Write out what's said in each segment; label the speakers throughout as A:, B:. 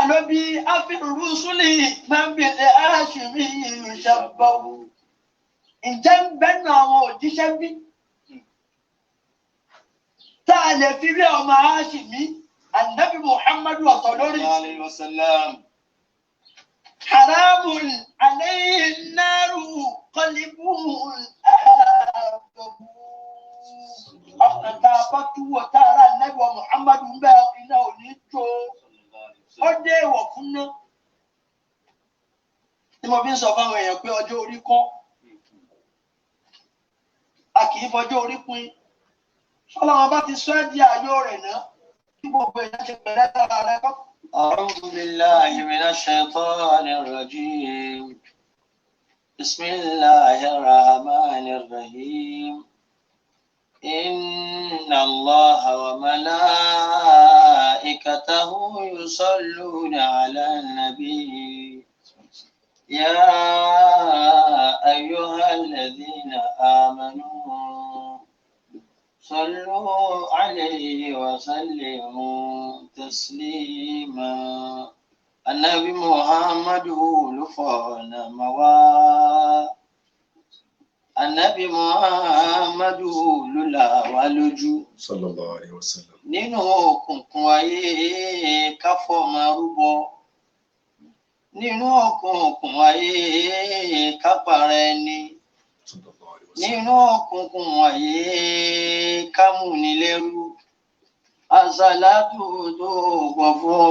A: ló bí afirusuli mẹ́bìlẹ̀ aṣèmí ìṣàbọ̀wò ǹjẹ́ ń bẹ́nu àwọn òjíṣẹ́ bí tá a lè fi rí ọmọ aṣèmí Annabi Muhammadu ọ̀tọ̀ lórí haramun alayhi naru qalibun ọ̀nà tá a bá túwọ̀ tá a rà Annabi Muhammadu ń bẹ iná òní tó ó dé ìwọ̀ fún náà tí mo fi ń sọ fáwọn èèyàn pé ọjọ́ orí kọ́ a kì í fọjọ́ orí pin ṣọ́lọ́wọ́n bá ti sọ ẹ́ di ààyò rẹ̀ náà kí gbogbo èèyàn ṣe pẹ̀lẹ́ lára rẹ̀ kọ́.
B: أعوذ بالله من الشيطان الرجيم بسم الله الرحمن الرحيم إن الله وملائكته يصلون على النبي يا أيها الذين آمنوا صلوا عليه وسلموا تسليما النبي محمد لفظنا موا النبي محمد لولا ولجو
C: صلى الله عليه وسلم
B: nínú òkùnkùn ayé ká fọmọ rúbọ nínú òkùnkùn ayé ká para ẹni nínú òkùnkùn ayé ká múni lẹ́rú àsàlátù tó gbọ́ fún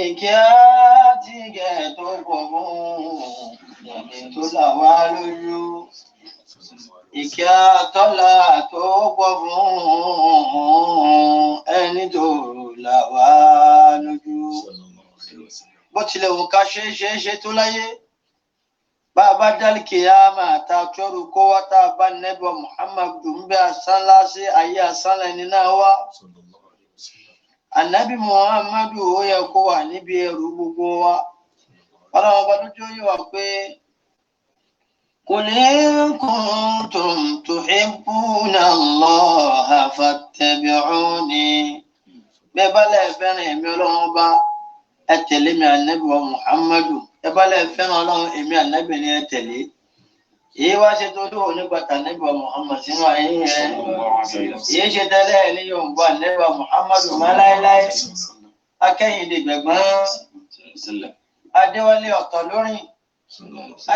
B: ìkẹ́ àti ìgẹ̀ tó gbọ́ fún ẹni tó là wá lójú ìkẹ́ àtọ́lá tó gbọ́ fún ẹni tó là wá lójú bó tilẹ̀ wù ká ṣe tó láyé bàbá dálkìyàmà ta tọrù kó wá tá a bá nẹ́bà Muhammadu ń bẹ àsánlá sí ayé àsánlá ẹni náà wá Ànábì Muhammadu ó yẹ kó wà níbi ẹrù gbogbo wa ọlọ́wọ́ bá tó yẹ wà pé قل إن كنتم تحبون الله فاتبعوني ببلا فين ملوبا أتلمي النبي محمد ببلا فين الله إمي النبي نتلي إيوا شتودو نبتا النبي محمد سنوا إيه يشتلي اليوم بالنبي محمد ما لا إله أكيد بجمع أدولي أطلوني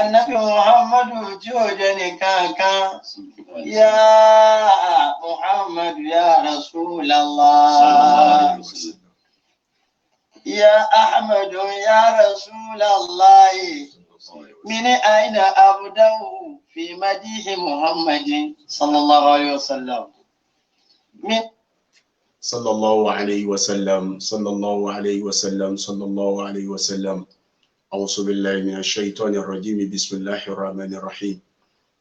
B: النبي محمد جوجني كان يا محمد يا رسول الله يا أحمد يا رسول الله من أين أبدأ في مديح محمد صلى الله عليه وسلم
C: صلى الله عليه وسلم صلى الله عليه وسلم صلى الله عليه وسلم أعوذ بالله من الشيطان الرجيم بسم الله الرحمن الرحيم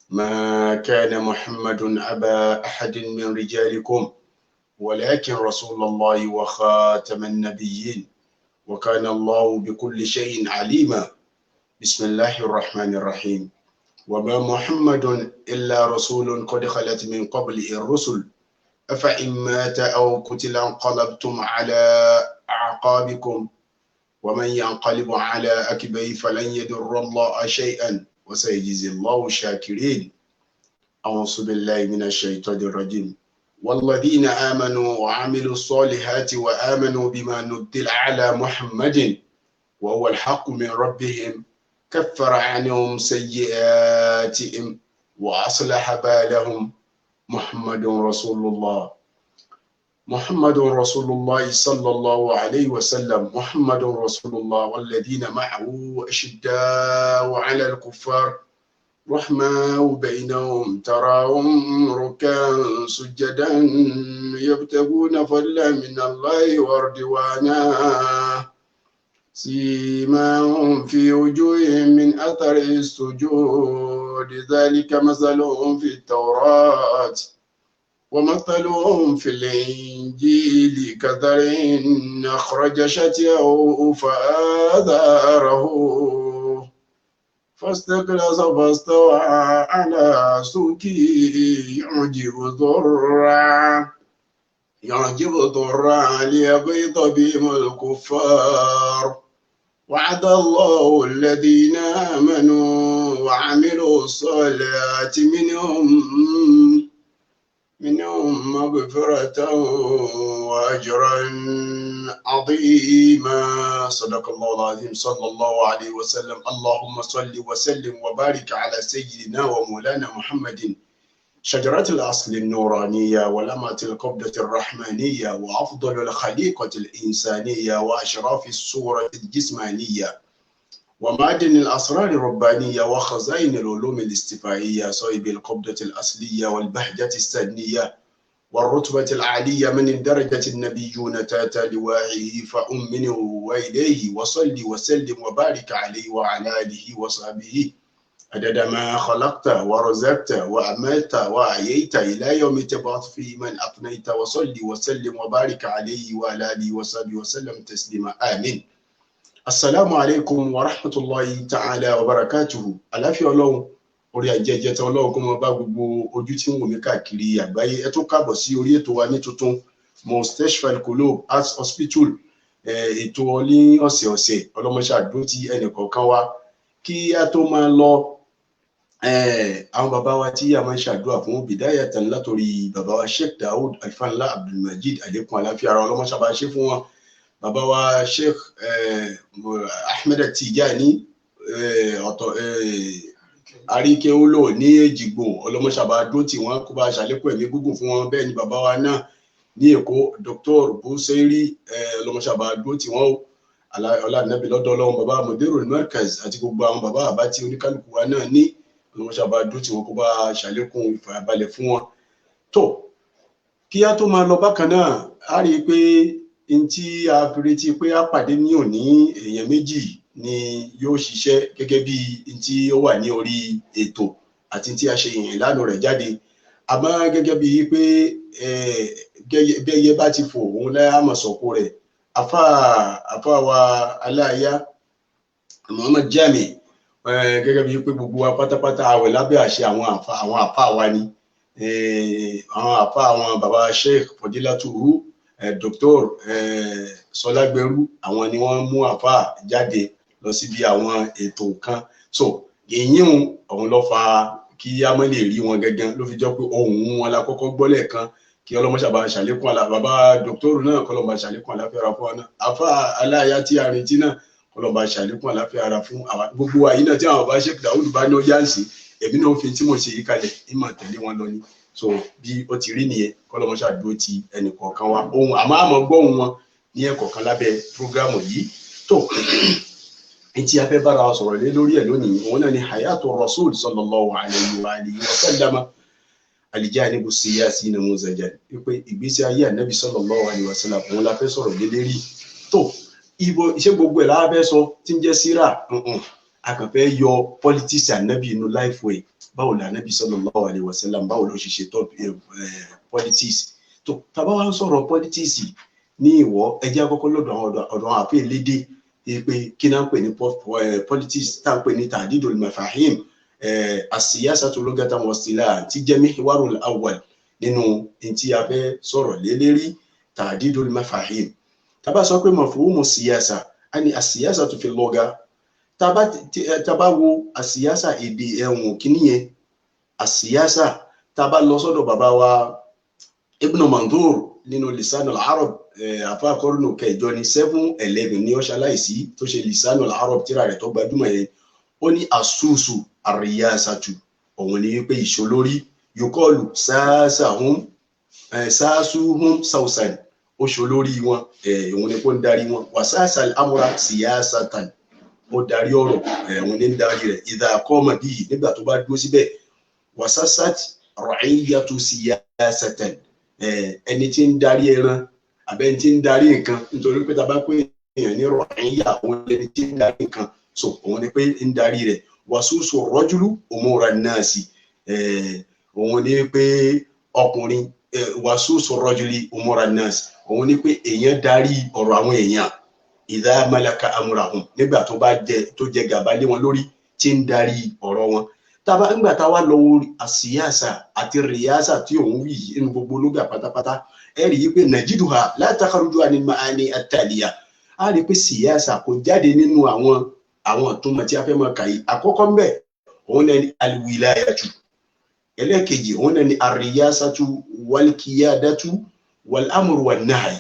C: ما كان محمد أبا أحد من رجالكم ولكن رسول الله وخاتم النبيين وكان الله بكل شيء عليما بسم الله الرحمن الرحيم وما محمد إلا رسول قد خلت من قبله الرسل أفإن مات أو قتل انقلبتم على أعقابكم ومن ينقلب على عقبيه فلن يضر الله شيئا وسيجزي الله الشاكرين أعوذ بالله من الشيطان الرجيم والذين آمنوا وعملوا الصالحات وآمنوا بما نزل على محمد وهو الحق من ربهم كفر عنهم سيئاتهم وأصلح بالهم محمد رسول الله محمد رسول الله صلى الله عليه وسلم محمد رسول الله والذين معه أشداء على الكفار رحماء بينهم تراهم ركعا سجدا يبتغون فضلا من الله ورضوانا سيماهم في وجوههم من أثر السجود ذلك مثلهم في التوراة ومثلهم في الإنجيل كزرع أخرج شطأه فآزره فاستغلظ فاستوى على سوقه يعجب الزراع يعجب ضراعا ليغيظ بهم الكفار وعد الله الذين آمنوا وعملوا الصالحات منهم مغفرة وأجرا عظيما. صدق الله العظيم صلى الله عليه وسلم. اللهم صل وسلم وبارك على سيدنا ومولانا محمد شجرة الأصل النورانية ولمعة القبضة الرحمانية وأفضل الخليقة الإنسانية وأشراف الصورة الجسمانية ومعدن الأسرار الربانية وخزائن العلوم الاستفائية صاحب القبضة الأصلية والبهجة السنية والرتبة العالية من الدرجة النبيون تاتا لواعيه فأمنه وإليه وصل وسلم وبارك عليه وعلى آله وصحبه عدد ما خلقت ورزقت وأملت وأحييت إلى يوم تبعث فيه من أفنيت وصل وسلم وبارك عليه وعلى آله وصحبه وسلم تسليما آمين. Assalamu alaikum wa rahmatullahi ta'ala wa barakatuhu. Àlàáfíà Ọlọ́run, orí ajẹ́jẹ́ tán Ọlọ́run kó máa bá gbogbo ojú tí ń wò mí káàkiri àgbáyé. Ẹ tún káàbọ̀ sí orí ètò wa ní tuntun Mustashfa Al-Qulub Heart Hospital, ètò ní ọ̀sẹ̀ọ̀sẹ̀ ọlọ́mọṣà dún ti ẹnìkọ̀ọ̀kan wa. Kí a tó máa lọ, àwọn bàbá wa tí a máa ń ṣàdúrà fún bidayatan látòrí bàbá wa Sheikh Daud Alfanla Abdulmajid àlékún àlàáfíà ara ọlọ́mọṣà bá ṣe fún wọn. Bàbá wa Sheikh Ahmed Tijani Aríkéwúlò ní Èjìgbò ọlọ́mọṣàbá dó tí wọ́n kó bá ṣàlékún ẹ̀mí gúngùn fún wọn. Bẹ́ẹ̀ ni bàbá wa náà ní Èkó Dr. Busairi ọlọ́mọṣàbá dó tí wọ́n ọlànàbí lọ́dọ̀ Ọlọ́run. Bàbá Mudirul Markaz àti gbogbo àwọn bàbá àbá tí oníkálukú wa náà ní ọlọ́mọṣàbá dó tí wọ́n kó bá ṣàlékún ìfàyàbalẹ̀ fún wọn. Tó kí á tó máa lọ bákan náà, a rí i pé ntí a retí pé a pàdé ní òní èèyàn méjì ni yóò ṣiṣẹ́ gẹ́gẹ́ bí ntí ó wà ní orí ètò àti ntí a ṣe ìlànà rẹ̀ jáde. Àmọ́ gẹ́gẹ́ bí pé bẹ́yẹ bá ti fò òun láyà mọ̀ sọ̀kò rẹ̀, àfa wa aláàyá Muhammad Jami, gẹ́gẹ́ bí pé gbogbo wa pátápátá àwẹ̀ lábẹ́ àṣẹ àwọn àfa wa ni, àwọn àfa àwọn bàbá Sheikh Fadilatu Dr. Sọlágbẹrú, àwọn ni wọ́n mú àfà jáde lọ síbi àwọn ètò kan. So èyíhun òun ló fa kí a mọ́ lè rí wọn gẹ́gẹ́, ló fi jọ pé ohùn wọn la kọ́kọ́ gbọ́ lẹ́ẹ̀kan. Kí ọlọ́mọṣàbá ṣàlékún bàbá Dr. náà kọ́lọ́mọba ṣàlékún àlàáfíà ara fún wa náà. Àfà aláàyá tí a retí náà kọ́lọ́mọba ṣàlékún àlàáfíà ara fún gbogbo àyí náà tí àwọn bàbá Sheikh Daud bá ní ó yá sí, èmi náà fi tí mo ṣe yí kalẹ̀ ìmọ̀ tẹ̀lé wọn lọ ni. So bí ó ti rí nìyẹn, kọ́lọ́mọṣà dúró ti ẹnì kọ̀ọ̀kan wa. Ohun àmọ́ gbọ́ ohun wọn ní ẹ̀kọ̀ọ̀kan lábẹ́ prógrámù yìí. Tó etí a fẹ́ bára wa sọ̀rọ̀ lé lórí ẹ̀ lónìí, òun náà ni hayatu rasul sallallahu alayhi wa sallam alijanibu siyasi namuzajan, wípé ìgbésí ayé ànábì sallallahu alayhi wa sallam òun la fẹ́ sọ̀rọ̀ lé lérí. Tó iṣẹ́ gbogbo ẹ̀ lábẹ́ sọ tí ń jẹ́ síra, a kàn fẹ́ yọ politics ànábì inú life way. Báwo la ànábì sallallahu alayhi wa sallam báwo ló ṣe ṣètò politics. Tó tàbá wá ń sọ̀rọ̀ politics ní ìwọ ẹjẹ́ àkọ́kọ́ lọ́dọ̀ àwọn àfẹ́ lédè pé kí náà ń pè ní politics tá ń pè ní ta'didul mafahim as-siyasatu lughatan wa istilahan tí jẹ́ mihwarul awwal nínú tí a fẹ́ sọ̀rọ̀ lé lérí ta'didul mafahim. Tàbá sọ pé mafhumu siyasa ani as-siyasatu fil lugha, tàbá wo as-siyasa èdè ẹ̀wọ̀n kìíní yẹn, as-siyasa tàbá lọ sọ́dọ̀ bàbá wa Ibn Mandur nínú Lisanul Arab, àfáà kọ́rùnù kẹjọ ní 711 ní ọ̀ṣaláìsí tó ṣe Lisanul Arab tíra rẹ̀ tó gbajúmọ̀ yẹn. Ó ní asusu ar-riyasatu, òun ni wípé ìṣolórí, yukọlù sáásàhún sáásùhún sausan, ó ṣolórí wọn, òun ni kó ń darí wọn. Wasasal amra siyasatan, ó darí ọ̀rọ̀, òun ni ń darí rẹ̀. Idha qama bihi, nígbà tó bá dúró síbẹ̀. Wasasat ra'iyatu siyasatan, ẹni tí ń darí ẹran àbẹ́ tí ń darí nǹkan, nítorí pé tàbá pé èèyàn ní ra'iyya, òun lẹni tí ń darí nǹkan, so òun ni pé ń darí rẹ̀. Wasusu rajulu umura nasi, òun ni pé ọkùnrin, wasusu rajuli umura nasi, òun ni pé èèyàn darí ọ̀rọ̀ àwọn èèyàn. Idha malaka amrahum, nígbà tó jẹ gàba lé wọn lórí, tí ń darí ọ̀rọ̀ wọn. Tàbá ńgbà táwa lọ wo àsíyàsà àti rìyásà tí òun wí inú gbogbo lóga pátápátá, ẹ rí i pé najiduha la takharuju anil ma'ani at-taliya a rí i pé siyasa kò jáde nínú àwọn ìtumọ̀ tí a fẹ́ máa kà yìí àkọ́kọ́ ńbẹ̀ òun náà ni alwilayatu ẹlẹ́ẹ̀kejì òun náà ni arriyasatu walkiyadatu walamru wannahy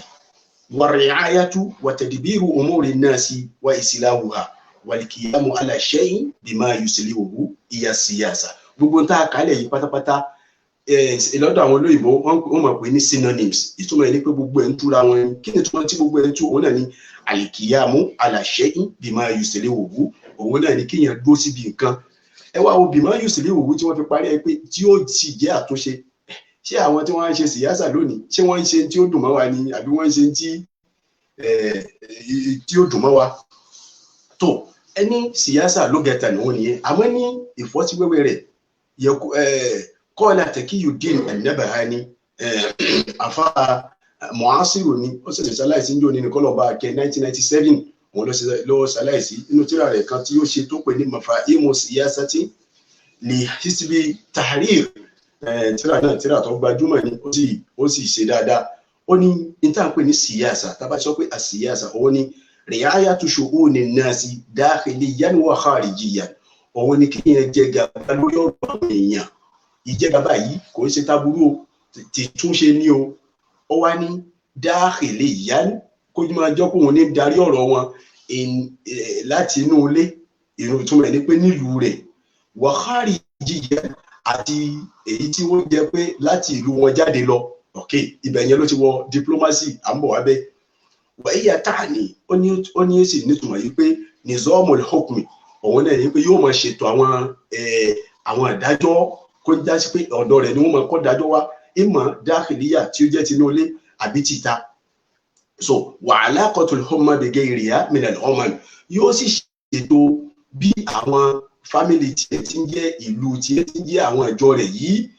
C: warriayatu watadbiru umuri nnasi wa islahuha walqiyamu ala shay'in bima yuslihuhu iya siyasa gbogbo tá a kálẹ̀ yìí pátápátá lọ́dọ̀ àwọn olóyìnbó wọ́n mọ̀ pé ní synonyms ìtumọ̀ ẹni pé gbogbo ẹ̀ ń túra wọn kí ni túmọ̀ tí gbogbo ẹ̀ ń tú òun náà ni alqiyamu ala shay'in bima yuslihuhu òun náà ni kéèyàn dúró síbi nǹkan ẹ wá wo bima yuslihuhu tí wọ́n fi parí ẹ pé tí ó sì jẹ́ àtúnṣe ṣé àwọn tí wọ́n ń ṣe sìyásà lónìí ṣé wọ́n ń ṣe tí ó dùn mọ́ wa ni àbí wọ́n ń ṣe tí ó dùn mọ́ wa tó ẹni sìyásà ló gẹ̀ẹ́ta ní òun nìyẹn àmọ́ ní ìfọ́síwẹ́wẹ́ rẹ̀ Qala Taqiyuddin an-Nabhani afa mu'asiru ni ó ṣẹ̀ṣẹ̀ ṣaláìsí ní òní kọ́lọ̀ bá kẹ́ 1997 òun ló ṣaláìsí inú tírà rẹ̀ kan tí ó ṣe tó pè ní Mafahimu Siyasati li Hizbi Tahrir tírà náà tírà tó gbajúmọ̀ ni ó sì ṣe dáadáa ó ní ìta ń pè ní siyasa tá bá sọ pé àsiyasa òun ni ri'ayatu shu'uni nnasi dakhiliyan wa kharijiyan òun ni kíyàn jẹ gàba lórí ọ̀rọ̀ àwọn èèyàn ìjẹgàba yìí kò ń ṣe táburú ti túnṣe ní o ó wá ní dakhiliyan kó máa jọ́ pé òun ní darí ọ̀rọ̀ wọn láti inú ilé ìtumọ̀ ní pé nílùú rẹ̀ wa kharijiyan àti èyí tí wọ́n jẹ́ pé láti ìlú wọn jáde lọ ibẹ̀ yẹn ló ti wọ diplomacy à ń bọ̀ wá bẹ́ẹ̀ wàyíyà táàní ó ní sì nítumọ̀ yìí pé nizamul hukmi òun náà ní pé yóò máa ṣètò àwọn ìdájọ́ kó já sí pé ọ̀dọ̀ rẹ̀ ni wọ́n máa kọ́ dájọ́ wá ìmọ̀ dakhiliya tí ó jẹ́ tinú ilé àbí tìta so wa alaqatul humma bi ghayriha min al-umam yóò sì ṣètò bí àwọn family tiẹ̀ tí ń jẹ́ ìlú tiẹ̀ tí ń jẹ́ àwọn ìjọ rẹ̀ yìí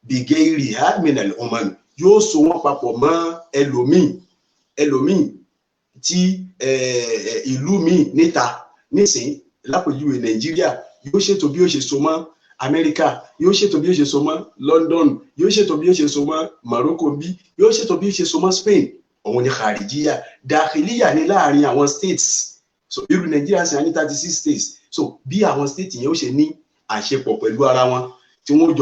C: bi ghayriha min al-umam yóò so wọ́n papọ̀ mọ́ ẹlòmíì tí ìlú míì níta nísìn lápèjúwe Nàìjíríà yóò ṣètò bí ó ṣe so mọ́ Amẹ́ríkà yóò ṣètò bí ó ṣe so mọ́ London yóò ṣètò bí ó ṣe so mọ́ Morocco bí yóò ṣètò bí ó ṣe so mọ́ Spain òun ni kharijiya dakhiliya ní láàrin àwọn states so irú Nàìjíríà sì ní 36 states so bí àwọn state yẹn ó ṣe ní àṣepọ̀ pẹ̀lú ara wọn tí wọ́n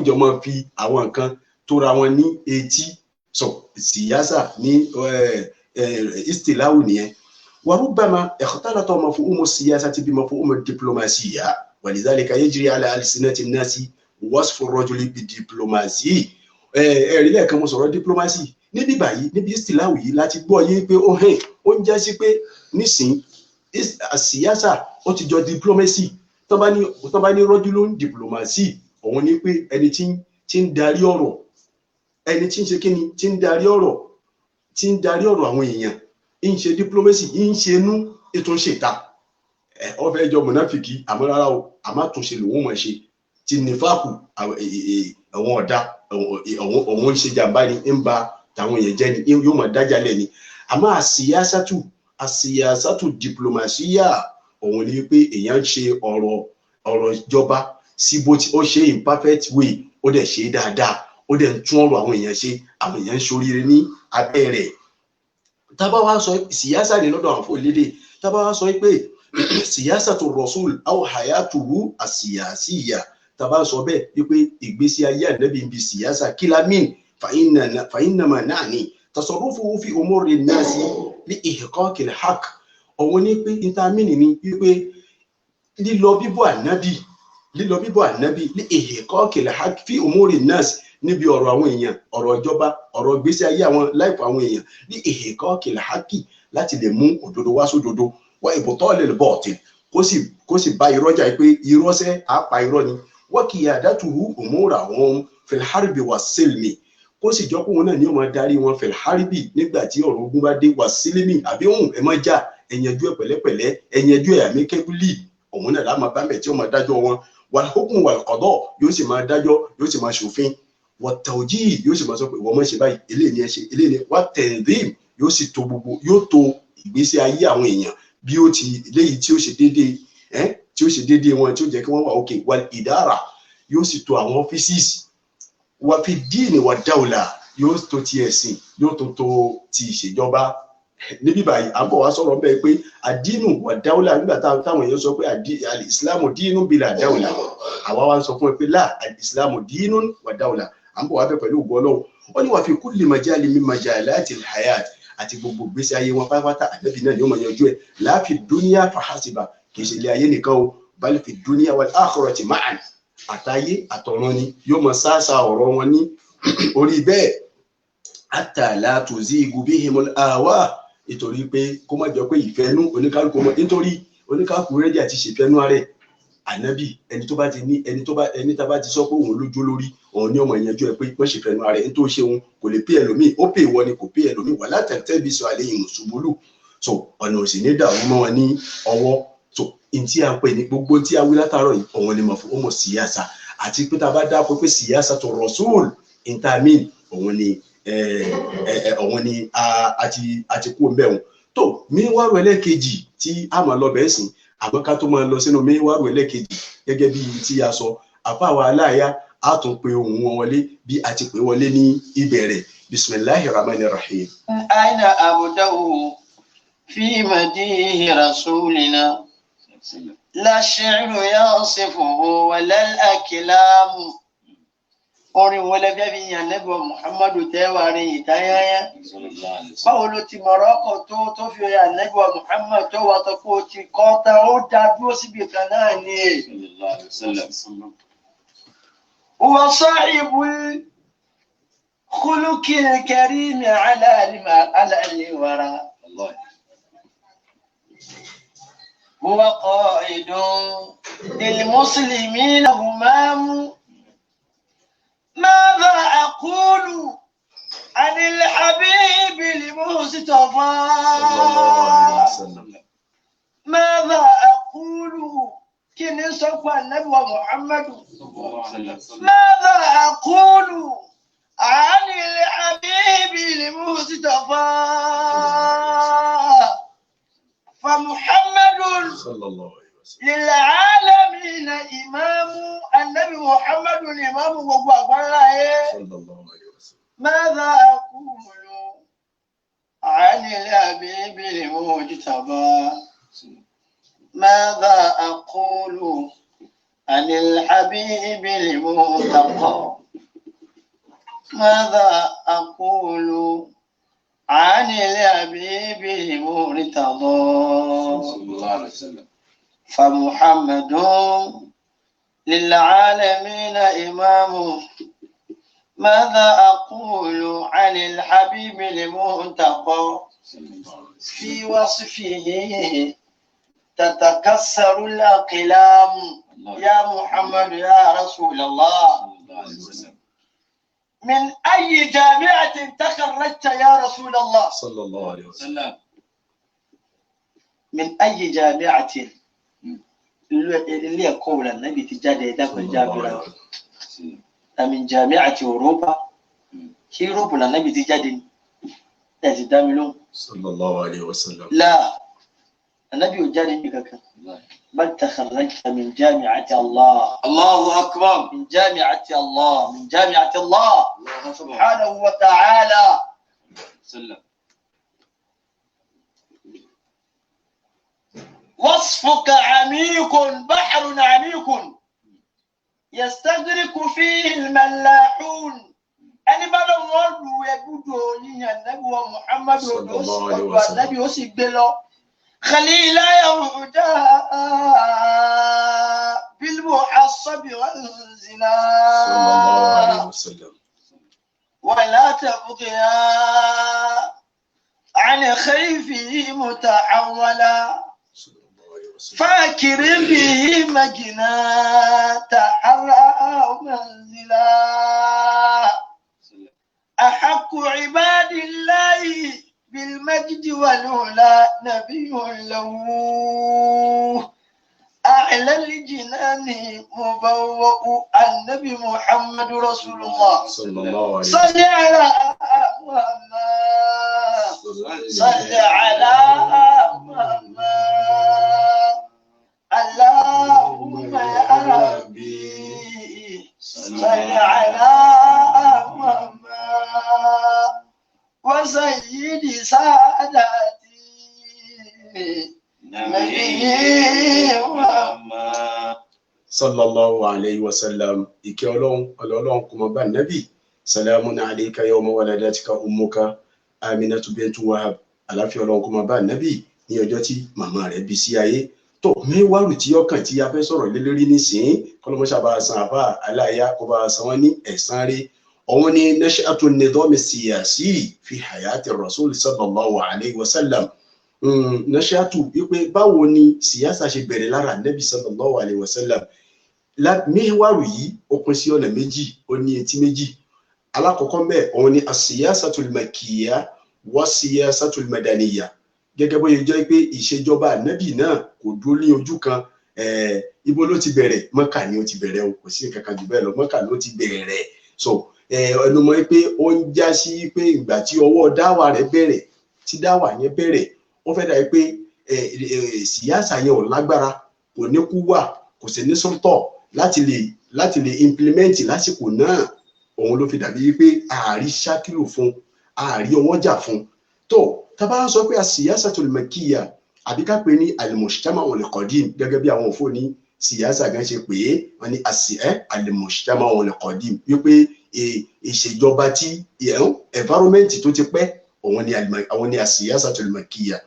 C: jọ máa fi àwọn nǹkan tóra wọn ní etí so siyasa ní istilahu nìyẹn وربما اختلط مفهوم السياسة بمفهوم الدبلوماسية ولذلك يجري على ألسنة الناس وصف الرجل بالدبلوماسي ẹ̀rílẹ̀ kan mo sọ̀rọ̀ diplomacy níbi báyìí níbi istilahu yìí láti gbọ́ yé pé ó ń já sí pé nísìn àsíyásà ó ti jọ diplomacy tó bá ní rọ́júlún diplomacy òun ní pé ẹni tí ń darí ọ̀rọ̀ ẹni tí ń ṣe kíni tí ń darí ọ̀rọ̀ àwọn èèyàn ń ṣe diplomacy ń ṣe inú ètò ìṣèta ọ̀fẹ́ ìjọ mọ̀náfìkì àmọ́ rárá o àmọ́ àtúnṣe lòun mọ̀ ṣe ti nífàkù àwọn ọ̀dà òun ń ṣe jàmbá ni ń ba tàwọn èèyàn jẹ́ ni yóò mọ̀ dájálẹ̀ ni àmọ́ àsíyásátù diplomasiya òun ni pé èèyàn ń ṣe ọ̀rọ̀ ìjọba sí bó ti ó ṣe imperfect way ó dẹ̀ ṣe dáadáa ó dẹ̀ ń tún ọ̀rọ̀ àwọn èèyàn ṣe àwọn èèyàn ń ṣoríire ní abẹ́ rẹ̀ tábà wá sọ siyasa ní lọ́dọ̀ àwọn fòlédè tábà wá sọ pé siyasatu rasul aw hayatuhu asiyasiya tábà sọ bẹ́ẹ̀ wípé ìgbésí ayé Ànábì ń bi siyasa kilamin fa innama na'ni tasarrufuhu fi umuri nnasi li ihqaqil haqq òun ní pé intermini ni wípé lílọ bíbọ̀ Ànábì li ihqaqil haqq fi umuri nnasi níbi ọ̀rọ̀ àwọn èèyàn ọ̀rọ̀ ìjọba ọ̀rọ̀ ìgbésí ayé àwọn láìpẹ́ àwọn èèyàn ní ihqaqil haqqi láti lè mú òdodo wá sódodo wá ibtalil batil kó sì bá irọ́ jà pé irọ́sẹ́ àpá irọ́ ni wa qiyadatuhu umurahum fil harbi was-silmi kó sì jọ pé òun náà ni ó máa darí wọn fil harbi nígbà tí ọ̀rọ̀ ogun bá dé was-silmi àbí òun ẹ má jà ẹ̀yànjú ẹ̀ pẹ̀lẹ́pẹ̀lẹ́ ẹ̀yànjú ẹ̀ amicably òun náà láàmà bá mẹ́ tí ó máa dájọ́ wọn wal hukmu wal qada yóò sì máa dájọ́ yóò sì máa ṣòfin wàtàwùjí yóò sì máa sọ pé ìwọ mọ̀ ṣe báyìí eléyìí ni ẹ ṣe eléyìí ni wàtẹ̀ndín yóò sì to gbogbo yóò to ìgbésí ayé àwọn èèyàn bí ó ti eléyìí tí ó ṣe déédéé wọn tí ó jẹ́ kí wọ́n wà òkè wal ìdára yóò sì to àwọn ọ́fíìsì wà fi díìnì wà dáwùlà yóò tó ti ẹ̀sìn yóò tó ti ìṣèjọba. Níbí báyìí à ń bọ̀ wá sọ̀rọ̀ bẹ́ẹ̀ pé àdínù wà dáwùlà nígbà táwọn èèyàn sọ pé ìsìlámù dínú bílà dáwùlà, àwa wá ń sọ fún ẹ pé ìsìlámù dínú wà dáwùlà. À ń bọ̀ wá bẹ́ẹ̀ pẹ̀lú ògo Ọlọ́run. Wọ́n ní wà fi kulli majali min majalati al-hayat, àti gbogbo ìgbésí ayé wọn pátápátá ànábì náà ni ó máa yanjú ẹ̀. La fi dunya fahasiba, kì í ṣe ilé ayé nìkan o, bal fi dunya wal akhirati ma'an, àtayé àtọ̀run ni yóò máa sáàsà ọ̀rọ̀ wọn ní orí bẹ́ẹ̀. Hatta la tuzigu bihimul ahwa, nítorí pé kó má jọ pé ìfẹ́nú oníkálukú mọ́, nítorí oníkálukú rẹ́dí àti ṣèfẹ́nú ààrẹ. Ànábì ẹni tá bá ti sọ pé òun lójú lórí òun ni ọmọ ìyẹnjú ẹ pé wọ́n ṣèfẹ́nú ààrẹ ní tó ṣe òun kò lè pé ẹlòmíì, ó pè wọ́n ni kò pé ẹlòmíì. wà látẹ̀tẹ̀ bí sọ àlẹ́ ìmọ̀ ṣubúlù, so ọ̀nà òsì ní dàrú mọ́ wọn ní ọwọ́. So n tí a ń pè ní gbogbo tí a wí látàárọ̀ yìí òun ni ọmọ síyáṣà, àti pé tá a bá dáko pé síyáṣà tó Rasul intamin òun ni àti kú ń bẹ̀ wọn. tó míwárò ẹlẹ́kejì tí a máa lọ bẹ́ẹ̀ sìn, àmọ́ ká tó máa lọ sínú míwárò ẹlẹ́kejì gẹ́gẹ́ bí tí a sọ, àfáwà aláàyá a tún pe ohùn wọn wọlé bí a ti pè wọlé ní ìbẹ̀rẹ̀. Bismillahir Rahmanir Rahim.
B: Aina abdahu fi madihi rasulina la shi'ru yasifuhu wala al-aklamu. Orin wọlé bí i yàn nẹ́bọ̀ Muhammadu tẹ́wà rí ìtayáyá. Báwo ló ti Morocco tó fi ọya nẹ́bọ̀ Muhammadu tó wà tó kó ti kọ́ta ó dá dúró síbi kan náà ní ẹ̀. Wa sahibul khuluqil karim ala al-wara. Huwa qa'idun lil muslimina humamu. ماذا أقول عن الحبيب المصطفى؟ ماذا أقول كن صفى النبي محمد؟ ماذا أقول عن الحبيب المصطفى؟ فمحمد صلى الله عليه وسلم للعالمين إمام. النبي محمد الإمام وبابا صلى الله عليه وسلم. ماذا أقول عن الحبيب المجتبى؟ ماذا أقول عن الحبيب المتقى؟ ماذا أقول عن الحبيب المرتضى صلى الله عليه وسلم؟ فمحمد للعالمين إمام. ماذا أقول عن الحبيب المنتقى؟ في وصفه تتكسر الأقلام. يا محمد يا رسول الله، من أي جامعة تخرجت يا رسول الله
C: صلى الله عليه وسلم؟
B: من أي جامعة؟ اللي يقول النبي تجاد يدك الجابرة من جامعة أوروبا كي أوروبا النبي تجاد تجداملون
C: صلى الله عليه وسلم.
B: لا، النبي يجاد بك بل تخرجت من جامعة الله. الله أكبر. من جامعة الله، من جامعة الله سبحانه وتعالى. سلم. وصفك عميق، بحر عميق يستغرق فيه الملاحون. أنا بدو ورد ويبدو النبي محمد صلى الله عليه وسلم. النبي يوسف بلو خليل يهودا بالمحصب والزنا
C: صلى الله عليه وسلم.
B: ولا تبغيا عن خيفه متحولا فاكر به مجنا تحرى منزلا. أحق عباد الله بالمجد والعلا نبي له أعلى الجنان مبوء. النبي محمد رسول الله
C: صلى الله عليه وسلم.
B: صل على محمد، صل على محمد. اللهم يا ربي صل على محمد.
A: وسيد ساداتي نبي محمد
C: sallallahu alayhi wa sallam. Ìkẹ́ Ọlọ́run kó máa bá Nábì. Salamun alayka yawma waladatika ummuka Aminatu bintu Wahab. Àlàáfíà Ọlọ́run kó máa bá Nábì ní ọjọ́ tí màmá rẹ̀ bí sí ayé. Tó mẹ́wàá tí ọkàn tí a fẹ́ sọ̀rọ̀ lé lórí nísìnyí kọ́lọ́mọṣà bá san àbá aláya kó bá san wọ́n ní ẹ̀san rẹ̀. Òun ni nash'atu an-nizam as-siyasi fi hayati ar-rasul sallallahu alayhi wa sallam. Nash'atu wípé báwo ni siyasa ṣe bẹ̀rẹ̀ lára Nábì sallallahu alayhi wa sallam. Mẹ́wàá yìí ó pín sí ọ̀nà méjì, ó ní etí méjì. Alákọ̀ọ́kọ́ ńbẹ̀ òun ni as-siyasatul makkiyya wa siyasatul madaniyya. Gẹ́gẹ́ bó ṣe jẹ́ pé ìṣèjọba Ànábì náà kò dúró ní ojú kan. Ibo ló ti bẹ̀rẹ̀? Mọ́kà ni ó ti bẹ̀rẹ̀ o, kò sí nǹkan kan jù bẹ́ẹ̀ lọ, Mọ́kà ló ti bẹ̀rẹ̀. So ẹnu mọ́ pé ó ń já sí pé ìgbà tí ọwọ́ dáwà rẹ̀ bẹ̀rẹ̀, tí dáwà yẹn bẹ̀rẹ̀, ó fẹ́ dàbí pé síyásà yẹn ò lágbára, kò ní kú wà, kò sì ní sọ́tọ̀ láti lè implement lásìkò náà. Òun ló fi dàbí pé ààrí ṣákìlù fún, ààrí ọwọ́jà fún. Tó tá bá sọ pé as-siyasatul makkiyya àbí ká pè ní al-mujtama'ul qadim gẹ́gẹ́ bí àwọn òfò ní síyásà gan ṣe pé wọ́n ní al-mujtama'ul qadim wípé ìṣèjọba tí environment tó ti pẹ́ òun ni as-siyasatul makkiyya.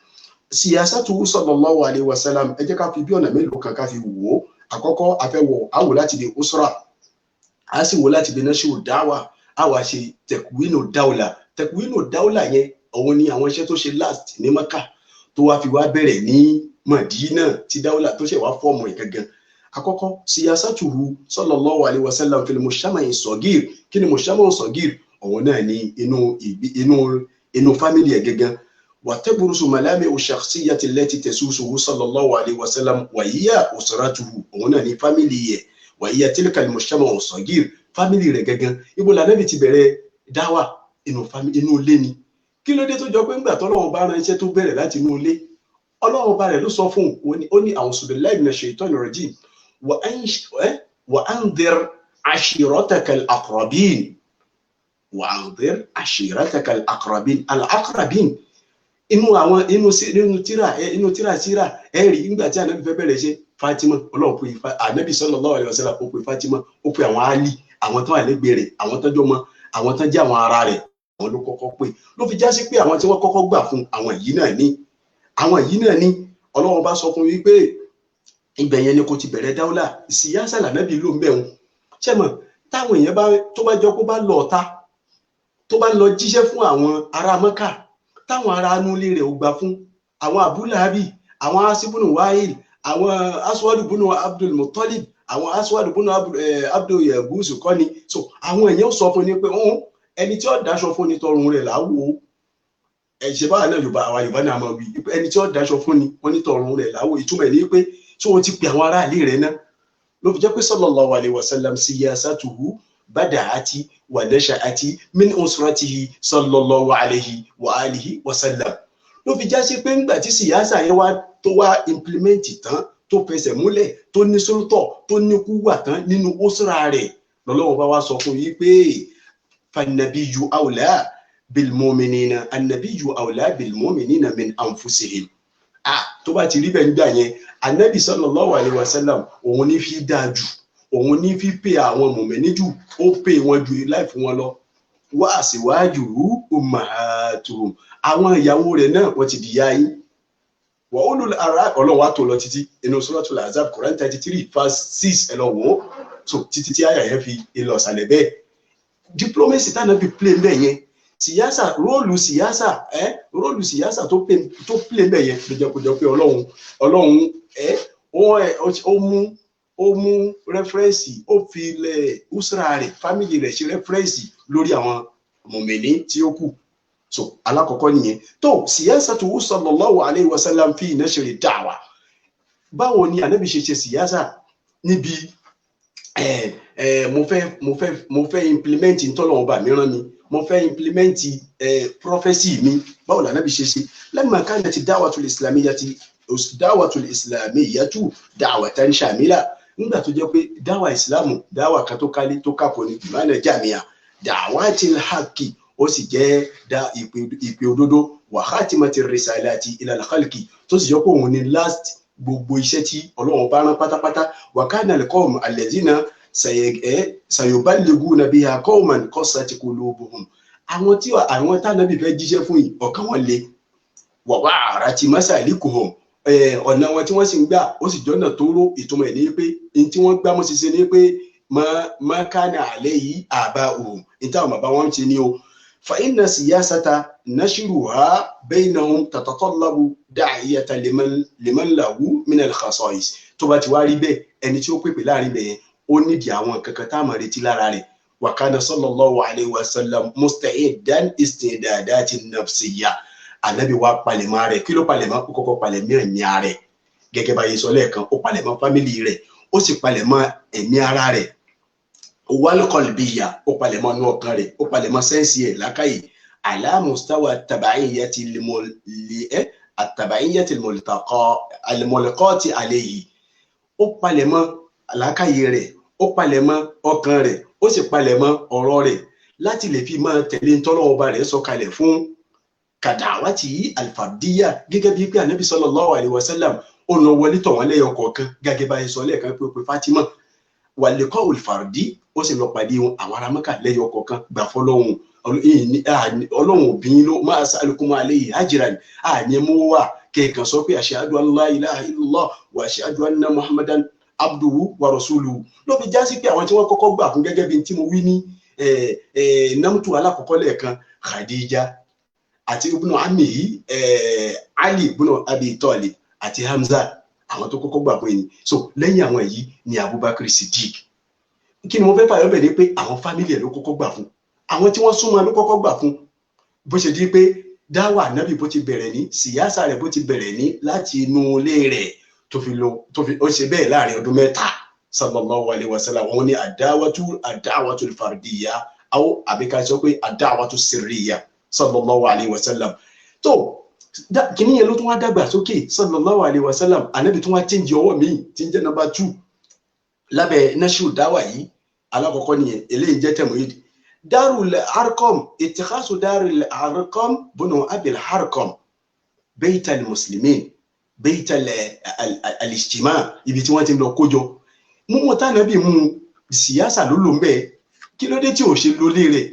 C: Siyasatu sallallahu alayhi wa sallam, ẹ jẹ́ ká fi bí ọ̀nà mélòó kan ká fi wò ó. Àkọ́kọ́ a fẹ́ wò á wò láti di usra, a sì wò láti di nashru da'wa, a wá ṣe takwinu dawla. Takwinu dawla yẹn òun ni àwọn iṣẹ́ tó ṣe last ní Mẹ́kà tó wá fi wá bẹ̀rẹ̀ ní Madina tí dawla tó ṣe wá fọ́ọ̀mù ìgangan. Àkọ́kọ́ siyasatuhu sallallahu alayhi wa sallam fil mujtama'i sagir. Kí ni mujtama'u sagir? Òun náà ni inú family ẹ̀ gangan. وتبرز ملامح الشخصية التي تسوسه صلى الله عليه وسلم وهي أسرته. هنا ni family وهي تلك المجتمع الصغير. family rẹ̀ gangan ibo la Nábì ti bẹ̀rẹ̀ dáwà inú ilé ni. Kí ló dé tó jọ pé ńgbà t'Ọlọ́run bá rán iṣẹ́ tó bẹ̀rẹ̀ láti inú ilé, Ọlọ́run bá rẹ̀ ló sọ fún ó ní a'udhu billahi minash shaitanir rajim wa anzir ashiratakal aqrabin. Wa anzir ashiratakal aqrabin. Al-aqrabin inú tíra síra ẹ̀rí nígbà tí Ànábì fẹ́ bẹ̀rẹ̀ ṣe Fatima, Ọlọ́run pé Ànábì sallallahu alaihi wasallam ó pé Fatima, ó pé àwọn Ali, àwọn tó wà lẹ́gbẹ̀ẹ́ rẹ̀, àwọn tó jọmọ, àwọn tó jẹ́ àwọn ará rẹ̀, àwọn ló kọ́kọ́ pé. Ló fi já sí pé àwọn tí wọ́n kọ́kọ́ gbà fún àwọn yìí náà ní Ọlọ́run bá sọ fún wípé ibẹ̀ yẹn ni kò ti bẹ̀rẹ̀ dáúlà. Síyásà l'Ànábì ló ń bẹ̀ wọn. Ṣé mọ̀ táwọn èèyàn tó bá jọ kó bá lọ ọ̀tá, tó bá lọ jíṣẹ́ fún àwọn ará Mẹ́kà, táwọn ará anúlé rẹ̀ ò gbà fún, àwọn Abu Lahabi, àwọn Asibunu Wa'il, àwọn Aswadu bunu Abdul Muttalib, àwọn Aswadu bunu Abdul Yagusu kọ́ni. So àwọn èèyàn sọ fún ni pé ẹni tí ó dáṣọ fún ni tọrùn rẹ̀ láwò. Ẹ̀ṣẹ̀ báwa náà Yorùbá náà máa wí ẹni tí ó dáṣọ fún ni wọ́n ní tọrùn rẹ̀ láwò. Ìtumọ̀ ní pé tí wọ́n ti pè àwọn ará ilé rẹ̀ náà. Ló fi jẹ́ pé sallallahu alayhi wa sallam siyasatuhu bada'ati wa nasha'ati min usratihi sallallahu alayhi wa alihi wa sallam. Ló fi já sí pé ńgbà tí síyásà yẹn tó wá implement tán, tó fẹsẹ̀ múlẹ̀, tó ní sọ́tọ̀, tó ní kúwà tán nínú usra rẹ̀, lọ́lọ́wọ́ bá wá sọ fún yí pé fannabiyyu awla bil mu'minina annabiyyu awla bil mu'minina min anfusihim. Tó bá ti rí bẹ́ẹ̀ nígbà yẹn, Ànábì sallallahu alayhi wa sallam òun ní fi dáa jù, òun ní fi pè àwọn mùmínì jù, ó pè wọn jù láì fún wọn lọ. Wa azwajuhu ummahatuhum. Àwọn ìyàwó rẹ̀ náà wọ́n ti di ìyá yín. Wa ulul arham, Ọlọ́run wá tó lọ títí inú Suratul Ahzab Quran 33 verse 6 ẹ lọ wò ó. So títí tí àyà yẹn fi lọ sàlẹ̀ bẹ́ẹ̀. Diplomacy t'Ànábì play bẹ́ẹ̀ yẹn. Síyásà róòlù síyásà tó play bẹ́ẹ̀ yẹn ló jẹ́ kó jẹ́ pé Ọlọ́run ó mú rẹ́fẹ́rẹ́nsì, ó fi ilẹ̀ usra rẹ̀, fámìlì rẹ̀ ṣe rẹ́fẹ́rẹ́nsì lórí àwọn mùmínì tí ó kù. So alákọ̀ọ́kọ́ nìyẹn. Tó siyasatu sallallahu alayhi wa sallam fi nashri da'wa. Báwo ni Ànábì ṣe ṣe síyásà níbi mo fẹ́ implement ntọ́lọ́wọ́ bá mi rán mi, mo fẹ́ implement prophecy mi. Báwo la Ànábì ṣe ṣe? Lamma kanat da'watul islamiyyatu da'watan shamila. Nígbà tó jẹ́ pé dáwà ìsìlámù dáwà kan tó kálí tó kápọ̀ ní ìmọ̀nà jàmíà da'watil haqqi ó sì jẹ́ dá ìpè òdodo wa khatimati risalati ila al-khalqi tó sì jẹ́ pé òun ni last gbogbo iṣẹ́ tí Ọlọ́run bá rán pátápátá wa kana al-qawm alladhina sayuballighuna biha qawman qasat qulubuhum àwọn tánàbí fẹ́ jíṣẹ́ fún yìí ọ̀kan wọn le wàwá àrà ti masalikuhum ọ̀nà wọn tí wọ́n sì ń gbà ó sì jọ́nà tó ró ìtumọ̀ ẹ̀ ní pé in tí wọ́n gbá mọ́ ṣiṣẹ́ ní pé ma kana alayhi aba'uhum in táwọn bàbá wọn ṣe ní o fa inna siyasata nashruha baynahum tatatallabu da'iyatan liman lahu min al-khasa'is tó bá ti wá rí bẹ́ẹ̀ ẹni tí ó pèpè láàrin bẹ́ẹ̀ ó nídìí àwọn kankan tá a máa retí lára rẹ̀ wa kana sallallahu alayhi wa sallam musta'idan istidadati nafsiyya Ànábì wa palẹ̀mọ́ rẹ̀ kí ló palẹ̀mọ́ ó kọ́kọ́ palẹ̀mọ́ ẹ̀mí ara rẹ̀ gẹ́gẹ́ bá yé sọ lẹ́ẹ̀kan ó palẹ̀mọ́ fámìlì rẹ̀ ó sì palẹ̀mọ́ ẹ̀mí ara rẹ̀ wal qalbiyya ó palẹ̀mọ́ inú ọkàn rẹ̀ ó palẹ̀mọ́ sẹ́ǹsì ẹ̀ lákàyè ala mustawa at-taba'iyyati al-mulqati alayhi ó palẹ̀mọ́ lákàyè rẹ̀ ó palẹ̀mọ́ ọkàn rẹ̀ ó sì palẹ̀mọ́ ọ̀rọ̀ rẹ̀ láti lè fi máa tẹ̀lé ntọ́lọ́wọ́ba rẹ̀ sọ̀kalẹ̀ fún kàdáwàtì alfàdíyà gẹ́gẹ́ bí pé ànábì sallallahu alaihi wasallam ó lọ wọlé tọ̀ wọ́n lẹ́yọ kọ̀ọ̀kan gẹ́gẹ́ bá sọ lẹ́ẹ̀kan pé Fatima wà lẹ́kọ́ olùfàrdí ó sì lọ pàdé àwọn ará Mẹ́kà lẹ́yọ kọ̀ọ̀kan gbà fọlọ́hún ọlọ́run obìnrin ló máa sa'alukum alayhi ajran àní mú wà kẹ̀kàn sọ pé ashhadu an la ilaha illallah wa ashhadu anna muhammadan abduhu wa rasuluhu ló fi já sí pé àwọn tí wọ́n kọ́kọ́ gbà fún gẹ́gẹ́ bí tí mo wí ní námtù alákọ̀ọ́kọ́ lẹ́ẹ̀kan Khadija àti ibùnà àmì yìí Ali ibùnà Abi Talib àti Hamza àwọn tó kọ́kọ́ gbà pé ni so lẹ́yìn àwọn yìí ni Abubakar Siddiq kí ni mo fẹ́ fàyọ́ bẹ̀ ni pé àwọn fámìlì ẹ̀ ló kọ́kọ́ gbà fún àwọn tí wọ́n súnmọ́ ló kọ́kọ́ gbà fún bó ṣe di pé dáwà nábì bó ti bẹ̀rẹ̀ ní síyásà rẹ̀ bó ti bẹ̀rẹ̀ ní láti inú ilé rẹ̀ tó fi ó ṣe bẹ́ẹ̀ láàrin ọdún mẹ́ta sallallahu alaihi wasallam wọn ni ad-da'watu al-fardiyya aw àbíká sọ pé ad-da'watu sirriyya sallallahu alaihi wasallam tó kìíní yẹn ló tún wá dàgbà sókè sallallahu alaihi wasallam ànábì tún wá change ọwọ́ mi tí ń jẹ́ number 2 lábẹ́ nashru dáwà yìí alákọ̀ọ́kọ́ nìyẹn eléyìí jẹ́ tẹ̀mọ̀yìd darul arqam ittikhasu darul arqam bunu abil harqam baytal muslimin baytal al-ijtima ibi tí wọ́n ti lọ kójọ mú wọn tánàbì mú síyásà ló lò ń bẹ́ẹ̀ kí ló dé tí ò ṣe lólé rẹ̀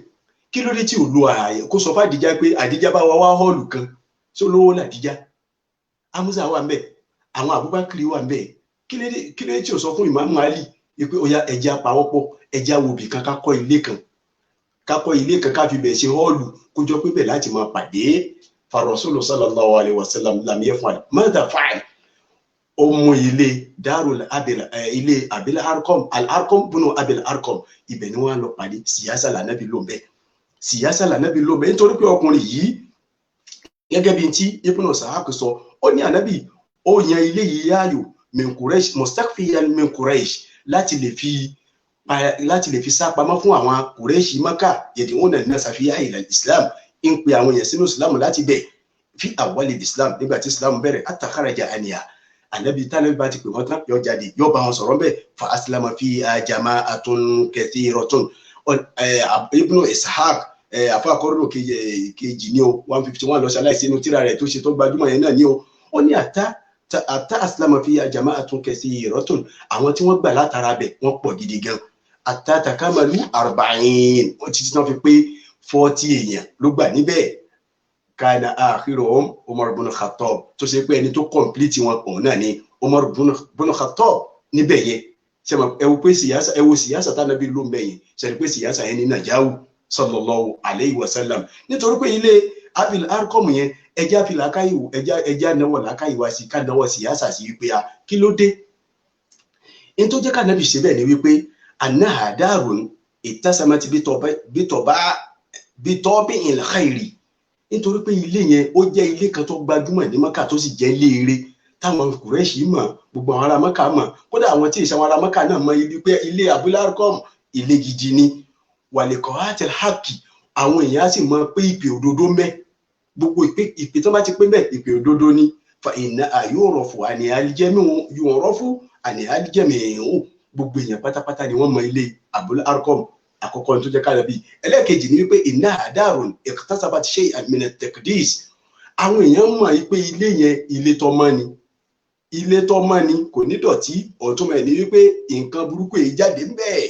C: kí ló dé tí ò lo ààyè kó sọ fún Àdíjà pé Àdíjà bá wá họ́ọ̀lù kan tí ó lówó làdíjà Hamza wà ń bẹ̀ àwọn Abubakar wà ń bẹ̀ kí ló dé tí ò sọ fún Imam Ali pé ó yá ẹja pawọ́pọ̀ ẹja wòbí kan ká kọ́ ilé kan ká fi bẹ̀ ṣe họ́ọ̀lù kó jọ pé bẹ̀ láti máa pàdé farasulu sallallahu alaihi wasallam lam yaf'al madha fa'al ó mú ilé darul ilé abil arqam al-arqam bunu abil arqam ibẹ̀ ni wọ́n lọ pàdé síyásà lànàbí ló ń bẹ̀ síyásà lànàbí ló ń bẹ̀ nítorí pé ọkùnrin yìí gẹ́gẹ́ bí tí Ibn Sahak sọ ó ní ànábì ó yan ilé yìí yáàyò min Quraysh mustakfiyan min Quraysh láti lè fi sá pamọ́ fún àwọn Quraysh Mákà yad'una an-nasa fiha ila al-islam ń pe àwọn èèyàn sínú islam láti bẹ̀ fi awwal al-islam nígbà tí islam bẹ̀rẹ̀ hatta kharaja anha ànábì tánàbí bá ti pè wọ́n tán yọ jáde yọ bá wọn sọ̀rọ̀ bẹ́ẹ̀ fa aslama fiha jama'atun kathiratun Ibn Ishaq àfàkọ́rọ̀ kejì ní o 151 lọ ṣaláìsí inú tíra rẹ̀ tó ṣe tó gbajúmọ̀ yẹn náà ní o ó ní àtà aslama fiha jama'atun kathiratun àwọn tí wọ́n gbà látara bẹ̀ wọ́n pọ̀ gidi gan àtà takamalu 40 wọ́n ti tán fi pé 40 èèyàn ló gbà níbẹ̀ kana akhiruhum Umar ibn Khattab tó ṣe pé ẹni tó complete wọn òun náà ni Umar ibn Khattab níbẹ̀ yẹn ṣe mọ̀ ẹ wo síyásà tánàbí ló ń bẹ̀yìn ṣe pé síyásà yẹn ní Nàjáwù sallallahu alayhi wa sallam nítorí pé ilé abil arqam yẹn ẹjá fi làákàyèwò ẹjá náwó làákàyèwò sí ká náwó síyásà sí wípé a kí ló dé in tó jẹ́ ká nábì ṣe bẹ́ẹ̀ ni wípé annaha darun ittasamat bitọ́bí il khairi nítorí pé ilé yẹn ó jẹ́ ilé kan tó gbajúmọ̀ ní Mákà tó sì jẹ́ ilé eré táwọn Kùrẹ́ṣì mọ̀ gbogbo àwọn ará Mákà mọ̀ kódà àwọn tí ìṣàwọn ará Mákà náà mọ̀ ibi pé ilé Abul Arqam ilé gidi ni wàlẹ̀kọ̀ àti haki àwọn èèyàn sì mọ̀ pé ìpè òdodo mẹ́ gbogbo ìpè tó bá ti pé mẹ́ ìpè òdodo ni fa iná àyòrọ̀fù àní àlìjẹ́mì yòrọ̀fù àní àlìjẹ́mì ẹ̀hún gbogbo èèyàn pátápátá ni wọ́n mọ̀ ilé Abul Arqam àkọ́kọ́ tó jẹ́ ká nàbí ẹlẹ́ẹ̀kejì ni wípé innaha darun iqtasabat shay'an min at-taqdis àwọn èèyàn mọ̀ wípé ilé yẹn ilé tọ́mọ́ ni ilé tọ́mọ́ ni kò ní dọ̀tí ọ̀túnmọ̀ ẹ̀ ní wípé nǹkan burúkú èyí jáde ń bẹ́ẹ̀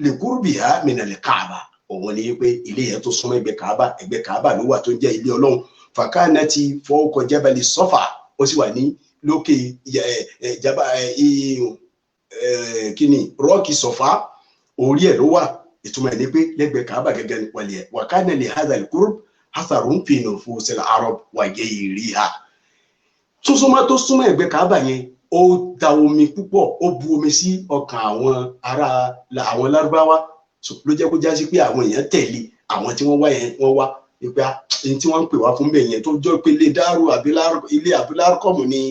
C: li qurbiha min al-Kaaba òun ni wípé ilé yẹn tó súnmọ́ ẹgbẹ́ Kaaba ló wà tó ń jẹ́ ilé Ọlọ́run fakanati fawqa jabali Safa ó sì wà ní lókè kíni rọ́ọ̀kì Safa orí ẹ̀ ló wà ìtumọ̀ ẹ̀ ní pé lẹ́gbẹ̀ẹ́ Kaaba gẹ́gẹ́ ní wàlẹ̀ ẹ̀ wa kana li hadha al-qurb atharun fi nufusil arab wa ghayriha tó súnmọ́ ẹgbẹ́ Kaaba yẹn ó da omi púpọ̀ ó bu omi sí ọkàn àwọn ará àwọn Lárúbáwá ló jẹ́ kó já sí pé àwọn èèyàn tẹ̀lé àwọn tí wọ́n wá yẹn wọ́n wá nípa ẹni tí wọ́n ń pè wá fún bẹ́ẹ̀ yẹn tó jọ pé ilé dárò ilé abúlárúkọ̀mù ni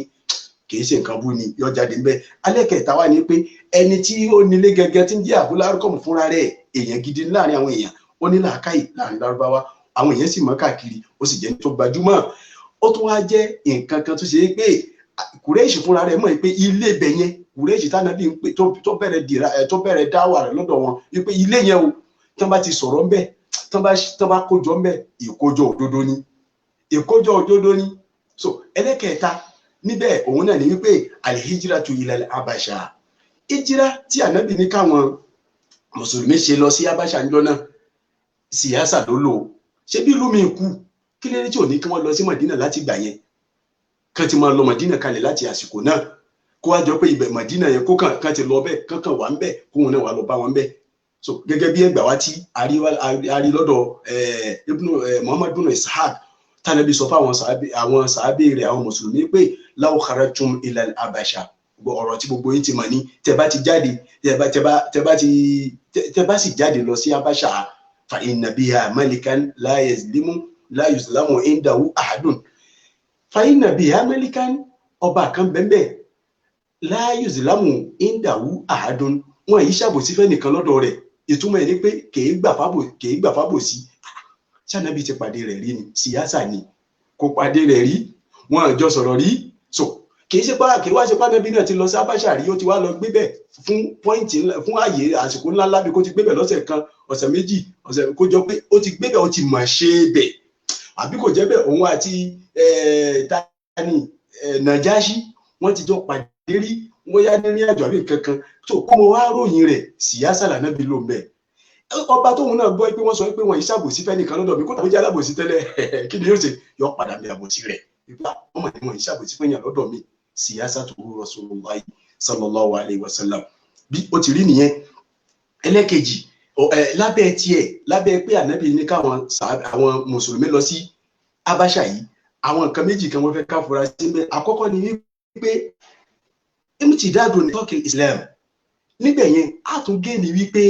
C: kìí ṣe nǹkan bú ni yọ jáde ń bẹ alẹ́ kẹta wá ní pé ẹni tí ó nílé gẹ́gẹ́ tí ń jẹ́ abúlárúkọ̀mù fúnra rẹ̀ èèyàn gidi láàrin àwọn èèyàn ó ní làákàyè láàrin Lárúbáwá àwọn èèyàn sì mọ̀ káàkiri ó sì jẹ́ tó gbajúmọ̀ ó tún wá jẹ́ nǹkan kan tó ṣe pé Kùrẹ́ṣì fúnra rẹ̀ mọ̀ pé ilé ibẹ̀ yẹn Kùrẹ́ṣì tánàbí ń pè tó bẹ̀rẹ̀ dáwà rẹ̀ lọ́dọ̀ wọn wípé ilé yẹn o tán bá ti sọ̀rọ̀ ńbẹ̀ tán bá kójọ ńbẹ̀ ìkójọ òdodo ni so ẹlẹ́kẹ̀ẹ́ta níbẹ̀ òun náà ní wípé alhijratu ilal Habasha ìjírá tí ànábì ní káwọn mùsùlùmí ṣe lọ sí Habasha ńjọ́ náà síyásà ló lò ṣé bí ìlú mi kú kí lè rí tí ò ní kí wọ́n lọ sí Mọ̀dínà láti gbà yẹn kan ti máa lọ Mọ̀dínà kalẹ̀ láti àsìkò náà kó wá jọ pé ibẹ̀ Mọ̀dínà yẹn kó kan ti lọ bẹ́ẹ̀ kankan wà ń bẹ̀ kó wọn náà wà lọ bá wọn bẹ́ẹ̀ so gẹ́gẹ́ bí ẹgbà wá tí a rí lọ́dọ̀ Muhammad bin Ishaq tánàbí sọ fún àwọn sàábé rẹ̀ àwọn mùsùlùmí pé law kharajtum ilal Habasha ọ̀rọ̀ tí gbogbo yín ti mọ̀ ní tẹ́ bá ti jáde tẹ́ bá sì jáde lọ sí Habasha fa inna biha malikan la yuzlamu indahu ahadun fa inna biha malikan ọba kan bẹ́ẹ̀ la yuzlamu indahu ahadun wọn yìí ṣàbòsí fẹ́ nìkan lọ́dọ̀ rẹ̀ ìtumọ̀ ẹ̀ ní pé kèé gbà fábòsí ṣànàbí ti pàdé rẹ̀ rí ni síyásà ni kò pàdé rẹ̀ rí wọn àjọ sọ̀rọ̀ rí so kìí wá ṣe pàdébí náà ti lọ sí Habasha rí ó ti wá lọ gbébẹ̀ fún pọ́ìntì fún ààyè àsìkò ńlá lábí kó ti gbébẹ̀ lọ́sẹ̀ kan ọ̀sẹ̀ méjì ọ̀sẹ̀ kó jọ pé ó ti gbébẹ̀ ó ti mọ̀ ṣe bẹ̀ àbí kò jẹ́ bẹ̀ òun àti tani Najashi wọ́n ti jọ pàdé rí wọ́n yá ní àjọ àbí kankan tó kó mo wá ròyìn rẹ̀ síyásà lànà bí ló ń bẹ̀ ọba tóun náà gbọ́ pé wọ́n sọ pé wọ́n yìí ṣàbòsí fẹ́ nìkan lọ́dọ̀ mi kó tàbí jẹ́ alábòsí tẹ́lẹ̀ kí ni yóò ṣe yọ padà mi àbòsí rẹ̀ ìgbà wọ́n mọ̀ ní wọ́n yìí ṣàbòsí fẹ́ yàn lọ́dọ̀ mi síyásà tó rú Rasulullahi sallallahu alayhi wa sallam bí ó ti rí nìyẹn ẹlẹ́kejì lábẹ́ pé ànábì ní káwọn àwọn mùsùlùmí lọ sí Habasha yìí àwọn nǹkan méjì kan wọ́n fẹ́ ká fura sí bẹ́ẹ̀ àkọ́kọ́ ni wípé imtidadun ní tọ́kì Islam níbẹ̀ yẹn á tún gé ni wípé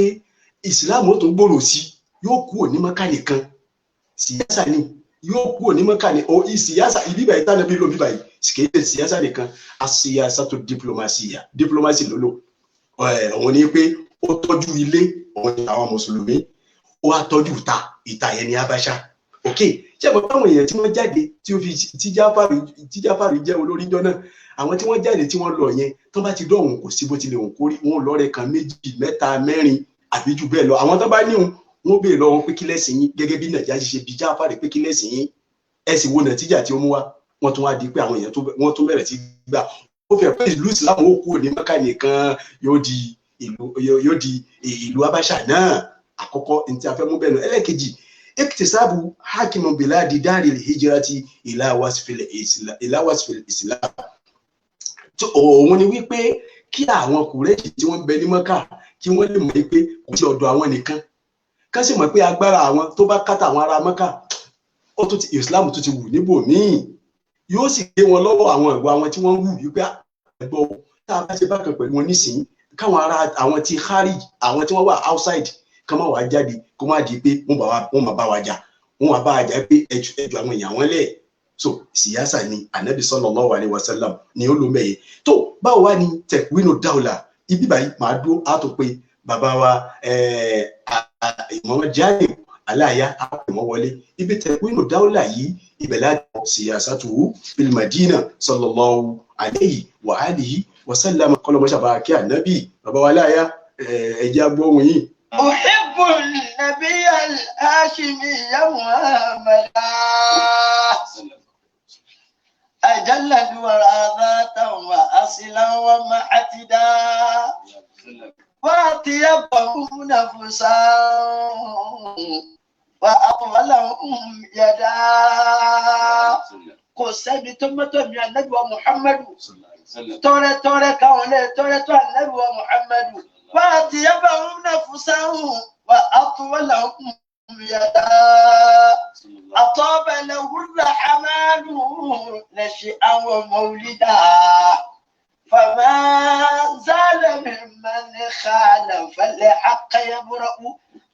C: Islam ó tún gbòòrò sí yóò kú òní Mákà nìkan síyásà ni yóò kú òní Mákà ní o síyásà ìbíbà yìí tánà bí ló bíbà yìí kì í ṣe síyásà nìkan àsíyásà tó diplomasi lólò òun ni pé ó tọ́jú ilé òun ni àwọn mùsùlùmí ó wá tọ́jú ìta yẹn ní Habasha ok ṣé àwọn táwọn èèyàn tí wọ́n jáde tí ó fi tí Jáfàrù jẹ́ olórí jọ náà àwọn tí wọ́n jáde tí wọ́n lọ yẹn tó bá ti dọ̀hún kò sí bó tilẹ̀ òun kórí wọn lọ́rẹ̀ kan méjì mẹ́ta mẹ́rin àbí jù bẹ́ẹ̀ lọ àwọn tó bá ní òun wọ́n béèrè lọ wọn pé kí lẹ́sìn yín gẹ́gẹ́ bí Nàìjíríà ṣe bí Jáfàrù pé kí lẹ́sìn yín ẹ sì wo nàìjíríà tí ó mú wá wọ́n tún wá di pé àwọn èèyàn wọ́n tún bẹ̀rẹ̀ sí gbà ó fẹ́ pé ìlú ìsìlámù ó kúrò ní Mákà nìkan yóò di ìlú Habasha náà àkọ́kọ́ ní tí a fẹ́ mú bẹ́ẹ̀ náà ẹlẹ́kejì iktisabu hakimu biladi dari hijrati ila wasfil islam òun ni wípé kí àwọn Kùrẹ́ṣì tí wọ́n bẹ ní Mákà kí wọ́n lè mọ̀ pé kò sí ọ̀dọ̀ àwọn nìkan ká sì mọ̀ pé agbára àwọn tó bá kátà àwọn ará Mákà ó tún ti Islam tó ti wù níbò míì yóò sì gbé wọn lọ́wọ́ àwọn ìwà wọn tí wọ́n wù wípé ẹgbọ́ tá a bá ṣe bákan pẹ̀lú wọn nísìnyí káwọn ará àwọn tí kharij àwọn tí wọ́n wà outside kán má wàá jáde kó má di pé wọ́n máa bá wa jà wọ́n máa bá wa jà pé ẹjọ́ àwọn èèyàn wọn lẹ̀ so síyásà ni Ànábì sallallahu alaihi wasallam ni ó ló mẹ́yẹ tó báwo wá ní tẹ̀wínú dáwùlà ibi báyìí máa dúró á tó pé bàbá wa Muhammad Jamiu aláàyá àpèmọ́ wọlé ibi tẹ̀wínú dáwùlà yìí ibẹ̀ láti siyasatuhu fil Madina sallallahu alaihi wa alihi wa sallam kọlọmọṣàbà kí Ànábì bàbá wa aláàyá ẹ̀jẹ̀ agbóhùn yìí.
A: أحب النبي الهاشمي محمدا أجل الورى ذاتا وأصلا ومحتدا وأطيبهم نفسا وأطولهم يدا kò sẹ́ni tó mọ́tò mi ànábì wa Muhammadu tọ́rẹ́ káwọn lè tọ́rẹ́ tó ànábì wa Muhammadu wà á ti yá bá òun náà fún sáhùn wà á tún wọ́n là ń yàtá àtọ́bẹ̀lẹ̀ wúrà hamadu lè ṣe àwọn mọ̀lídà fàmà zálẹ̀ mi máa ní xaalà fàlẹ̀ àkàyàbúrọ̀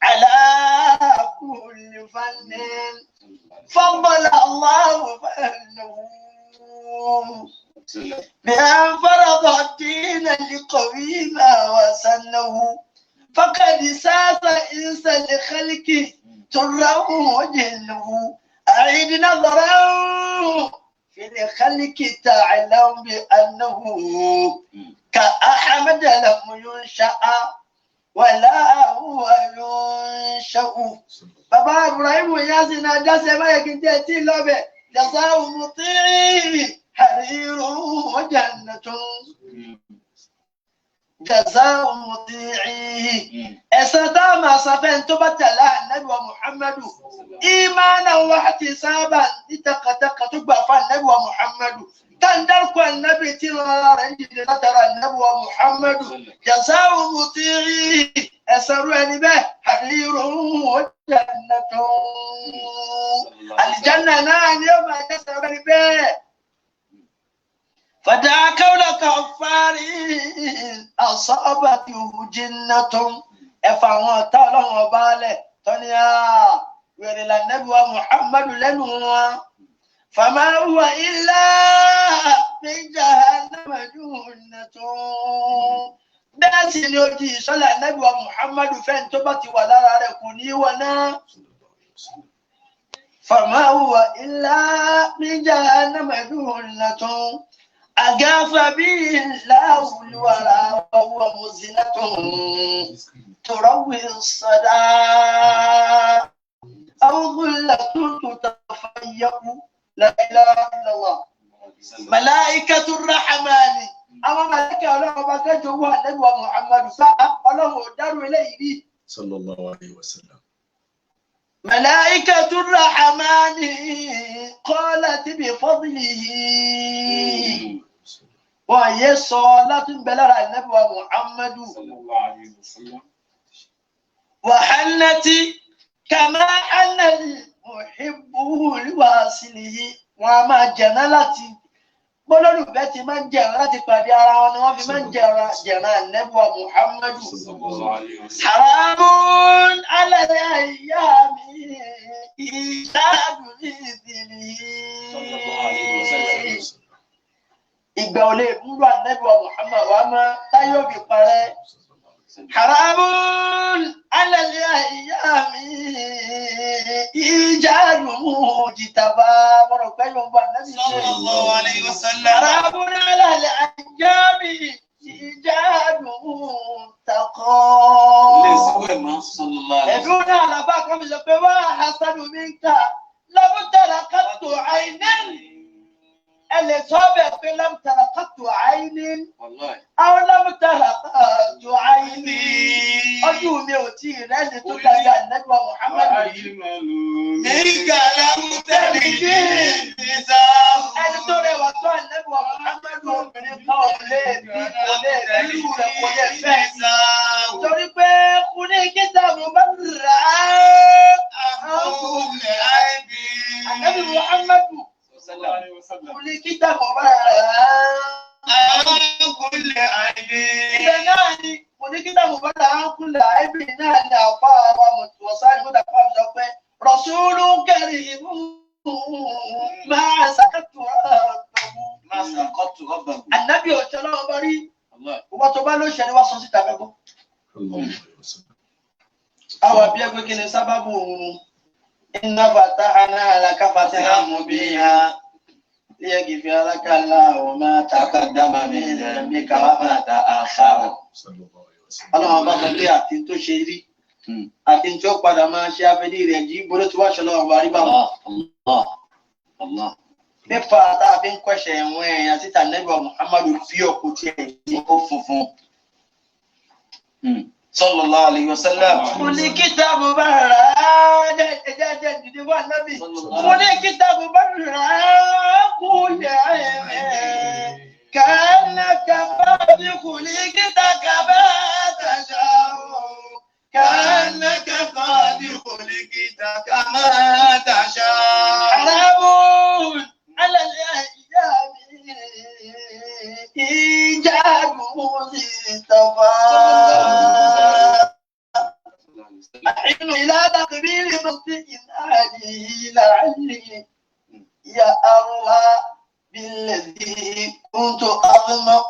A: àlàkùnlé fannin. فضل الله فأنه بأن فرض الدين لقويما وسنه فقد ساس إنس لخلق تره وجنه أعيد نظرا في الخلق تعلم بأنه كأحمد لم ينشأ ولا هو ينشأ bàbá Ibrahim Inyas náà dáṣẹ́ báyẹ̀ kí n jẹ́ tí lọ́bẹ̀ jazā'u muṭī'i harīrun wa jannatun jazā'u muṭī'i ẹ̀san tá a máa safẹ́ tó bá tẹ̀lé ànábì wa Muhammadu īmānan wa ihtisāban ìtàkàtàkà tó gbà fún ànábì wa Muhammadu tàǹdàkù ànábì tí rọra rẹ̀ ń jìnnà látara ànábì wa Muhammadu jazā'u muṭī'i ẹ̀san rú ẹni bẹ́ẹ̀ harīrun wa الجنة نعم يوم يسر بيه فدعا كون كفار أصابته جنة إفعوا تعالى وباله تنيا ويرى النبي محمد لنوا فما هو إلا من جهنم جنة bẹ́ẹ̀ ni ó di ìṣọ́lẹ̀ ànábì wa Muhammadu fẹ́ni tó bá ti wà lára rẹ̀ kò ní wọ náà. فما هو إلا من جهنم جنة أغاث به الله الورى وهو مزنة تروي الصدى أو ظلة تتفيأ لا إله إلا الله ملائكة الرحمن àwọn màláíkà Ọlọ́run bá kẹjọ wà lẹ́nu wa Muhammadu sáà Ọlọ́run ò dárú eléyìí rí.
C: sallallahu alayhi wa sallam.
A: ملائكة الرحمن قالت بفضله وهي صلاة بلغ النبي محمد sallallahu alayhi wa sallam. وحنت كما حن المحب لواصله وما جنلت bọ́lọ́lùfẹ́ ti máa ń jẹ̀rán láti pàdé ara wọn ni wọ́n fi máa ń jẹ̀rán ànábì wa Muhammadu. Haramun ala al-ayyami ìṣáàdùn ní ìdìrí. Ìgbà ò lè múlò ànábì wa Muhammadu wa máa táyọ̀ fi parẹ́. Haramun ala al-ayyami ìjádùn jìtàbá mọ̀rọ̀ pẹ́ yóò bá ànábì sallallahu alayhi wa sallam. Haramun ala al-ayyami ìjádùn takọ́. Ẹ̀dùn náà làbá kan mi sọ pé wá hasanu minka lábútàrà kàtó àìní. Ẹlẹ́ sọ bẹ́ẹ̀ pé lábútàrà kàtó àìní. Àwọn lábútàrà kàtó àìní. Ọdún mi ò tí ì rẹ́ni tó dájú ànábì wa Muhammadu. Nígbà lábútàrà kí nìsa. Ẹni tó rẹwà tó ànábì wa Muhammadu obìnrin kan ò lè bí kò lè bí irú rẹ̀ kò lè fẹ́. Torí pé kú ní kíta mo bá rà á. Ànábì Muhammadu. Kú ní kíta mo bá rà á. Ibẹ̀ náà ni kò ní kíta mo bá rà á kúnlẹ̀ àìbí náà ni àpá àwọn mọ̀tòwọ̀sáì kó dàpọ̀ àmì sọ pé Rasulun karimun máa sàkàtù ọ̀bọ̀n. Ànábì ọ̀jọ́ lọ́wọ́ bá rí. Wọ́n tó bá ló ṣẹlẹ̀ wá sọ síta gbẹ́gbọ́. Àwọn àbí ẹgbẹ́ kí ni sábàbù òun? Inna fatahna laka fatahan mubina liyaghfira laka Allahu ma taqaddama min dhanbika wa ma ta'akhkhara. Ọlọ́run bá sọ pé àti tó ṣe rí
B: àti tí ó padà máa ṣe afẹ́dí rẹ̀ jí bolo tí wàá ṣọlọ́ ọ̀gbà rí bá wọn. Nípa tá a fi ń kọ́ṣẹ́ ẹ̀wọ̀n ẹ̀yàn síta nẹ́bà Muhammadu fi ọkọ̀ tí ẹ̀ tí ó funfun. Sallallahu alayhi wa sallam. Mo ní kitabu bá rà á jẹ́ dìde wà nábì. Mo ní kitabu bá rà á kú yẹ ẹ̀mẹ́. Ka'annaka khulqta kama tasha'u. Ka'annaka khulqta kama tasha'u. Haramun ala al-ayyam إيجاد مصطفى أحن إلى تقبيل مصطفى عليه لعلي يا أروى بالذي كنت أظمأ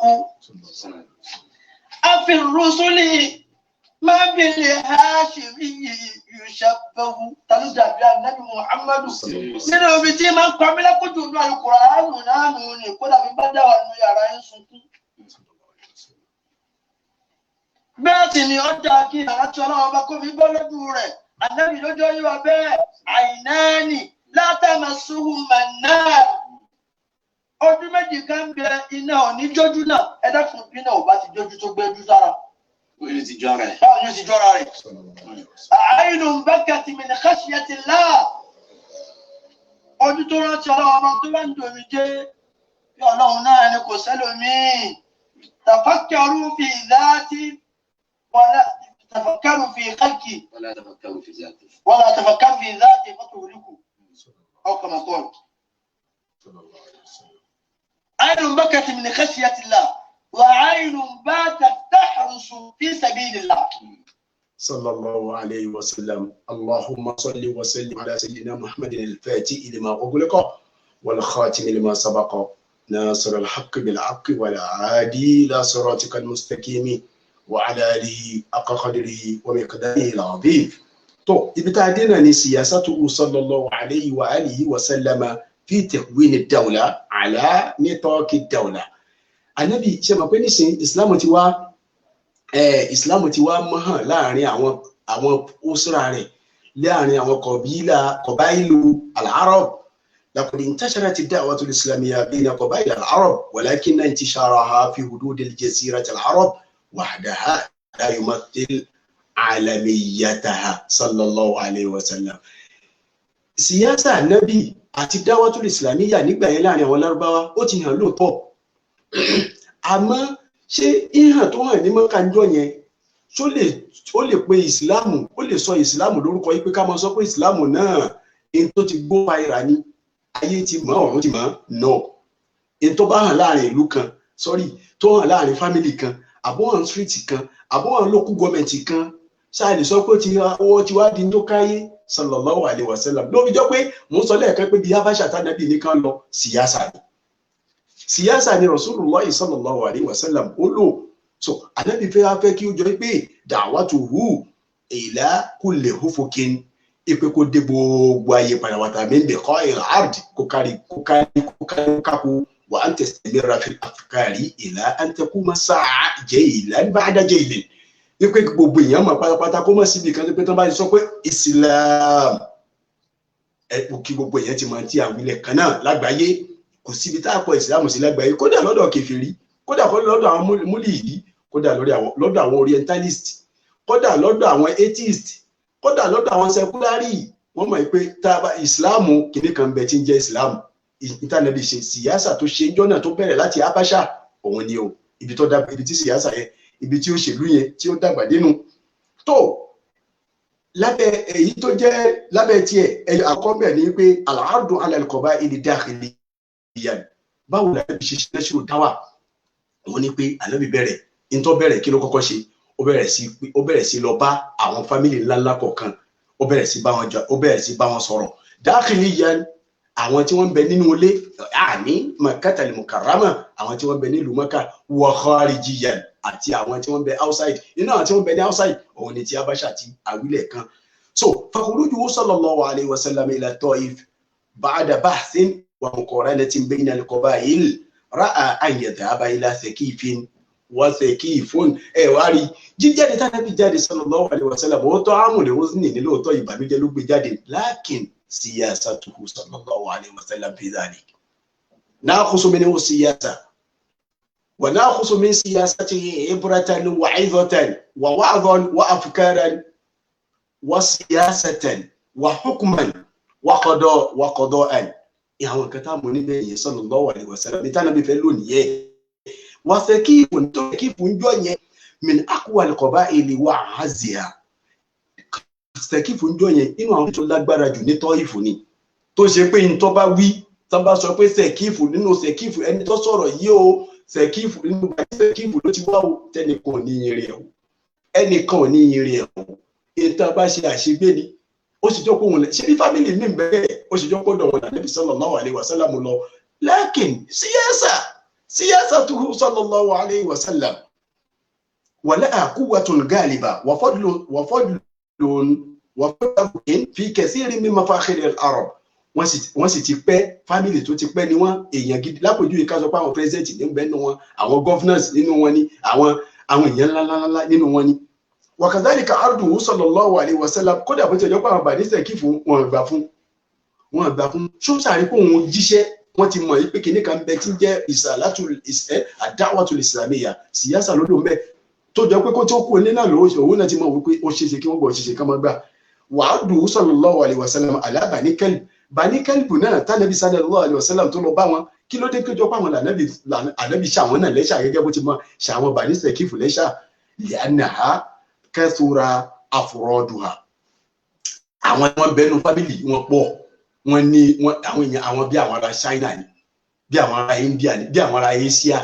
B: أفي الرسل ما بالهاشمي يشبه تنزع النبي محمد nínú ibi tí máa ń kọ́ mi lẹ́kọ̀ọ́jú ní Al-Qur'an náà nù ní kódà bí bá dá wà nù yàrá ń sunkún. bẹ́ẹ̀ sì ni ó dáa kí àrántí ọlọ́run bá kó mi bọ́ lójú rẹ̀ ànábì lójó yíwa bẹ́ẹ̀ àìnáàní látàmà súnmọ̀ náà ojú méjì kan bẹ iná òní jójú náà ẹ̀dá fún iná ò bá ti jójú tó gbẹ́jú sára. Báwo ni ó ti jọra rẹ̀? Àìnù bakati min khashyatillah. Ojú tó rántí ọlọ́run tó bá ń dòmí jẹ́ bí ọlọ́run náà ni kò sẹ́lòmíì. Tafakkaru fi dhati wala tafakkaru fi khalqi. Wala tafakkaru fi dhati fatuhliku. Aw kama qala. Àìnù bakati min khashyatillah. وعين باتت تحرس في سبيل الله
C: صلى الله عليه وسلم. اللهم صل وسلم على سيدنا محمد الفاتح لما أغلق والخاتم لما سبق ناصر الحق بالحق والعادي إلى صراطك المستقيم وعلى آله حق قدره ومقداره العظيم. تو ابتدينا سياسته صلى الله عليه وآله وسلم في تكوين الدولة على نطاق الدولة. Ànábì ṣe mọ̀ pé nísìn Islam ti wá mọ́ hàn láàrin àwọn usra rẹ̀ láàrin àwọn kọ̀báìlú al-Arab. لقد انتشرت الدعوة الإسلامية بين قبائل العرب ولكن انتشارها في حدود الجزيرة العرب وحدها لا يمثل عالميتها صلى الله عليه وسلم. Siyasa Ànábì àti Da'watul Islamiyya nígbà yẹn láàrin àwọn Lárúbáwá ó ti hàn lóòótọ́. Àmọ́ ṣé ìhàn tó hàn ní mọ́kànjọ́ yẹn ó lè pe ìsìláàmù ó lè sọ ìsìláàmù lórúkọ yìí pé ká máa sọ pé ìsìláàmù náà èyí tó ti gbó pa ìrà ni ayé ti mọ̀ ọ̀run ti mọ̀ náà èyí tó bá hàn láàrin ìlú kan tó hàn láàrin fámìlì kan àbọ̀hàn street kan àbọ̀hàn local government kan ṣáà lè sọ pé owó ti wá di tó káyé sallallahu alaihi wasallam ló fi jọ pé mò ń sọ lẹ́ẹ̀kan pé bí Habasha tánàbí nìkan lọ siyasa ni Rasulullah sallallahu alaihi wasallam ó lò so Ànábì fẹ́ kí ó jọ pé da'watuhu ila kulli hufukin ipe kó dé gbogbo ayé padàwàtà min biqa'il ard kó kárí wa an tastamira fil afkari ila an taquma sa'a jaylan ba'da jaylin ipe gbogbo èèyàn mọ̀ pátápátá kó mọ̀ síbi kan pé tán bá sọ pé Islam kí gbogbo èèyàn ti mọ̀ tí àwílẹ̀ kan náà lágbàáyé kò síbi tá a pọ̀ ìsìlámù sí lágbàáyé kódà lọ́dọ̀ kèfèrí kódà lọ́dọ̀ àwọn múlìí kódà lọ́dọ̀ àwọn orientalist kódà lọ́dọ̀ àwọn atheist kódà lọ́dọ̀ àwọn seculari wọ́n mọ̀ pé tábà ìsìlámù kìíní kan bẹ tí ń jẹ́ ìsìlámù ìtànàbí ṣe síyásà tó ṣe jọ́nà tó bẹ̀rẹ̀ láti Habasha òun ni o ibi tí síyásà yẹn ibi tí ó ṣèlú yẹn tí ó dàgbà dénú tó lábẹ́ èyí tó jẹ́ lábẹ́ tiẹ̀ àkọ́bẹ̀ ní pé al-ardu ala al-qaba'il dakhili ìyàn báwo la bí ṣe ṣe ṣe dáwà wọ́n ní pé Ànábì bẹ̀rẹ̀ in tó bẹ̀rẹ̀ kí ló kọ́kọ́ ṣe ó bẹ̀rẹ̀ sí lọ bá àwọn fámìlì ńláńlá kọ̀ọ̀kan ó bẹ̀rẹ̀ sí bá wọn sọ̀rọ̀ dakhiliyan àwọn tí wọ́n bẹ nínú ilé àní Makkatal Mukarrama àwọn tí wọ́n bẹ nílùú Mákà wa kharijiyan àti àwọn tí wọ́n bẹ outside nínú àwọn tí wọ́n bẹ ní outside òun ni ti Habasha ti àwílẹ̀ kan so fakhrujuhu sallallahu alayhi wa sallam ila Taif ba'da bahthin ومقارنة بين القبائل رأى أن يذهب إلى ثقيف wa sakifun wá rí jíjáde tánàbí jáde sallallahu alaihi wasallam ó tọ́ àmúlẹ̀ ó sì ní lóòótọ́ ìbànújẹ́ ló gbé jáde lakin siyasatuhu sallallahu alaihi wasallam fi dhalik nakhusu minhu siyasa wa nakhusu min siyasatihi ibratan wa 'izatan wa wa'dhan wa afkaran wa siyasatan wa hukman wa qada'an àwọn kan tá mọ̀ níbẹ̀ yẹn sallallahu alaihi wasallam ní tánàbí fẹ́ lónìí yẹn wa sakifun tó sakifun jọ yẹn min aqwa al-qaba'ili wa a'azziha sakifun jọ yẹn inú àwọn tó lágbára jù ní Tọ́ìfù ni tó ṣe pé n tó bá wí tó bá sọ pé sakifu nínú sakifu ẹni tó sọ̀rọ̀ yìí o sakifu nínú sakifu ló ti wá o tẹnìkan ní yin rẹ̀ o ẹnìkan ní yin rẹ̀ o ètò bá ṣe àṣegbé ni ó sì jọ kó wọn ṣe bí fámìlì ní bẹ́ẹ̀ ó sì jọ kó dọ̀ wọn Ànábì sallallahu alaihi wasallam lọ lakin siyasatuhu sallallahu alaihi wasallam wala quwwatun ghaliba wa fadlun fi kathirin min mafakhir al-arab wọ́n sì ti pẹ́ fámìlì tó ti pẹ́ ni wọ́n èèyàn gidi lápòjúwe ká sọ pé àwọn president ní bẹ́ẹ̀ nínú wọn àwọn governors nínú wọn ni àwọn èèyàn ńláńlá nínú wọn ni wakadhalika arduhu sallallahu alaihi wasallam kódà bó ti ẹjọ́ pé àwọn bàdí sẹ́kì fún wọn gbà fún ṣóṣàrí pé òun jíṣẹ́ wọ́n ti mọ̀ pé kìnnì kan bẹ tí ń jẹ́ ad-da'watul islamiyya síyásà ló ló ń bẹ tó jọ pé kó tó kú ilé náà lọ́wọ́ òun náà ti mọ̀ wípé ó ṣeéṣe kí wọ́n gbọ́ ṣeéṣe ká máa gbà wa'aduhu sallallahu alaihi wasallam ala Bani Kalb náà tánàbí sallallahu alaihi wasallam tó lọ bá wọn kí ló dé péjọ páwọn ànábì ṣàwọn náà lẹ́ṣà gẹ́gẹ́ bó ti mọ̀ ṣàwọn Bani Sakifu lẹ́ṣà li'annaha kathura afraduha àwọn wọn bẹnu fámìlì wọn pọ̀ wọn ní àwọn èèyàn àwọn bí àwọn ará China ni bí àwọn ará India ni bí àwọn ará Asia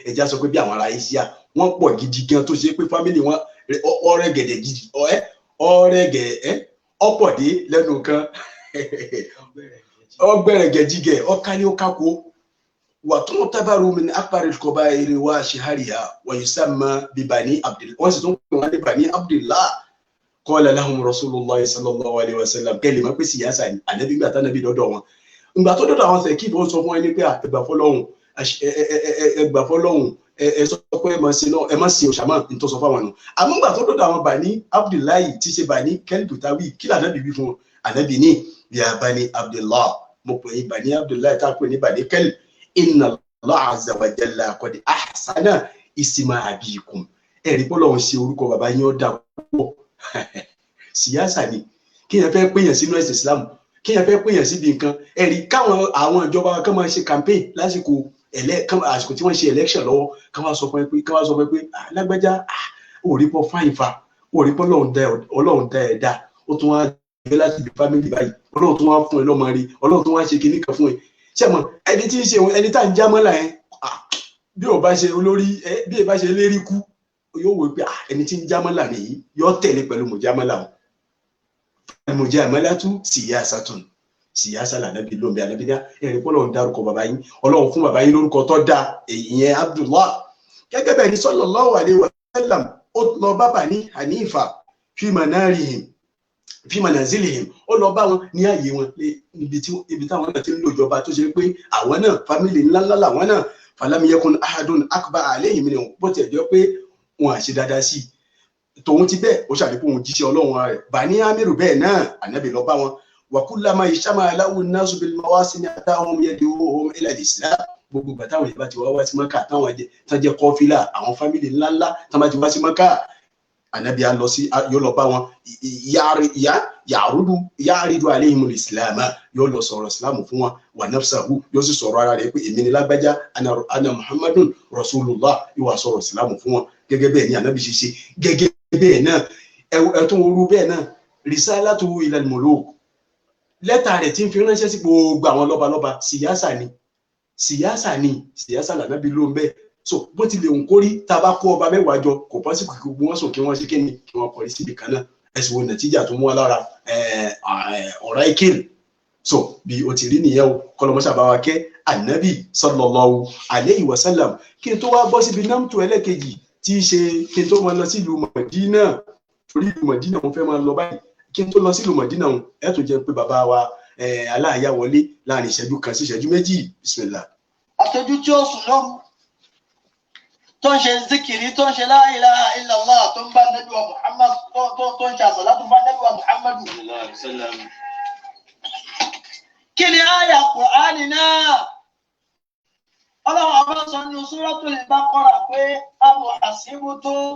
C: ẹja sọ pé bí àwọn ará Asia wọn pọ̀ gidi gan tó ṣe pé fámìlì wọn ọ̀rẹ́gẹ̀dẹ̀ gidi ọ̀rẹ́gẹ̀ ọ̀pọ̀dé lẹ́nu kan ọgbẹ̀rẹ̀gẹ̀jigẹ̀ ọ̀kálí ọ̀kákó wà tó ń tábàrù min akbaril qabairi wa shihariha wa yusamma bi Bani Abdillah wọ́n sì tún pè wọ́n ní Bani Abdillah qala lahum Rasulullah sallallahu alaihi wasallam kẹ́lẹ̀ máa pè síyásà ànábì gbà tánàbí dọ́dọ̀ wọn ìgbà tó dọ́dọ̀ àwọn sẹ̀kí bó sọ fún ẹni pé ẹgbà fọlọ́hun ẹ sọ pé ẹ má sí òṣàmọ́ ní tó sọ fáwọn nù àmọ́ ìgbà tó dọ́dọ̀ àwọn Bani Abdillah tí ṣe Bani Kalb tàwí kí lànàbì wí fún wọn ànábì ní ya Bani Abdillah mo pè é Bani Abdillah tá a pè ní Bani Kalb inna Allah azza wa jalla qad ahsana isma abikum ẹ̀rí pé Ọlọ́run ṣe orúkọ bàbá yín ó dà púpọ̀ síyásà ni kéèyàn fẹ́ pèèyàn sínú ẹ̀sìn Islam kéèyàn fẹ́ pèèyàn síbi nǹkan ẹ̀rí káwọn àwọn ìjọba kan máa ṣe campaign lásìkò àsìkò tí wọ́n ṣe election lọ́wọ́ káwọn sọ pé lágbájá ò rí pọ́ fáyìn fa ò rí pọ́ Ọlọ́run dá ẹ̀ dá ó tún wá gbé láti ibi family báyìí Ọlọ́run tún wá fún ẹ lọ́mọ rí Ọlọ́run tún wá ṣe kinní kan fún ẹ ṣẹ́mọ̀ ẹni tí ń ṣe ẹni tá ń já mọ́lá yẹn bí ò bá ṣe olórí bí ẹ bá ṣe lérí kú yóò wò pé ẹni tí ń já mọ́lá nìyí yóò tẹ̀lé pẹ̀lú mọ̀jámọ́lá wọn mọ̀jámọ́lá tún síyásatun síyásà lànàbí lóńbẹ ànàbí dá ẹ̀rí pọ́ lọ́run dárúkọ bàbá yín Ọlọ́run fún bàbá yín lórúkọ tó dá ìyẹn Abdullah gẹ́gẹ́ bẹ́ẹ̀ ni sallallahu alaihi wasallam ó lọ bá Bani Hanifa fi manazilihim ó lọ bá wọn ní ààyè wọn ibi táwọn náà ti ń lò ìjọba tó ṣe pé àwọn náà fámìlì ńláńlá làwọn náà falam yakun ahadun akbar alayhim minhum bó tiẹ̀ jọ pé wọn àṣe dáadáa sí tòun ti bẹ́ẹ̀ ó ṣàdékù òun jíṣẹ́ Ọlọ́run rẹ̀ Bani Amiru bẹ́ẹ̀ náà ànábì lọ bá wọn wa kullama ishtama lahu an-nasu bil mawasim atahum yad'uhum ila al-islam gbogbo ìgbà táwọn ìbá ti wá sí Mákà táwọn tán jẹ́ kọ́fílà àwọn fámìlì ńláńlá tán bá ti wá sí Mákà ànábì á lọ sí yóò lọ bá wọn ya'ridu alayhim al-islam yóò lọ sọ̀rọ̀ islam fún wọn wa nafsahu yóò sì sọ̀rọ̀ ara rẹ̀ pé èmi ni lágbájá ana muhammadun rasulullah yóò wá sọ̀rọ̀ islam fún wọn gẹ́gẹ́ bẹ́ẹ̀ ni ànábì ṣe ṣe gẹ́gẹ́ bẹ́ẹ̀ náà ẹ̀tún orú bẹ́ẹ̀ náà risalatu ila al-muluk lẹ́tà rẹ̀ tí ń fi ránṣẹ́ sí gbogbo àwọn lọ́balọ́ba síyásà lànàbí ló ń bẹ́ẹ̀ so bó ti lè ń kórí tá a bá kó ọba mẹ́wàá jọ kò pọ́ sí gbogbo wọn sùn kí wọ́n ṣe kíni kí wọ́n kọrí síbi kan náà ẹ̀sùn wo nàìjíríà tó mú wa lára ọ̀rá ìkírì so bí o ti rí nìyẹn o kọlọmọṣà bá wa kẹ́ ànábì sallallahu alaihi wasallam kí n tó wá bọ́ síbi námtù ẹlẹ́kejì tí í ṣe kí n tó máa lọ sí ìlú Mọ̀dínà torí ìlú Mọ̀dínà mo fẹ́ máa lọ báyìí kí n tó lọ sí ìlú Mọ̀dínà ẹ̀ tó jẹ́ pé bàbá wa aláàyá wọlé láàrin ìṣẹ́jú kan sí ìṣẹ́jú méjì bismillah.
A: àṣẹjú tí ó sùn lọ́rùn
B: tó ń ṣe zikiri tó ń ṣe la ilaha illallah tó ń bá Nábì wa Muhammad tó ń ṣe àsàlátù bá Nábì wa Muhammadu. Kí ni àyà Kùránì náà? Ọlọ́run ọba sọ nínú Suratul Baqara pé am hasibtum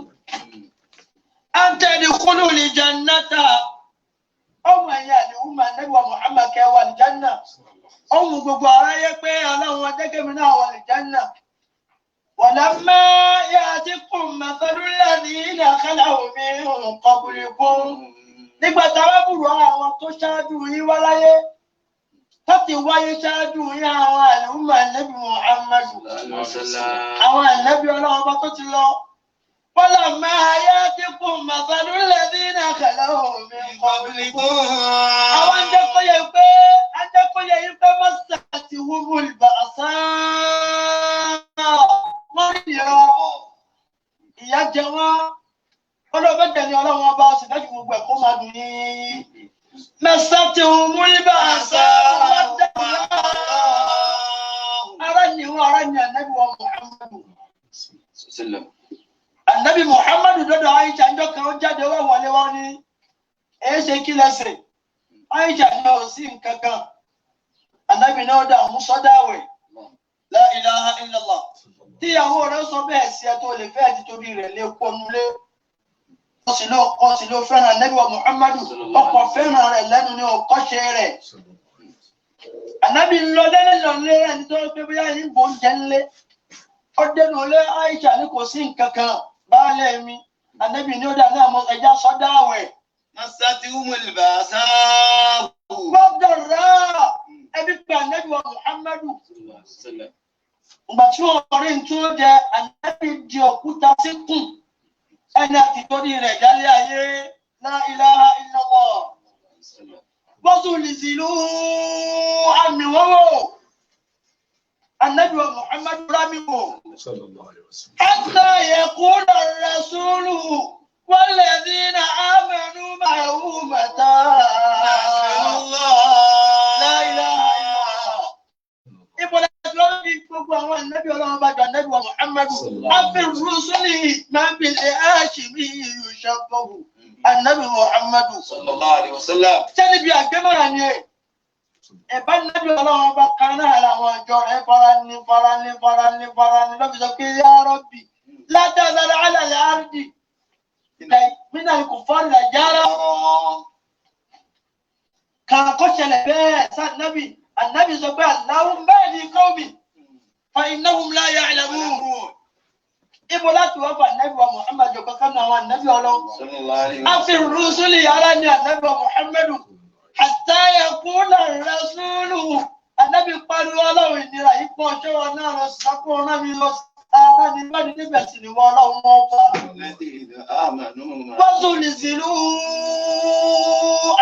B: an tadkhulul jannata. Ọmọ ẹ̀yà ni ó máa Nábì wa Muhammad kẹ́ wà ní Janna. Ọmọ gbogbo aráyé pé Ọlọ́run ọjọ́kẹ́mi náà wà ní Janna. Walamma ya'tikum mathalul ladhina khalaw min qablikum. Nígbà táwọn búrò àwọn tó ṣáájú yín wá láyé. Tọ́tí wáyé ṣáájú yín àwọn àlùmọ̀ Nábì Muhammadu. Àwọn ànábì Ọlọ́run bá tó ti lọ. Walamma ya'tikum mathalul ladhina khalaw min qablikum. Àwọn ajẹ́kọ̀yẹ yìí pé massatuhumul ba'sa. Wọ́n rí ìyà jẹ wọ́n. Ọlọ́bẹ̀dẹ̀ ni Ọlọ́run ọba ọ̀sìn dájú gbogbo ẹ̀kọ́ máa dùn yín. Massatuhumul ba'sa. Ara ni Ànábì wa Muhammadu. Ànábì Muhammadu dọ́dọ̀ Aisha ńjọ́ kan ó jáde wá wọlé wọ́n ní èé ṣe kí lẹ́sẹ̀. Aisha ní ò sí nǹkan kan. Ànábì náà dà mú sọ́dáwẹ̀. La ilaha illallah. Tíyàwó rẹ̀ sọ bẹ́ẹ̀ sí ẹ tó lè fẹ́ ti torí rẹ̀ lé pọnulé. Wọ́n sì ló fẹ́ràn Ànábì wa Muhammadu. Ọkọ̀ fẹ́ràn rẹ̀ lẹ́nu ní ọkọ̀ṣe rẹ̀. Ànábì ń lọ lẹ́lẹ́ rẹ̀ nítorí pé bóyá yìí ń bò ń jẹ́ ńlé. Ó dénú lé Aisha ní kò sí nǹkan kan baálé mi. Ànábì ní ó dà náà mọ ẹja sọ́dá àwẹ̀.
A: Massatuhumul ba'sa.
B: Gbọ́dọ̀ rà ẹbí pé Ànábì wa Muhammadu. Ìgbà tí wọ́n rí tún jẹ Ànábì di òkúta síkùn. Ẹni àti torí rẹ̀ jálé ayé. La ilaha illallah. Bọ́sùn lè sí ìlú àmì wọ́wọ́. Ànábì wa Muhammadu rámi wò. Hatta yaqula ar-rasulu walladhina amanu ma'ahu mata la ilaha illallah. Ìbọ̀lẹ̀ lórí gbogbo àwọn Ànábì Ọlọ́run bá jọ Ànábì wa Muhammadu. Afir rusuli man bil hashimi yushabbahu. Ànábì Muhammadu
A: Sallallahu alaihi wasallam.
B: Sẹ́ni bí àgbẹ̀mọ̀ràn ni ẹ̀. Ẹ̀bá Nábì Ọlọ́run bá kan náà làwọn ọjọ́ rẹ̀ fara ní lọ́bi sọ pé ya Rabbi la tazar ala al-ardi min al-kuffari dajjala. Kàn kó ṣẹlẹ̀ bẹ́ẹ̀ sáà Nábì. Ànábì sọ pé Allahumma ba'di qawmi fa innahum la ya'lamun. Ibo láti wá fà Nábì wa Muhammad jọ kankan náà àwọn Nábì Ọlọ́run. Afir rusuli yàrá ni Nábì wa Muhammadu. Hatta yaqula ar-rasulu. Ànábì pariwo Ọlọ́run ìnira yìí pọ̀ ṣé wọn náà lọ sápò náà mi lọ sára ní bá ní níbẹ̀ sì ni wọ́n Ọlọ́run wọn bá. Bọ́sùn lè sílú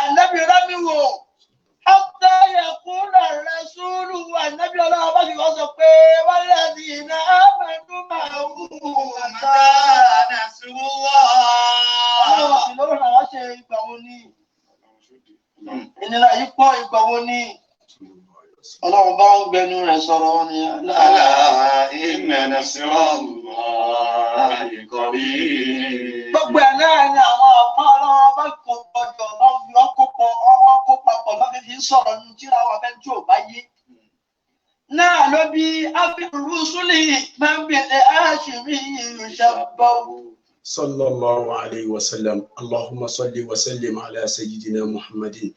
B: Ànábì rámi wò. Hatta yaqula ar-rasulu. Ànábì Ọlọ́run bá fi wọ́n sọ pé walladhina amanu ma'ahu mata nasrullah. Ọlọ́run sì lọ́wọ́ làwọn ṣe ìgbà wo ni. Ìnira yìí pọ̀ ìgbà wo ni. Ọlọ́run bá ń gbẹnu rẹ̀ sọ̀rọ̀ ni.
A: Ala inna nasrallahi qarib.
B: Gbogbo ẹ̀ náà ni àwọn ọ̀pá Ọlọ́run bá kó gbọdọ̀ lọ́wọ́ kó papọ̀ lọ́bí fi ń sọ̀rọ̀ ní tí àwọn afẹ́ tí ò bá yé. Náà ló bí Afir rusuli man bil hashimi yushabbahu.
C: sallallahu alayhi wa sallam. Allahumma salli wa sallim ala sayyidina Muhammadin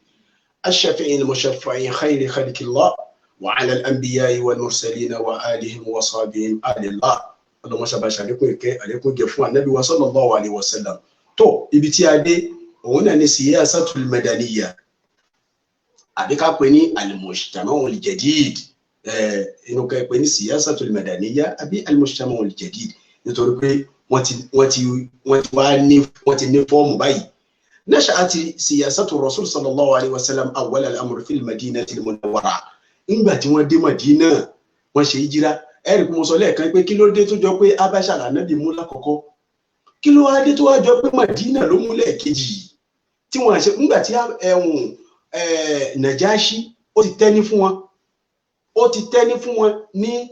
C: الشفيع المشفع خير خلق الله وعلى الأنبياء والمرسلين وآلهم وصحبهم آل الله. اللهم صل عليكم جفوا النبي صلى الله عليه وسلم. tó ibi tí a dé òun náà ní siyasatul madaniyya àbí ká pè ní al-mujtama'ul jadid inú ká pè ní siyasatul madaniyya àbí al-mujtama'ul jadid nítorí pé wọ́n ti ní fọ́ọ̀mù báyìí. نشأت سياسة الرسول صلى الله عليه وسلم أول الأمر في المدينة المنورة. Nígbà tí wọ́n dé Madina wọ́n ṣe hijira ẹ̀rí kò mọ̀ sọ lẹ́ẹ̀kan pé kí ló dé tó jọ pé Abasha l'Ànábì mú lákọ̀ọ́kọ́ kí ló wá dé tó wá jọ pé Madina ló mú lẹ́ẹ̀kejì tí wọ́n ṣe nígbà tí Najashi ó ti tẹ́ni fún wọn ní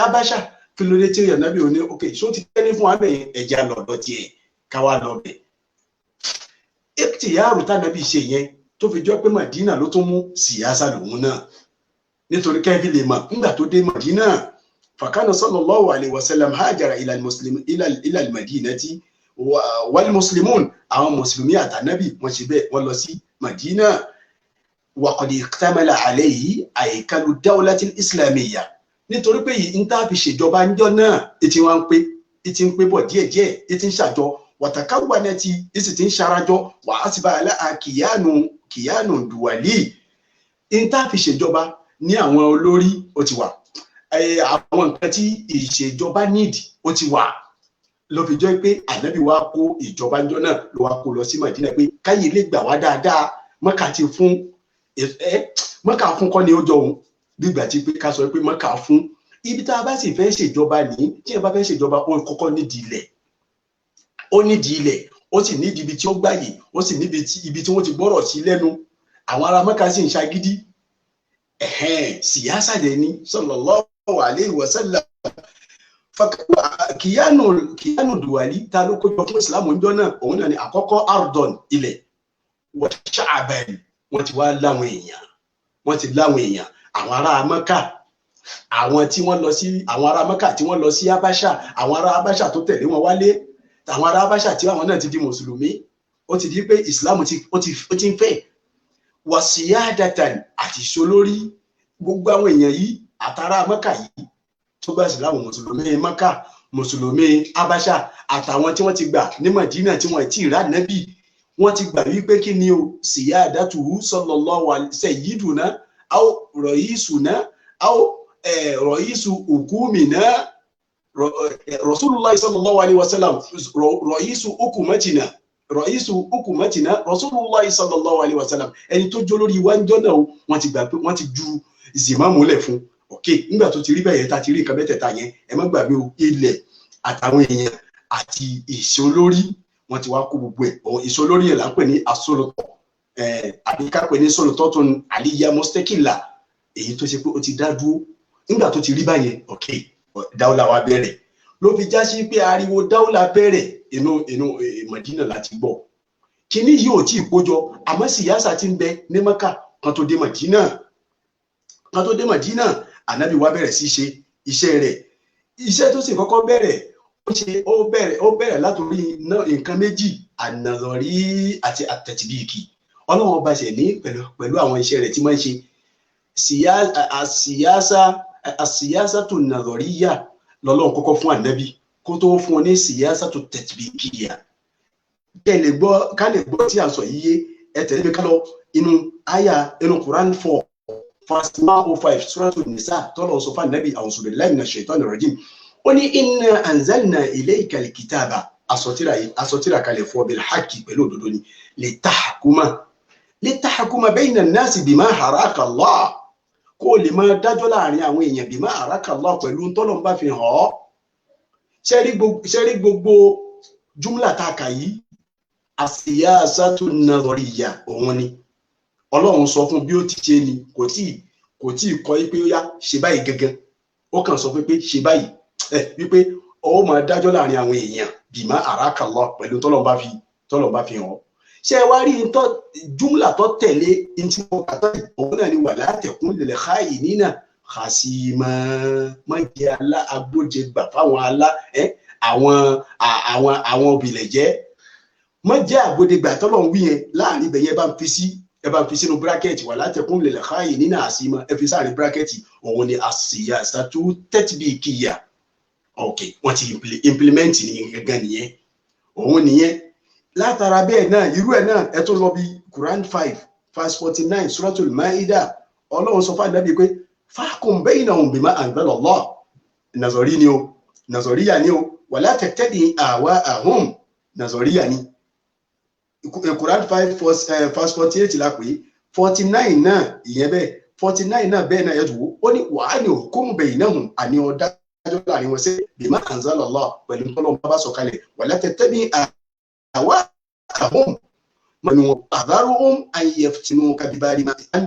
C: Abasha kí ló dé tí ànábì ò ní ok ṣó ti tẹ́lẹ̀ fún àmì ẹ̀já lọ́dọ̀ tiẹ̀ káwá lọ bẹ̀. ìtìyàrú tànábì ṣe yẹn tó fi jọ pé Madina ló tún mú síyáṣà lòun náà nítorí kẹ́fì lè mọ̀ nígbà tó dé Madina fakana sallallahu alayhi wa sallam hajara ila al-madinati wal muslimun àwọn mùsùlùmí àtànábì wọ́n ṣe bẹ́ẹ̀ wọ́n lọ sí Madina wa qad iktamala alayhi aykalu dawlati al-islamiyya nítorí pé yìí ń tá fi ṣèjọba ńjọ́ náà ètí wọn ń pé bọ̀ díẹ̀díẹ̀ ètí ń ṣàjọ wàtàkàwánẹ́tì èsì tí ń ṣarajọ wàá sì bá kìyànù dùwàlì ń tá fi ṣèjọba ní àwọn olórí ó ti wà àwọn nǹkan tí ìṣèjọba nídìí ó ti wà ló fi jọ pé ànábì wa kó ìjọba ńjọ́ náà ló wá kó lọ sí Madina pé káyé lè gbà wá dáadáa mọ́kà fún kọ́ ni ó jọ òun gbígbà tí pé ká sọ pé mọ́kà fún ibi tá a bá sì fẹ́ ṣèjọba ní tí ẹ bá fẹ́ ṣèjọba ó kọ́kọ́ nídìí ilẹ̀ ó sì nídìí ibi tí ó gbàyè ó sì níbi ibi tí wọ́n ti gbọ́rọ̀ sí lẹ́nu àwọn ará mọ́kà sì ń ṣagídí síyáṣà dẹ̀ ni sallallahu alayhi wa sallam kìyànù dùwàlì ta ló kójọ fún ìsìlámù ńjọ́ náà òun náà ni àkọ́kọ́ ardon ilẹ̀ wọ́n ṣàbẹ̀rẹ̀ wọ́n ti wá láwọn èèyàn àwọn ará mọ́kà àwọn ará mọ́kà tí wọ́n lọ sí abáṣà àwọn ará abáṣà tó tẹ̀lé wọn wálé àwọn ará abáṣà tí àwọn náà ti di mùsùlùmí ó ti di pé ìsìlámù ó ti ń fẹ́ wàsíyádàtàn àti ìṣolórí gbogbo àwọn èèyàn yìí àtàrà mọ́kà yìí tó bá ìsìlámù mùsùlùmí mọ́kà mùsùlùmí abáṣà àtàwọn tí wọ́n ti gbà ní Mádínà tí wọ́n ti rà nábì wọ́n ti gbà wípé kí ni o síyádàtùhù sallallahu alaihi sayyiduna aw ra'isuna aw ra'isu hukumina rasulullah sallallahu alaihi wasallam ra'isu hukumatina rasulullah sallallahu alaihi wasallam ẹni tó jó lórí wájọ́ náà wọ́n ti gbà pé wọ́n ti ju zimamu lẹ̀ fún ok nígbà tó ti rí bẹ́ẹ̀ ta ti rí nǹkan mẹ́tẹ̀ẹ̀ta yẹn ẹ má gbàgbé o ilẹ̀ àtàwọn èèyàn àti ìṣolórí wọ́n ti wá kó gbogbo ẹ̀ ìṣolórí ẹ̀ là ń pè ní asólótọ̀ àbí ká pè ní sólótọ̀ tó ń àlíyá mọ́sítẹ́kìlà èyí tó ṣe pé ó ti dá dúró nígbà tó ti rí báyẹn ok dáúlà wa bẹ̀rẹ̀ ló fi já sí pé ariwo dáúlà bẹ̀rẹ̀ inú Mádínà láti gbọ́ kíní yìí ò tí ì kójọ àmọ́ síyáṣà ti ń bẹ ní Mẹ́kà kan tó dé Mádínà ànábì wa bẹ̀rẹ̀ sí ṣe iṣẹ́ rẹ̀ iṣẹ́ tó sì kọ́kọ́ bẹ̀rẹ̀ ó bẹ̀rẹ̀ látòrí nǹkan méjì ànàzọ̀rí àti àtẹ̀tìbíìkì ọlọ́run ọba ṣẹ̀ ní pẹ̀lú àwọn iṣẹ́ rẹ̀ tí máa ń ṣe àsíyásá tó nàzọ̀ríyà lọ́lọ́run kọ́kọ́ fún ànábì kó tó fún ọ ní síyásá tó tẹ̀tìbíìkì yà ká lè gbọ́ tí a sọ yíyé ẹ tẹ̀lé mi ká lọ inú Quran 4 verse 105 suratul Nisa tọ́lọ̀ sọ fún ànábì a'udhu billahi minash shaitani rajim ó ní inna anzalna ilayka al-kitaba asọtira kalẹ̀ fún bil haqqi pẹ̀lú òdodo ni litahkuma bayna an-nasi bima haraka Allah kó lè máa dájọ́ láàrin àwọn èèyàn bima haraka Allah pẹ̀lú tọ́lọ̀ ń bá fi hàn ọ́ ṣẹ́rí gbogbo jumla tá a kà yìí as-siyasatu an-nazariyya òun ni ọlọ́run sọ fún bí ó ti ṣe ni kò tí ì kọ́ pé ó yá ṣe báyìí gẹ́gẹ́ ó kàn sọ pé ṣe báyìí wípé ó máa dájọ́ láàrin àwọn èèyàn bima haraka Allah pẹ̀lú tọ́lọ̀ bá fi hàn ọ́ ṣé ẹ wá rí jumla tó tẹ̀lé ntí wọn kàtà òun náà ni wala takun lil kha'inina khasima má jẹ́ agbójẹgbà fáwọn àwọn òbílẹ̀jẹ́ má jẹ́ agbódegbà tọ́lọ̀ ń wí yẹn láàrin ibẹ̀ yẹn ẹ bá ń fi sínú bírákẹ́ẹ̀tì wala takun lil kha'inina khasima ẹ fi sáàrin bírákẹ́ẹ̀tì òun ni as-siyasatu tatbiqiyya ok wọ́n ti implement ní gẹ́gẹ́ nìyẹn òun nìyẹn látara bẹ́ẹ̀ náà irú ẹ̀ náà ẹ tó lọ bí Quran 5 verse 49 suratul Ma'idah ọlọ́run sọ fún ànábì pé fahkum baynahum bima anzala Allah nàzọ̀ríyà ni o wala tattabi ahwa'ahum nàzọ̀ríyà ni Quran 5 verse 48 la pé 49 náà ìyẹn bẹ́ẹ̀ 49 náà bẹ́ẹ̀ náà yẹ tó ó ní wàá ní hukum baynahum àní ọ̀dá láàrin wọn sí bima anzala Allah pẹ̀lú tọ́lọ́ bá sọ̀kalẹ̀ wala tattabi ahwa'ahum mọ̀nù adharuhum an yaftinuka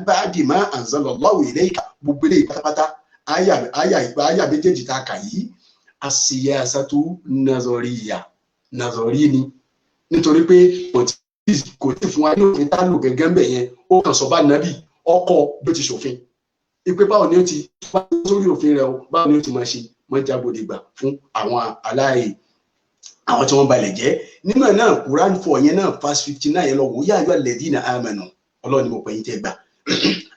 C: ba'di ma anzala Allahu ilayka gbogbo ilé pátápátá àyà méjèèjì tá a kà yìí as-siyasatu nazariya ni nítorí pé kò tí fún wa ní òfin tá lò gẹ́gẹ́ ń bẹ̀ yẹn ó kàn sọ bá nàbì ọkọ̀ bí ó ti ṣòfin ipe báwo ni ó ti bá sórí òfin rẹ̀ o báwo ni ó ti máa ṣe wọ́n jágbódegbà fún àwọn aláì àwọn tí wọ́n balẹ̀ jẹ́ nínú ẹ̀ náà Quran 4 yẹn náà verse 59 yẹn lọ wò yá ayọ́ alladhina amanu ọlọ́run ni mo pè yín tẹ́ gbà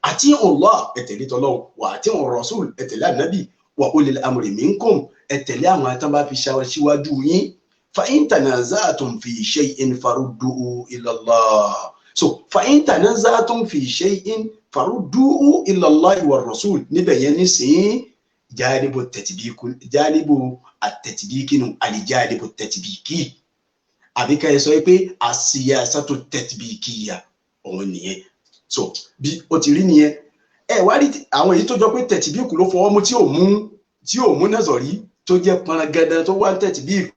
C: àti Allah ẹ̀tẹ̀lé tọ́lọ́run wà àti Rasul ẹ̀tẹ̀lé ànábì wà ulil amri minkum ẹ̀tẹ̀lé àwọn àtàbà fi ṣáwájú yín fa in tanaza'tum fi shay'in farudduhu ila Allah so fa in tanaza'tum fi shay'in farudduhu ila Allah wa Rasul níbẹ̀ yẹn ní sìn janibu at-tatbiki nu alijanibu at-tatbiki àbí ká sọ pé as-siyasatu at-tatbikiyya òun nìyẹn so bí ó ti rí nìyẹn wá rí àwọn èyí tó jọ pé tẹ̀tìbíkù ló fọwọ́ mú tí ò mú nazari tó jẹ́ panagada tó wá tẹ̀tìbíkù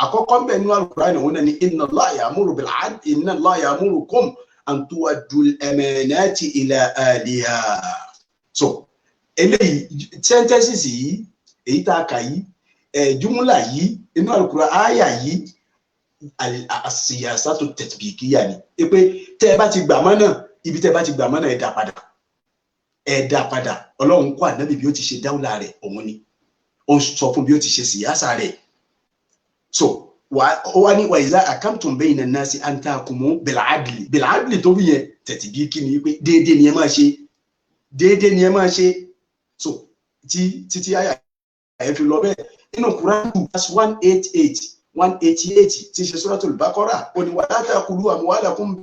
C: àkọ́kọ́ ń bẹ̀ nínú Al-Qur'an òun náà ni inna Allaha ya'muru bil-'adli inna Allaha ya'murukum an tu'addu al-amanati ila ahliha so eléyìí sentences yìí èyí tá a kà yìí jumla yìí inú Al-Qur'an àyà yìí as-siyasatu at-tatbikiyya ni pé tẹ́ ẹ bá ti gbà mọ́ náà ibi tẹ́ ẹ bá ti gbà mọ́ náà ẹ dá padà ọlọ́run kọ́ ànábì bí ó ti ṣe dáwùlà rẹ̀ òun ni ó sọ fún bí ó ti ṣe síyásà rẹ̀ so wà ní wa iza akamtum bayna an-nasi an tahkumu bil-'adli tó bí yẹn tatbiki ni pé déédéé ni ẹ máa ṣe so títí àyà ẹ fi lọ bẹ́ẹ̀ nínú Quran 188 tí ṣe Suratul Baqarah ó ní wa la ta'kulu amwalakum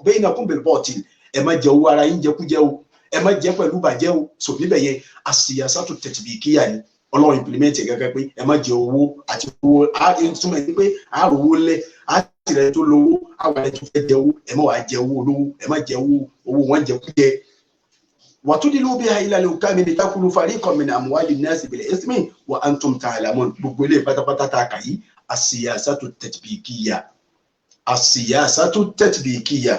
C: baynakum bil-batil ẹ má jẹ owó ara yín jẹkújẹ o ẹ má jẹ pẹ̀lú bàjẹ́ o so níbẹ̀ yẹn as-siyasatu at-tatbikiyya ni ọlọ́run implement gẹ́gẹ́ pé ẹ má jẹ owó àti owó túmọ̀ ní pé àárò owó lẹ̀ àti rẹ̀ tó lówó àwọn ẹ̀ tó fẹ́ jẹ owó ẹ má wàá jẹ owó olówó ẹ má jẹ owó wọn jẹkújẹ wa tudlu biha ila al-hukami litakulu fariqan min amwali an-nasi bil-ithmi wa antum ta'lamun gbogbo ilé pátápátá tá a kà yìí as-siyasatu at-tatbikiyya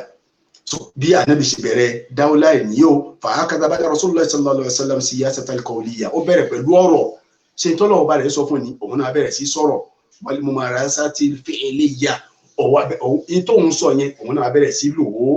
C: so bí ànábì ṣe bẹ̀rẹ̀ dáwọ́lá ẹ̀ ní o fàákàtà bá Rasulullah sallallahu alaihi wasallam siyasata al-qawliyya ó bẹ̀rẹ̀ pẹ̀lú ọ̀rọ̀ ṣe tọ́lọ̀ ọba rẹ̀ sọ fún ni òun náà bẹ̀rẹ̀ sí sọ̀rọ̀ wal mumarasati al-fi'liyya ọ̀wọ́ tó ń sọ yẹn òun náà bẹ̀rẹ̀ sí lò ó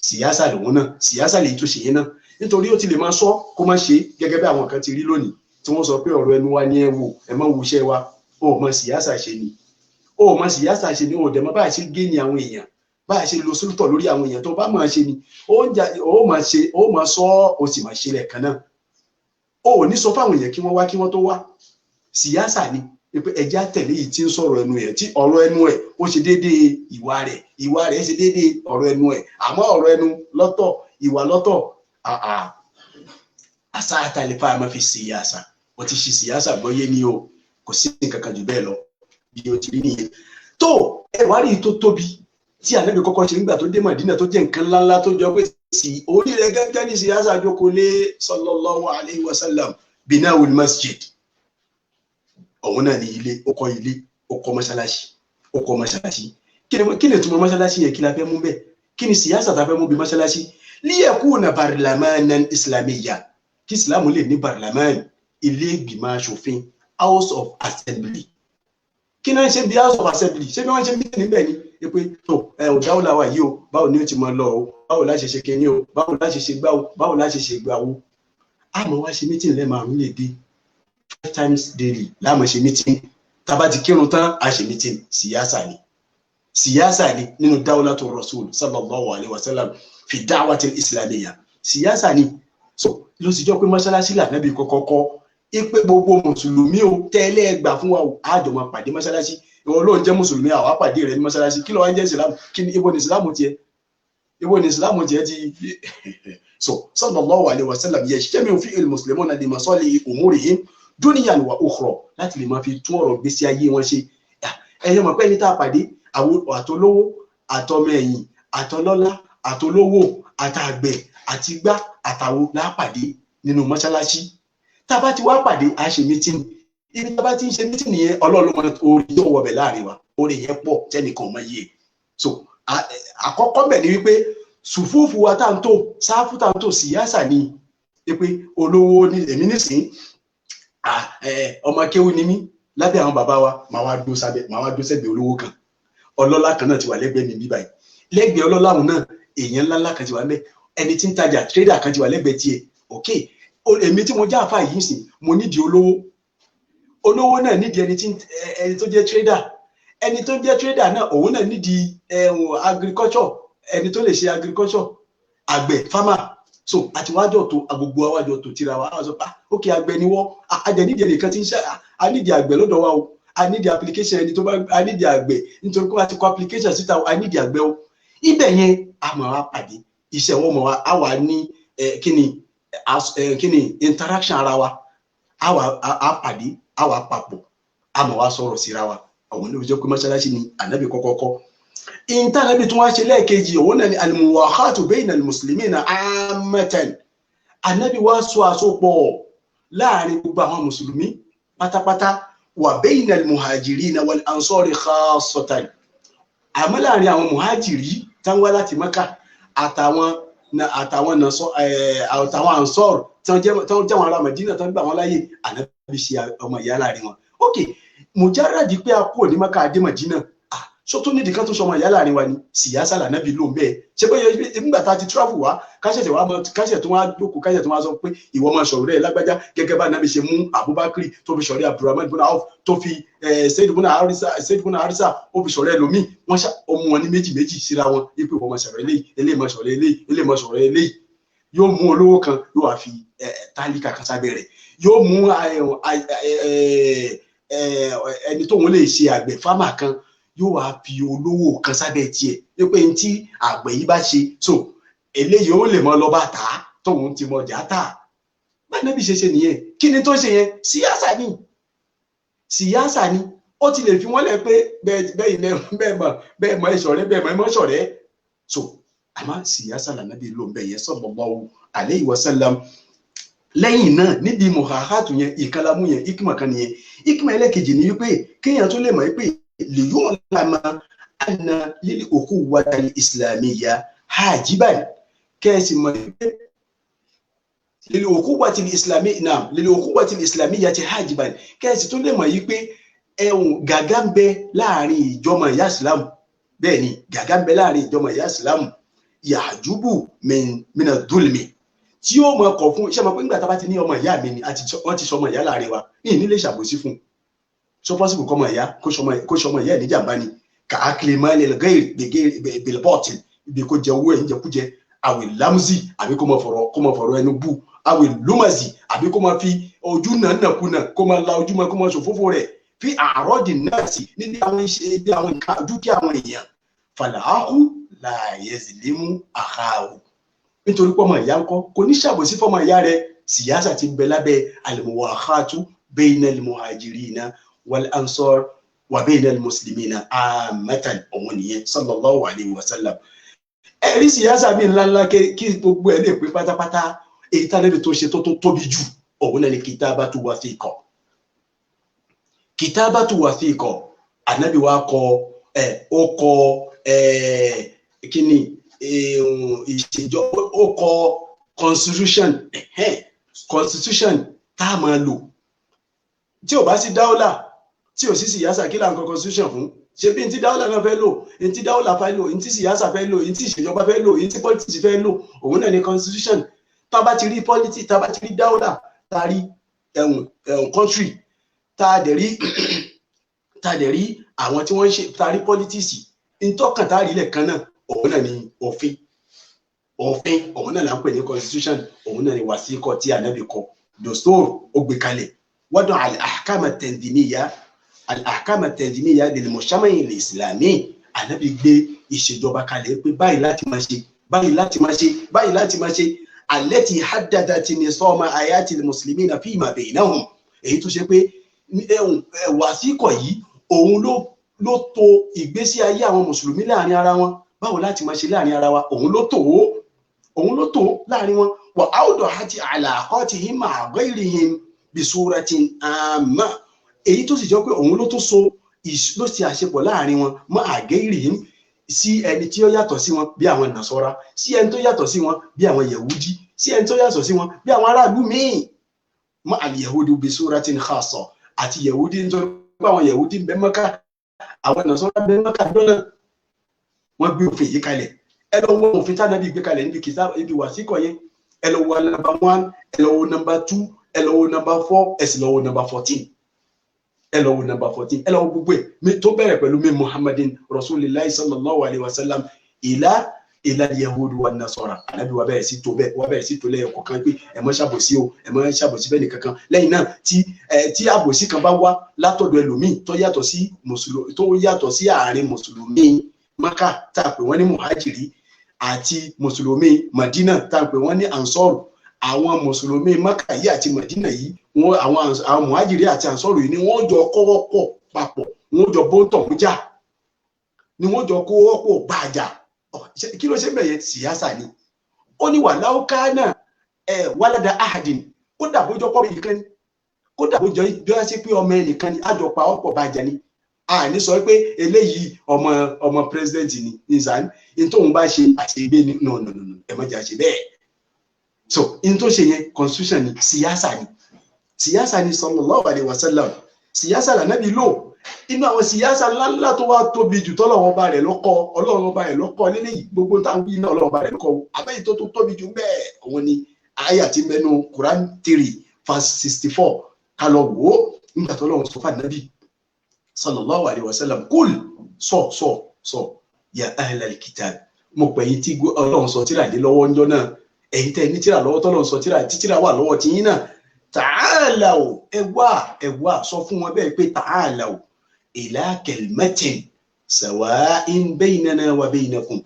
C: síyásà lòun náà síyásà lè tó ṣe yẹn náà nítorí ó ti lè máa sọ kó má ṣe gẹ́gẹ́ bí àwọn kan ti rí lónìí tí wọ́n sọ pé ọ̀rọ̀ ẹnu wa ní ẹ wò ẹ má wo iṣẹ́ wa ó mọ síyásà ṣe ni ó dẹ̀ mọ́ bá ṣe gé ní àwọn èèyàn bá a ṣe lo sólùtọ̀ lórí àwọn èèyàn tó bá máa ṣe ni ó máa sọ ó sì máa ṣe lẹ́ẹ̀kan náà ó ní sọ fáwọn èèyàn kí wọ́n wá kí wọ́n tó wá síyásà ni pé ẹjẹ́ àtẹ̀lé yìí tí ń sọ̀rọ̀ ẹnu ẹ̀ tí ọ̀rọ̀ ẹnu ẹ̀ ó ṣe déédéé ìwà rẹ̀ ṣe déédéé ọ̀rọ̀ ẹnu ẹ̀ àmọ́ ọ̀rọ̀ ẹnu lọ́tọ̀ ìwà lọ́tọ̀ àṣà àtàlẹ́fà máa fi síyásà wọ́n ti ṣe síyásà gbọ́yé ni o kò sí nǹkan kan jù bẹ́ẹ̀ lọ bí o ti rí nìyẹn tó ẹ̀wá rí tó tóbi tí ànábì kọ́kọ́ ṣe nígbà tó dé Mádínà tó jẹ́ nǹkan ńláńlá tó jọ pé sí orí rẹ̀ gẹ́gẹ́ ní síyásà jókòó lé sallallahu alayhi wa sallam binawul masjid òun náà ní ilé ó kọ́ mọ́ṣáláṣí kí ni túmọ̀ mọ́ṣáláṣí yẹn kí la fẹ́ mú bẹ́ẹ̀ kí ni síyásà ta fẹ́ mú bí mọ́ṣáláṣí liyakuna barlamanan islamiyya kí ìsìlámù lè ní barlaman ilé ìgbìmọ̀ aṣòfin house of assembly kí náà ṣe bí house of assembly ṣé bí wọ́n ṣe bí níbẹ̀ ni pé tó ọ̀dáwọ́lá wa yìí o báwo ni ó ti máa lọ o báwo la ṣe ṣe kínní o báwo la ṣe ṣe gbá o báwo la ṣe ṣe gbá o àmọ́ wá ṣe meeting lẹ́ẹ̀márùn lè dé 5 times daily láàmú ṣe meeting tá bá ti kírun tán a ṣe meeting síyásà ni nínú dáwọ́látù Rasul sallallahu alaihi wasallam fi da'wati al-islamiyya síyásà ni so ló sì jọ pé mọ́ṣáláṣí l'Ànábì kọ́kọ́ ipe gbogbo mùsùlùmí o tẹ́lẹ̀ gbà fún wa o àjọ máa pàdé mọ́ṣáláṣí ìwọ ló ń jẹ́ mùsùlùmí àwọn àpàdé rẹ̀ ní mọ́ṣáláṣí kí ló wá ń jẹ́ ìsìlámù kí ni ibo ni ìsìlámù tiẹ̀ ti so sallallahu alaihi wasallam yajtami'u fihi al-muslimuna li masalihi umurihim dunyan wa ukhra láti lè máa fi tún ọ̀rọ̀ gbésí ayé wọn ṣe ẹ̀yẹ́ mọ̀ pé ní tá a pàdé àwọn àtolówó àtọmọ ẹ̀yìn àtọlọ́lá àtolówó àtàgbẹ̀ àtìgbà àtàwọn lápàdé nínú mọ́ṣáláṣí tá a bá ti wá pàdé a ṣe mítìnì ibi tá a bá ti ń ṣe mítìnì yẹn ọlọ́run mọ orí yóò wọbẹ̀ láàrin wa orí yẹn pọ̀ tẹ́nìkan mọ iye so àkọ́kọ́ bẹ̀ ni wípé sùfúùfù wa tá à ń tò sáfù tá à ń tò síyásà ni pé olówó ní èmi nísìn ọmọ kéwú ni mí lábẹ́ àwọn bàbá wa máa wá dó sẹ́gbẹ̀ẹ́ olówó kan, ọlọ́lá kan náà ti wà lẹ́gbẹ̀ẹ́ mi bí báyìí, lẹ́gbẹ̀ẹ́ ọlọ́lá òun náà èèyàn ńláńlá kan ti wà lẹ́gbẹ̀ẹ́, ẹni tí ń tajà trader kan ti wà lẹ́gbẹ̀ẹ́ tiẹ̀. Ok, èmi tí mo já àfáà yìí sìn, mo nídìí olówó náà nídìí ẹni tó jẹ́ trader, ẹni tó jẹ́ trader náà òun náà nídìí agriculture, ẹni tó lè ṣe agriculture, àgbẹ̀ farmer. So àti wájọ tó gbogbo àwájọ tó tira wa àwọn sọ pé ok àgbẹ̀ ni wọ́n àjẹnídìí ẹnìkan tí ń ṣe ànídìí àgbẹ̀ lọ́dọ̀ wa o, ànídìí application ẹni tó bá ànídìí àgbẹ̀ nítorí pé wọ́n ti kọ application síta ànídìí àgbẹ̀ o. Ibẹ̀ yẹn àmọ́ wa pàdé iṣẹ́ wọn mọ̀ wá àwa ní kíni interaction ara wa, àwa àpàdé àwa papọ̀ àmọ́ wa sọ̀rọ̀ síra wa. Àwọn ní ojú pé mọ́ṣáláṣí ni ànábì kọ́kọ́. Ìntànàbì tí wọ́n ṣe lẹ́ẹ̀kejì òun náà ni al-muwakhatu bayna al-muslimina ammatan. Ànábì wá so àsopọ̀ láàrin gbogbo àwọn mùsùlùmí pátápátá wa bayna al-muhajirina wal-ansari khassatan. Àmọ́ láàrin àwọn muhajiri tán wá láti Mákà àtàwọn ansar tán jẹ́ wọn ará Mádínà tán gbà wọ́n láyè, ànábì ṣe ọmọ ìyá láàrin wọn. Ok, mujarradi pé a kúrò ní Mákà dé Mádínà, so tó nídìí kan tó sọmọ ìyá láàrin wa ni síyásà lànàbí ló ń bẹ́ẹ̀. Ṣé pé nígbà tá a ti travel wá káṣẹ̀ tó wá jókòó káṣẹ̀ tó wá sọ pé ìwọ máa sọ̀rọ̀ rẹ̀ lágbájá gẹ́gẹ́ bá nàbí ṣe mú Abubakar tó fi sọ̀rọ̀ Abdurrahman ibn Auf tó fi Said ibn Harisa ó fi sọ̀rọ̀ ẹlòmíì, wọ́n ṣá ọmọ wọn ní méjì síra wọn ipò ìwọ máa sọ̀rọ̀ eléyìí máa sọ̀rọ̀ eléyìí máa sọ̀rọ̀ eléyìí. Yóò mú olówó kan yóò wá fi tálíkà kan sábẹ́ rẹ̀, yóò mú ẹni tóun lè ṣe àgbẹ̀ fámà kan yóò wá fi olówó kan sábẹ́ tiẹ̀ wípé ní tí àgbẹ̀ yìí bá ṣe so eléyìí ó lè mọ lọ bá tà á tóun ti mọ jà tà. Báyìí náà bí ṣe nìyẹn. Kí ni tó ṣe yẹn? Síyásà ni ó ti lè fi wọ́n lẹ̀ pé bẹ́ẹ̀ mọ ẹ̀ṣọ̀rẹ́ bẹ́ẹ̀ mọ ẹ̀mọ́ṣọ̀rẹ́. So àmọ́ síyásà lànàbí ló ń bẹ̀ yẹn sallallahu alayhi wa sallam. Lẹ́yìn náà níbi muhahatu yẹn ìkàlámù yẹn ikima kan nìyẹn. Ikima ẹlẹ́kejì ni wípé kéèyàn tó lè mọ̀ pé ليعلم أن للأخوة الإسلامية حاجبا كاسم للأخوة الإسلامية نعم للأخوة الإسلامية حاجبا كاسم تقول ما يبي gàgá ń bẹ láàrin ìjọmọ ìyá Islam. Bẹ́ẹ̀ ni gàgá ń bẹ láàrin ìjọmọ ìyá Islam yàjúbù mìnà dùlmi tí ó mọ ọkọ̀ fún iṣẹ́ mọ̀ pé nígbà tá a bá ti ní ọmọ ìyá mi ni wọ́n ti sọ ọmọ ìyá láàrin wa ní ìnílé ìṣàbòsí fún so possible kọ́mọ ìyá kó sọmọ ìyá ẹ̀ níjàmbá ni kà á kiri máa lè gẹ́rì bìlbọ́ọ̀tì ibi kó jẹ owó ẹ̀ ń jẹkújẹ àwìn lámùsì àbí kó mọ fọ̀rọ̀ ẹnu bù àwìn lùmàsì àbí kó mọ fi ojú nànàkúnà kó mọ la ojú mọ kó mọ sòfófó rẹ̀ fi àròdì náà sí níbi àwọn nǹkan dúkìá àwọn èèyàn fàlàáhù láàyè zìlímù àhàwù nítorí pé ọmọ ìyá ńkọ́ kò ní ṣàbòsí fọmọ ìyá rẹ̀ síyásà ti bẹ lábẹ́ al-muwakhatu bayna al-muhajirina wal-ansar wa bayna al-muslimina ammatan ọmọnìyẹn sallallahu alayhi wa sallam. Ẹ̀rí síyásà bí ńláńlá kí gbogbo ẹ̀ lè pé pátápátá èyí tá lẹ́bi tó ṣe tó tóbi jù òun náà ni kitabatu wathiqa. Kitabatu wathiqa ànábì wa kọ kíni ìṣèjọba ó kọ constitution tá a máa lò tí ò bá sí dáwọ́là tí ò sí síyásà kí là ń kọ constitution fún ṣe bí n tí dáwọ́là náà fẹ́ lò n tí dáwọ́là fẹ́ lò n tí síyásà fẹ́ lò n tí ìṣèjọba fẹ́ lò n tí politics fẹ́ lò òun náà ni constitution. Tá a bá ti rí politics tá a bá ti rí dáwọ́là tá a rí country tá a dẹ̀ rí àwọn tí wọ́n ń ṣe tá a rí politics ntọ́kàn tá a rí lẹ́ẹ̀kan náà òun náà ni òfin òun náà là ń pè ní constitution òun náà ni wàsíkọ tí ànábì kọ dòstòr ó gbé kalẹ̀ wọ́dọ̀ al-ahkam at-tanzimiyya lil-mujtama' al-islami ànábì gbé ìṣèjọba kalẹ̀ pé báyìí láti máa ṣe báyìí láti máa ṣe báyìí láti máa ṣe allati haddadat nizama hayati al-muslimina fima baynahum èyí tó ṣe pé wàsíkọ yìí òun ló tò ìgbésí ayé àwọn mùsùlùmí láàrin ara wọn báwo láti máa ṣe láàrin ara wa òun ló tò láàrin wọn wà áwùdọ̀ àti alaqatihim ma'a ghayrihim bisuratin amma èyí tó sì jọ pé òun ló ṣe àṣepọ̀ láàrin wọn ma'a ghayrihim sí ẹni tí ó yàtọ̀ sí wọn bí àwọn nàṣọ́ra sí ẹni tó yàtọ̀ sí wọn bí àwọn yahudi sí ẹni tó yàtọ̀ sí wọn bí àwọn aráàlú míì ma'al yahudi bisuratin khassa àti yahudi nítorí pé àwọn Yahudi ń bẹ Mẹ́kà àwọn Nasara ń bẹ Mẹ́kà dọ́nà wọ́n gbé òfin yìí kalẹ̀ ẹ lọ wọ òfin tí Ànábì gbé kalẹ̀ níbi kìtà ibi wàsíkọ̀ yẹn ẹ lọ wọ number 1 ẹ lọ wọ number 2 ẹ lọ wọ number 4 ẹ sì lọ wọ number 14 ẹ lọ wọ number 14 ẹ lọ wọ gbogbo ẹ̀ tó bẹ̀rẹ̀ pẹ̀lú mi Muhammadin Rasulillahi sallallahu alayhi wa sallam ila Yahudu wa Nasara Ànábì wa bẹ̀rẹ̀ sí tó bẹ́ẹ̀ wa bẹ̀rẹ̀ sí tó lẹ́yìn kọ̀ọ̀kan pé ẹ má ṣàbòsí o ẹ má ṣàbòsí bẹ́ẹ̀ nìkankan lẹ́yìn náà tí àbòsí kan bá wá látọ̀dọ̀ ẹlòmíì tó yàtọ̀ sí mùsùlùmí tó yàtọ̀ sí àárín mùsùlùmí Maka tá a pè wọ́n ní muhajiri àti mùsùlùmí Madina tá a pè wọ́n ní ansọ́rù àwọn mùsùlùmí Maka yìí àti Madina yìí wọ́n àwọn muhajiri àti ansọ́rù yìí ni wọ́n jọ kọ́wọ́ pọ̀ papọ̀ wọ́n jọ bóńtọ̀ ń jà ni wọ́n jọ kọ́wọ́ pọ̀ bàjà kí ló ṣe bẹ̀yẹ síyásà ni ó ní wà láwùká náà wàládà ahadin kó dàbójọ pọ̀ nìkan ni kó dàbójọ jọ sí pé ọmọ ẹnìkan ni àjọpọ̀ ọ̀pọ̀ bàjà ni ní sọ pé eléyìí ọmọ president ni nìsan ní tóun bá ṣe àṣegbé ni no ẹ má jà ṣe bẹ́ẹ̀ so ní tó ṣe yẹn constitution ni síyásà ni sallallahu alaihi wasallam síyásà l'Ànábì lò inú àwọn síyásà ńláńlá tó wá tóbi jù tọ́lọ́wọ́n bá rẹ̀ lọ́kọ́ ọlọ́run ọba rẹ̀ lọ́kọ́ nílé gbogbo táwọn bí náà ọlọ́run ọba rẹ̀ lọ́kọ́ abẹ́yìí tó tóbi jù bẹ́ẹ̀ òun ni àyà tí mẹ́nu Quran 3 verse 64 ká lọ wò ó nígbà tọ́lọ́run sọ fún Ànábì sallallahu alaihi wasallam kúl sọ ya ahlal kitab mo pè yín tí ọlọ́run sọ tírà dé lọ́wọ́ ńjọ́ náà ẹ̀yin tẹ́ ní tírà lọ́wọ́ tọ́lọ́run sọ tírà títírà wà lọ́wọ́ tí yín náà ta'alaw ẹ wá sọ fún wọn bẹ́ẹ̀ pé ta'alaw ila kalimatin sawa'in baynana wa baynakum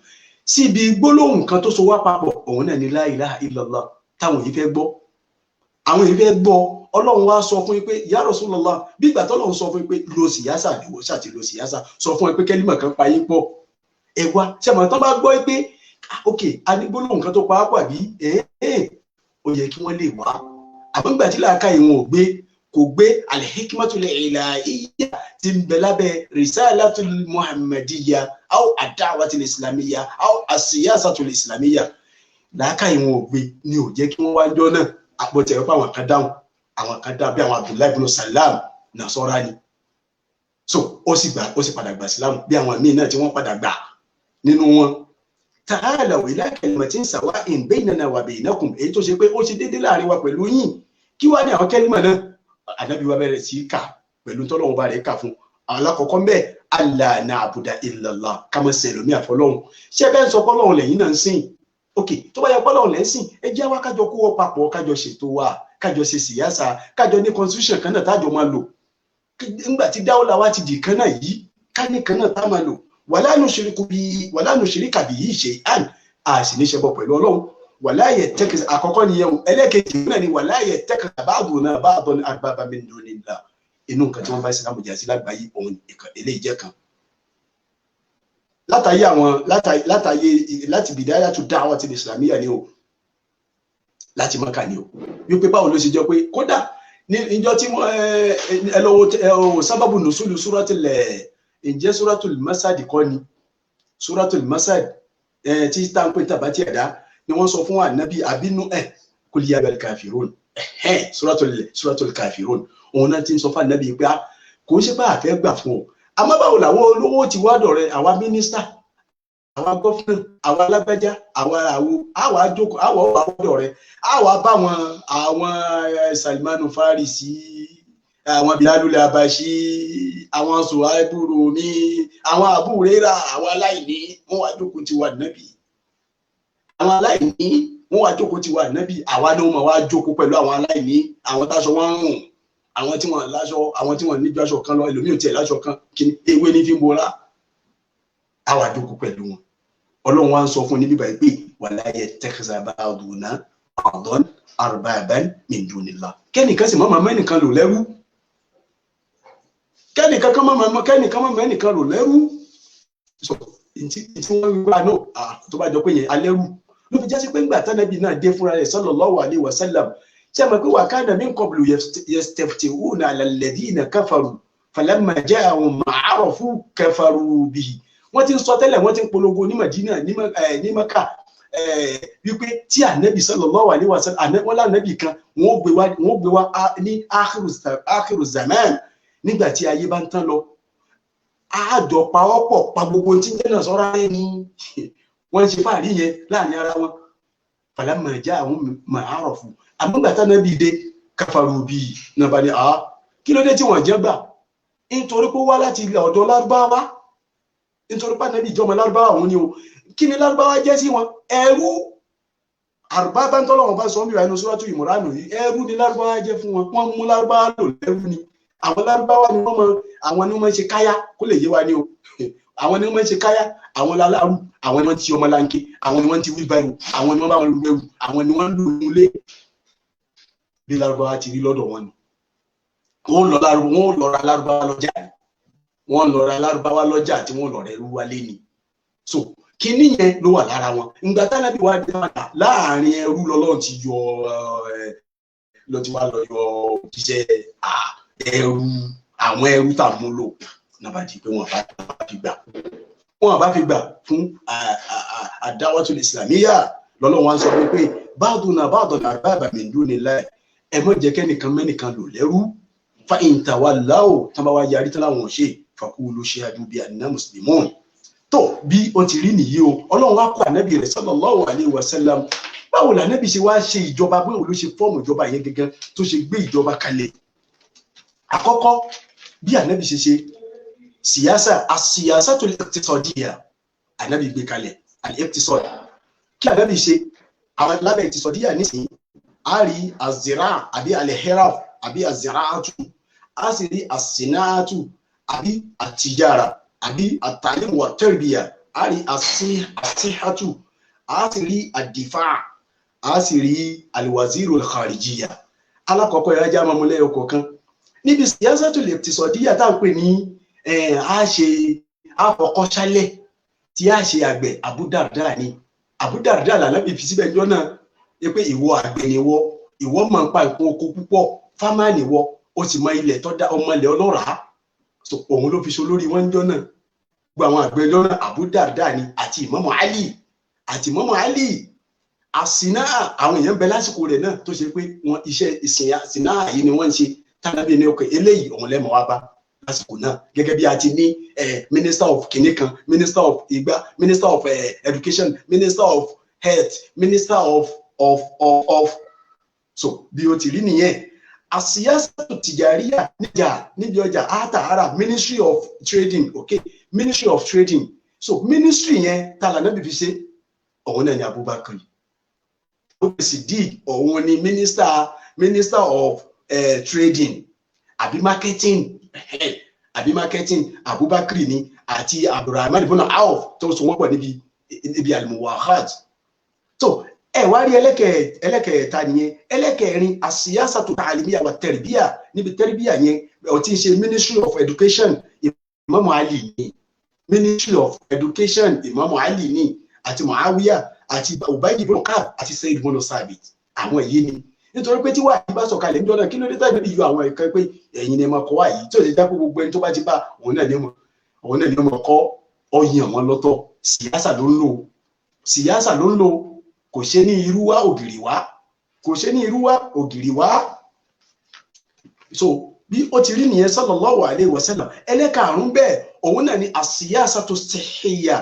C: síbi gbólóhùn kan tó so wá papọ̀ òun náà ni la ilaha illallah táwọn yìí fẹ́ gbọ́ àwọn yìí fẹ́ gbọ́ ọlọ́run wá sọ fún yín pé ya Rasulullah bí ìgbà tọ́lọ́run sọ fún yín pé lo síyásà ìwọ ṣàti lo síyásà sọ fún yín pé kẹ́límà kan pa yín pọ̀ ẹ wá ṣẹ́mọ̀ tán bá gbọ́ pé ok a ní gbólóhùn kan tó pa á pọ̀ àbí ó yẹ kí wọ́n lè wá àbọ̀ngbà tí làákà ìwọ̀n kò gbé al-hikmatul ilahiyya tí ń bẹ lábẹ́ risalatul muhammadiyya aw ad-da'watul islamiyya aw as-siyasatul islamiyya làákà ìwọ̀n gbé ni ò jẹ́ kí wọ́n wá jọ náà àpótẹ́ ọ̀pọ̀ àwọn kan dáhùn bí àwọn Abdullahi ibn Salam Nasara ni so ó sì padà gbà sílámù bí àwọn míì náà tí wọ́n padà gbà nínú wọn ta'alaw ila kalimatin sawa'in baynana wa baynakum èyí tó ṣe pé ó ṣe déédéé láàrin wa pẹ̀lú yín kí wá ní àwọn kẹ́límà náà Ànábì wa bẹ̀rẹ̀ sí kà pẹ̀lú tọ́lọ́run bá rẹ̀ kà fún alákọ̀ọ́kọ́ mbẹ́ alla na'buda illallah kama sẹ̀lómi àfọlọ́run ṣé bẹ́ẹ̀ ń sọ pọ́lọ́run lẹ́yìn náà ń sìn ok tó bá yẹ pọ́lọ́run lẹ́ ń sìn ẹ jẹ́ wá kájọ kó wọ́ papọ̀ kájọ ṣètò wa kájọ ṣe síyásà kájọ ní constitution kan náà tájọ máa lò nígbà tí dáwọ́lá wa ti dì kan náà yìí ká ní kan náà tá máa lò wala nushrika bihi shay'an a sì ní ṣẹbọ pẹ̀lú ọlọ́run wala yattakhidh àkọ́kọ́ nìyẹn ẹlẹ́kejì náà ni wala yattakhidh ba'duna ba'dan arbaba min dunillah inú nǹkan tí wọ́n bá ìsìlámù jà sí lágbàáyé òun eléyìí jẹ́ kan láti bidayatu da'wati islamiyya ni o láti Mákà ni o wípé báwo ló ṣe jẹ́ pé kódà ní ìjọ tí ẹlọ́wọ́ sábàbù nùsùlù suratul Masad kọ́ ni suratul Masad tí táǹpé tàbátì ẹ̀dá ni wọ́n sọ fún Ànábì àbínú kul ya ayyuhal kafirun suratul kafirun òun náà ti ń sọ fún Ànábì pé kò ń ṣe bá àfẹ́ gbà fún ọ àmọ́ báwo làwọn olówó ti wá dọ̀rẹ́ àwa mínísítà àwa gọ́fìnà àwa alágbájá àwa àjókòó àwa ọ̀dọ̀rẹ́ àwa bá àwọn Salmanu Farisi àwọn Bilalul Habashi àwọn Suhaibu Rumi àwọn Abu Huraira àwọn aláìní wọn wá jókòó ti wà Nábì àwọn aláìní wọn wá jókòó ti wà Nábì àwa náà máa wá jókòó pẹ̀lú àwọn aláìní àwọn táṣọ wọn ń rùn àwọn tí wọn láṣọ àwọn tí wọn níjọ aṣọ kan lọ ẹlòmíì tiẹ̀ láṣọ kan kí ewé ní fi ń bora àwa jókòó pẹ̀lú wọn Ọlọ́run wa ń sọ fún ní bíbá pé wala yattakhidha ba'duna ba'dan arbaban min dunillah kẹ́nìkan sì máa mẹ́nìkan lò lẹ́rú kẹ́nìkan máa mẹ́nìkan lò lẹ́rú so tí wọ́n wá náà tó bá jọ pé yẹn alẹ́rú ló fi jásí pé ńgbà tánàbí náà dé fúnra rẹ̀ sallallahu alaihi wasallam ṣé ẹ mọ̀ pé wa kana min qablu yastaftihuna ala alladhina kafaru falamma ja'ahum ma 'arafu kafaru bihi wọ́n ti ń sọ tẹ́lẹ̀ wọ́n ti ń polongo ní Madina ní Maka wípé tí Ànábì sallallahu alaihi wasallam wọ́n lánàbì kan wọ́n gbé wá ní akhiru zaman nígbà tí ayé bá ń tán lọ àjọ pawọ́pọ̀ pa gbogbo tí ń jẹ́ náà sọ́ra ẹni wọ́n ṣe fàárí yẹn láàrin ara wọn falamma ja'ahum ma arafu àmúgbà tánà bí dé kafaru bí náà bá ní kí ló dé tí wọ́n jẹ́ gbà nítorí pé wá láti ilẹ̀ ọ̀dọ̀ lárúbáwá nítorí pé ànábì ìjọba lárúbáwá òun ni o kí ni lárúbáwá jẹ́ sí wọn ẹrú àrùbábá ń tọ́lọ́wọ́n bá sọ ọ́n bí wàá inú Suratu Imran yìí ẹrú ni lárúbáwá jẹ́ fún wọn wọ́n mú lárúbáwá lò lẹ́rú ni àwọn lárúbáwá ni àwọn ni wọ́n ṣe káyá kó lè yé wa ní o àwọn ni wọ́n ṣe káyá àwọn lálárú àwọn ni wọ́n ti ọmọ láńké àwọn ni wọ́n ti wíbẹ̀rù àwọn ni wọ́n bá wọn lu ẹrù àwọn ni wọ́n lù nílé bí lárúbáwá ti rí lọ́dọ̀ wọn ni wọ́n lọ ra lárúbáwá lọ́jà wọ́n lọ ra lárúbáwá lọ́jà tí wọ́n lọ rẹ̀ rú wálé ni so kíní yẹn ló wà lára wọn ìgbà tánábì wá dé padà láàrin ẹrú lọ́lọ́run ti yọ lọ ti wá lọ yọ jíjẹ ẹrú àwọn ẹrú tá a mú lò nàbàdí pé wọn bá fi gbà fún àdáwọ́tul islamiyya lọ́lọ́run wá ń sọ pé ba'duna ba'dan arbaba min dunillah ẹ mọ̀ jẹ́ kẹ́nìkan mẹ́nìkan lò lẹ́rú fa in tawallaw tán bá wá yarí tán láwọn ṣe faqulu shahadu bi anna muslimun tó bí ó ti rí nìyí o ọlọ́run wá kọ́ ànábì rẹ̀ sallallahu alaihi wasallam báwo lànábì ṣe wá ṣe ìjọba báwo ló ṣe fọ́ọ̀mù ìjọba yẹn gẹ́gẹ́ tó ṣe gbé ìjọba kalẹ̀ àkọ́kọ́ bí ànábì ṣe as-siyasatul iqtisadiyya ànábì gbé kalẹ̀ al-iqtisad kí ànábì ṣe àwọn lábẹ́ iqtisadiyya nísìnyí a rí az-zira àbí al-hiraf àbí az-zira'atu a sì rí as-sina'atu àbí at-tijara àbí at-ta'lim wa tarbiya a rí as-sihhatu a sì rí ad-difa' a sì rí al-wazirul kharijiyya alákọ̀ọ́kọ́ yẹn ajá máa mú lẹ́yọ kọ̀ọ̀kan níbi siyasatul iqtisadiyya tá à ń pè ní àfọkọ́ṣálẹ̀ tí a ṣe àgbẹ̀ Abu Darda ni Abu Darda làlábì fi síbẹ̀ jọ náà pé ìwọ àgbẹ̀ ni ìwọ máa ń pa nǹkan oko púpọ̀ fámà ni ó sì mọ ilẹ̀ tó dá ọmọ ilẹ̀ ọlọ́ràá so òun ló fi so lórí wọn jọ náà gbogbo àwọn àgbẹ̀ jọ náà Abu Darda ni àti Imam Ali àsìná àwọn èèyàn bẹ lásìkò rẹ̀ náà tó ṣe pé wọn iṣẹ́ ìsìn àsìná yìí ni wọ́n ń ṣe tánàbí ní ọkọ̀ eléyìí òun lẹ́mọ̀ wá bá lásìkò náà gẹ́gẹ́ bí a ti ní minister of kìnìkan minister of igba minister of education minister of health minister of so bí o ti rí nìyẹn àsíyásátù tìjàríyà níbi ọjà àtàrà ministry of trading okay ministry of trading so ministry yẹn tààlà náà bí fi ṣe òun náà ní Abubakar Siddiq òun ni minister of trading àbí marketing Abubakar ni àti Abdurrahman ibn Auf tó so wọ́n pọ̀ níbi al-muwakhat so ẹ wá rí ẹlẹ́kẹ̀ẹ́ta nìyẹn ẹlẹ́kẹ̀ẹ́rin as-siyasatu ta'limiyya wa tarbiya níbi tarbiya yẹn ó ti ń ṣe ministry of education Imam Ali ni ministry of education Imam Ali ni àti Muawiya àti Ubay ibn Ka'b àti Sayyid ibn Sabit àwọn èyí ni nítorí pé tí wàá yí bá sọ̀kalẹ̀ níjọ́ náà kí ló dé tàbí bí yọ àwọn ẹ̀ka pé ẹ̀yin ni ẹ máa kọ́ wá yìí tí ò lè dápò gbogbo ẹni tó bá ti bá òun náà ní ọmọ kọ́ ọyàn wọn lọ́tọ̀ síyásà ló ń lò kò ṣe ní irú wá ògìrì wá so bí ó ti rí nìyẹn sallallahu alaihi wasallam ẹlẹ́karùn-ún bẹ́ẹ̀ òun náà ni as-siyasatu as-sihhiyya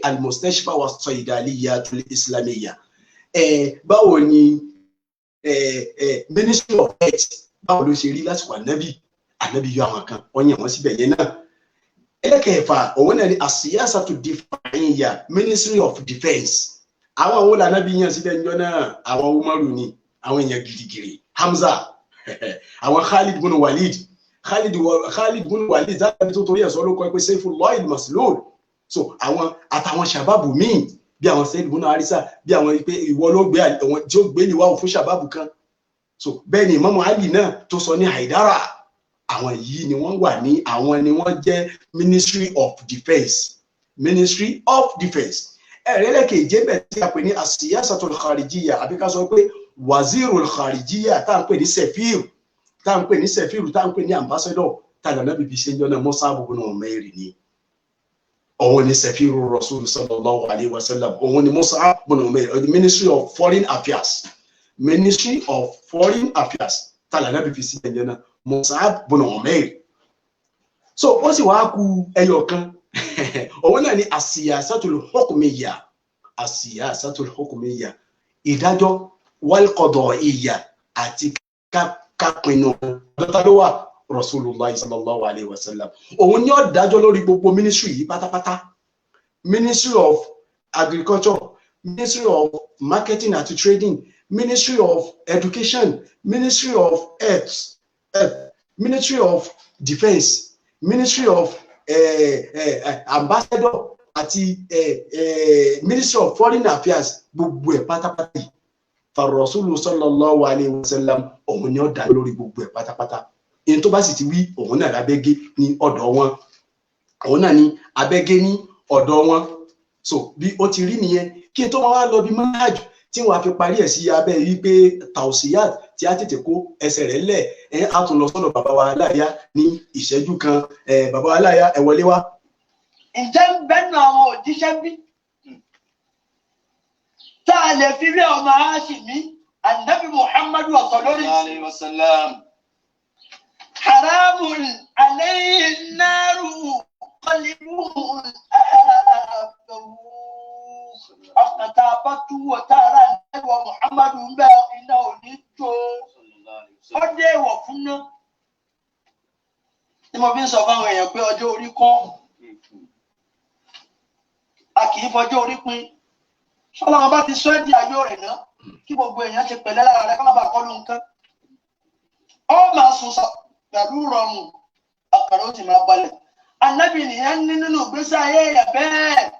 C: al-mustashfa wa as-saydaliyya al-islamiyya báwo ni ministry of health báwo ló ṣe rí lásìkò ànábì yọ àwọn kan wọ́n yàn wọ́n síbẹ̀ yẹn náà ẹlẹ́kẹ̀ẹ́fà òun náà ni as-siyasatu ad-difa'iyya ministry of defence àwọn àwọn olànàbí yàn síbẹ̀ níjọ́ náà àwọn Umaru ni àwọn èèyàn gírígírí Hamza àwọn Khalid bin Walid záàbí tó torí ẹ̀sọ́ ló kọ́ pé Sayfullah al-Maslul so àwọn àtàwọn sàbábù míì bí àwọn Sayyid ibn Harisa bí àwọn pé ìwọ ló gbé àwọn tí ó gbé ní wáwò fún sàbábù kan so bẹ́ẹ̀ ni Imam Ali náà tó sọ ní Haidara àwọn yìí ni wọ́n wà ní àwọn ni wọ́n jẹ́ Ministry of Defence ẹ̀rẹ́lẹ́kẹ̀ẹ́jẹ́ bẹ̀ tí a pè ní as-siyasatul kharijiyya àbí ká sọ pé wazirul kharijiyya tá à ń pè ní sefir tá à ń pè ní ambassador tààlà náà bíbí ṣe ń jọ́nà Mus'ab ibn Umair ni òun ni sefiru Rasul sallallahu alaihi wasallam òun ni Mus'ab ibn Umair Ministry of Foreign Affairs tààlà náà bíbí ṣe ń jọ́nà Mus'ab ibn Umair so ó sì wá ku ẹyọ kan òun náà ni as-siyasatul hukmiyya as-siyasatul hukmiyya ìdájọ́ wal qada'iyya àti kápinnu dọ́tà ló wà Rasulullah sallallahu alayhi wa sallam òun ni ó dájọ́ lórí gbogbo ministry yìí pátápátá Ministry of Agriculture, Ministry of Marketing and Trading, Ministry of Education, Ministry of Health, Ministry of Defense, Ministry of Ambassador àti Ministry of Foreign Affairs gbogbo ẹ̀ pátápátá yìí Rasulu sallallahu alayhi wa sallam òun ni ó dá lórí gbogbo ẹ̀ pátápátá ẹni tó bá sì ti wí òun náà lábẹ́gẹ́ ní ọ̀dọ̀ wọn òun náà ní abẹ́gẹ́ ní ọ̀dọ̀ wọn so bí ó ti rí nìyẹn kí n tó máa wá lọ bí manhaj tí wọ́n á fi parí ẹ̀ sí abẹ́ yìí pé tausiyat tí a tètè kó ẹsẹ̀ rẹ̀ lẹ̀ á tún lọ sọ́dọ̀ bàbá wa aláya ní ìṣẹ́jú kan bàbá wa aláya ẹ wọlé wá.
A: ǹjẹ́ ń bẹ́nu àwọn òjíṣẹ́ bí tá a lè fi rí ọmọ Háṣímì Ànábì Muhammadu sallallahu
B: wa sallam.
A: haramun alayhi naru qalibun ọkàn tá a bá túwọ̀ tá a rà Ànábì Muhammadu ń bẹ iná òní jó ó dé ìwọ̀ fún náà tí mo fi ń sọ fáwọn èèyàn pé ọjọ́ orí kọ́ a kì í fọjọ́ orí pin ṣọlọ́wọ́n bá ti sọ ẹ́ di ayọ̀ rẹ̀ náà kí gbogbo èèyàn ti pẹ̀lẹ́ lára rẹ̀ kọ́nà bá kọ́ ló ń kán ó máa sùn sọ pẹ̀lú rọrùn ọkàn ó ti máa balẹ̀ Ànábì nìyẹn ní nínú ìgbésí ayé rẹ̀ bẹ́ẹ̀